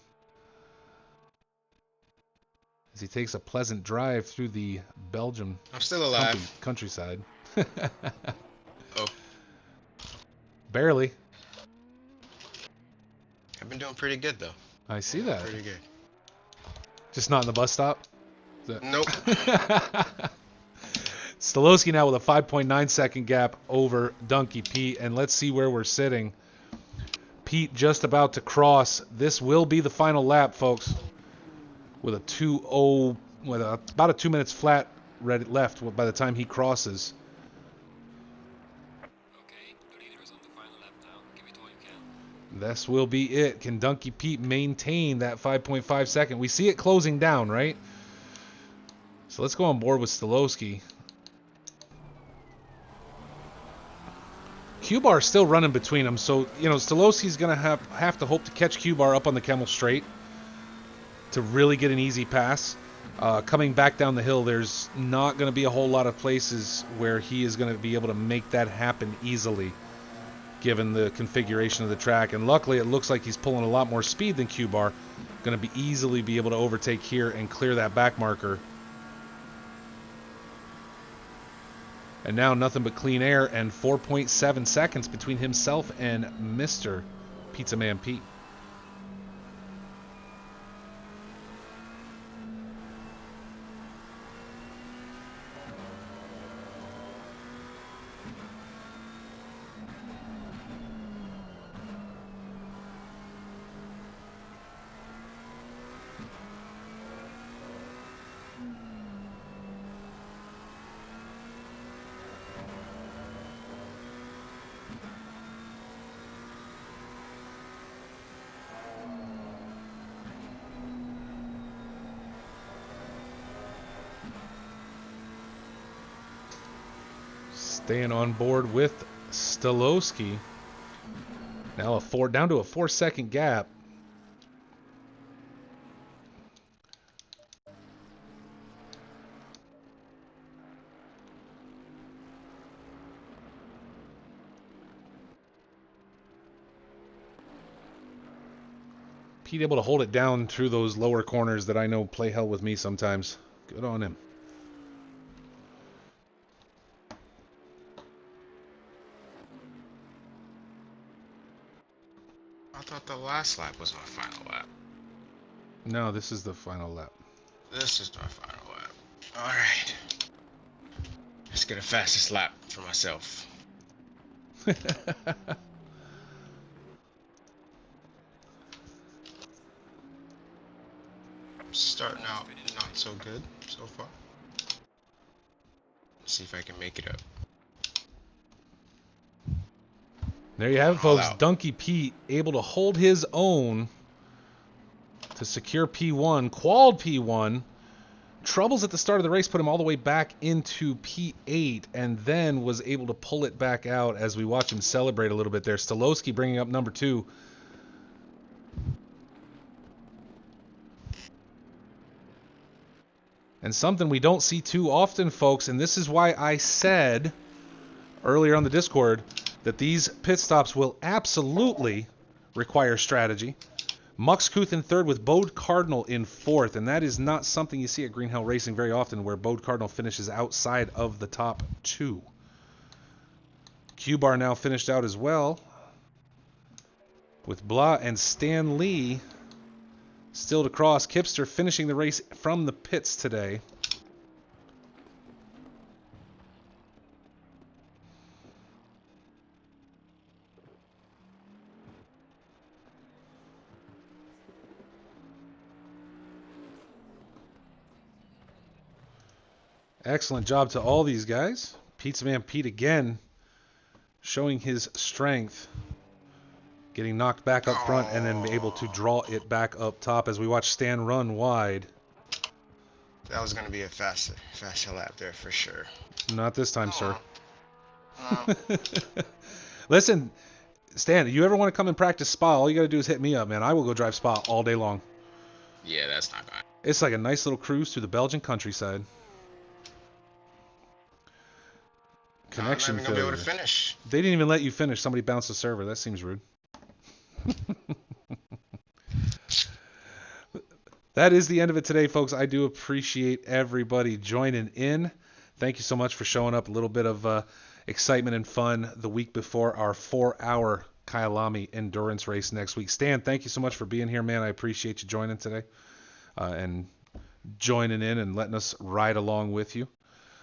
as he takes a pleasant drive through the Belgium I'm still alive. Countryside. Oh. Barely. I've been doing pretty good, though. I see that. Pretty good. Just not in the bus stop? Nope. Stolowski now with a 5.9 second gap over Donkey Pete, and let's see where we're sitting. Pete just about to cross. This will be the final lap, folks, with a 2:0, with about a 2 minutes flat left by the time he crosses. Okay, the leader is on the final lap now. Give it all you can. This will be it. Can Donkey Pete maintain that 5.5 second? We see it closing down, right? So let's go on board with Stolowski. Q-Bar still running between them, so you know Stolowski's gonna have to hope to catch Q-Bar up on the Kemmel Straight to really get an easy pass. Coming back down the hill, there's not going to be a whole lot of places where he is going to be able to make that happen easily, given the configuration of the track. And luckily, it looks like he's pulling a lot more speed than Q-Bar. Going to easily be able to overtake here and clear that back marker. And now nothing but clean air and 4.7 seconds between himself and Mr. Pizza Man Pete. Staying on board with Stolowski. Now down to a 4-second gap. Pete able to hold it down through those lower corners that I know play hell with me sometimes. Good on him. I thought the last lap was my final lap. No, this is the final lap. This is my final lap. Alright. Let's get a fastest lap for myself. Starting out not so good so far. Let's see if I can make it up. There you have it, All folks. out. Donkey Pete able to hold his own to secure P1, qualified P1. Troubles at the start of the race put him all the way back into P8 and then was able to pull it back out as we watch him celebrate a little bit there. Stolowski bringing up number 2. And something we don't see too often, folks, and this is why I said earlier on the Discord that these pit stops will absolutely require strategy. Muxkuth in 3rd with Bode Cardinal in 4th, and that is not something you see at Green Hell Racing very often, where Bode Cardinal finishes outside of the top 2. Q-Bar now finished out as well, with Blah and Stan Lee still to cross. Kipster finishing the race from the pits today. Excellent job to all these guys. Pizza Man Pete again showing his strength. Getting knocked back up front and then able to draw it back up top as we watch Stan run wide. That was gonna be a faster lap there for sure. Not this time, sir. Listen, Stan, you ever want to come and practice Spa, all you gotta do is hit me up, man. I will go drive Spa all day long. Yeah, that's not bad. It's like a nice little cruise through the Belgian countryside. Connection I'm not even gonna be able failure. to finish. They didn't even let you finish. Somebody bounced the server. That seems rude. That is the end of it today, folks. I do appreciate everybody joining in. Thank you so much for showing up. A little bit of excitement and fun the week before our 4-hour Kyalami endurance race next week. Stan, thank you so much for being here, man. I appreciate you joining today and joining in and letting us ride along with you.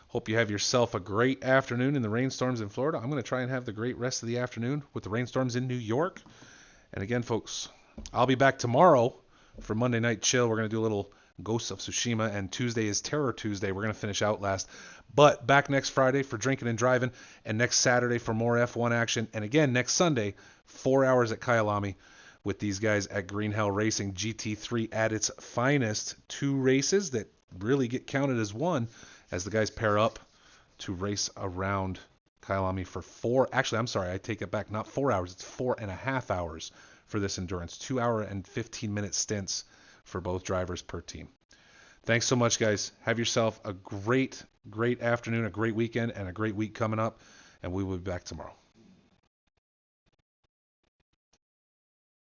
Hope you have yourself a great afternoon in the rainstorms in Florida. I'm going to try and have the great rest of the afternoon with the rainstorms in New York. And again, folks, I'll be back tomorrow for Monday Night Chill. We're going to do a little Ghosts of Tsushima, and Tuesday is Terror Tuesday. We're going to finish Outlast. But back next Friday for Drinking and Driving, and next Saturday for more F1 action. And again, next Sunday, 4 hours at Kyalami with these guys at Green Hell Racing. GT3 at its finest. 2 races that really get counted as one as the guys pair up to race around Kyalami for I take it back, not 4 hours, it's 4.5 hours for this endurance. 2 hour and 15-minute stints for both drivers per team. Thanks so much, guys. Have yourself a great afternoon, a great weekend, and a great week coming up, and we will be back tomorrow.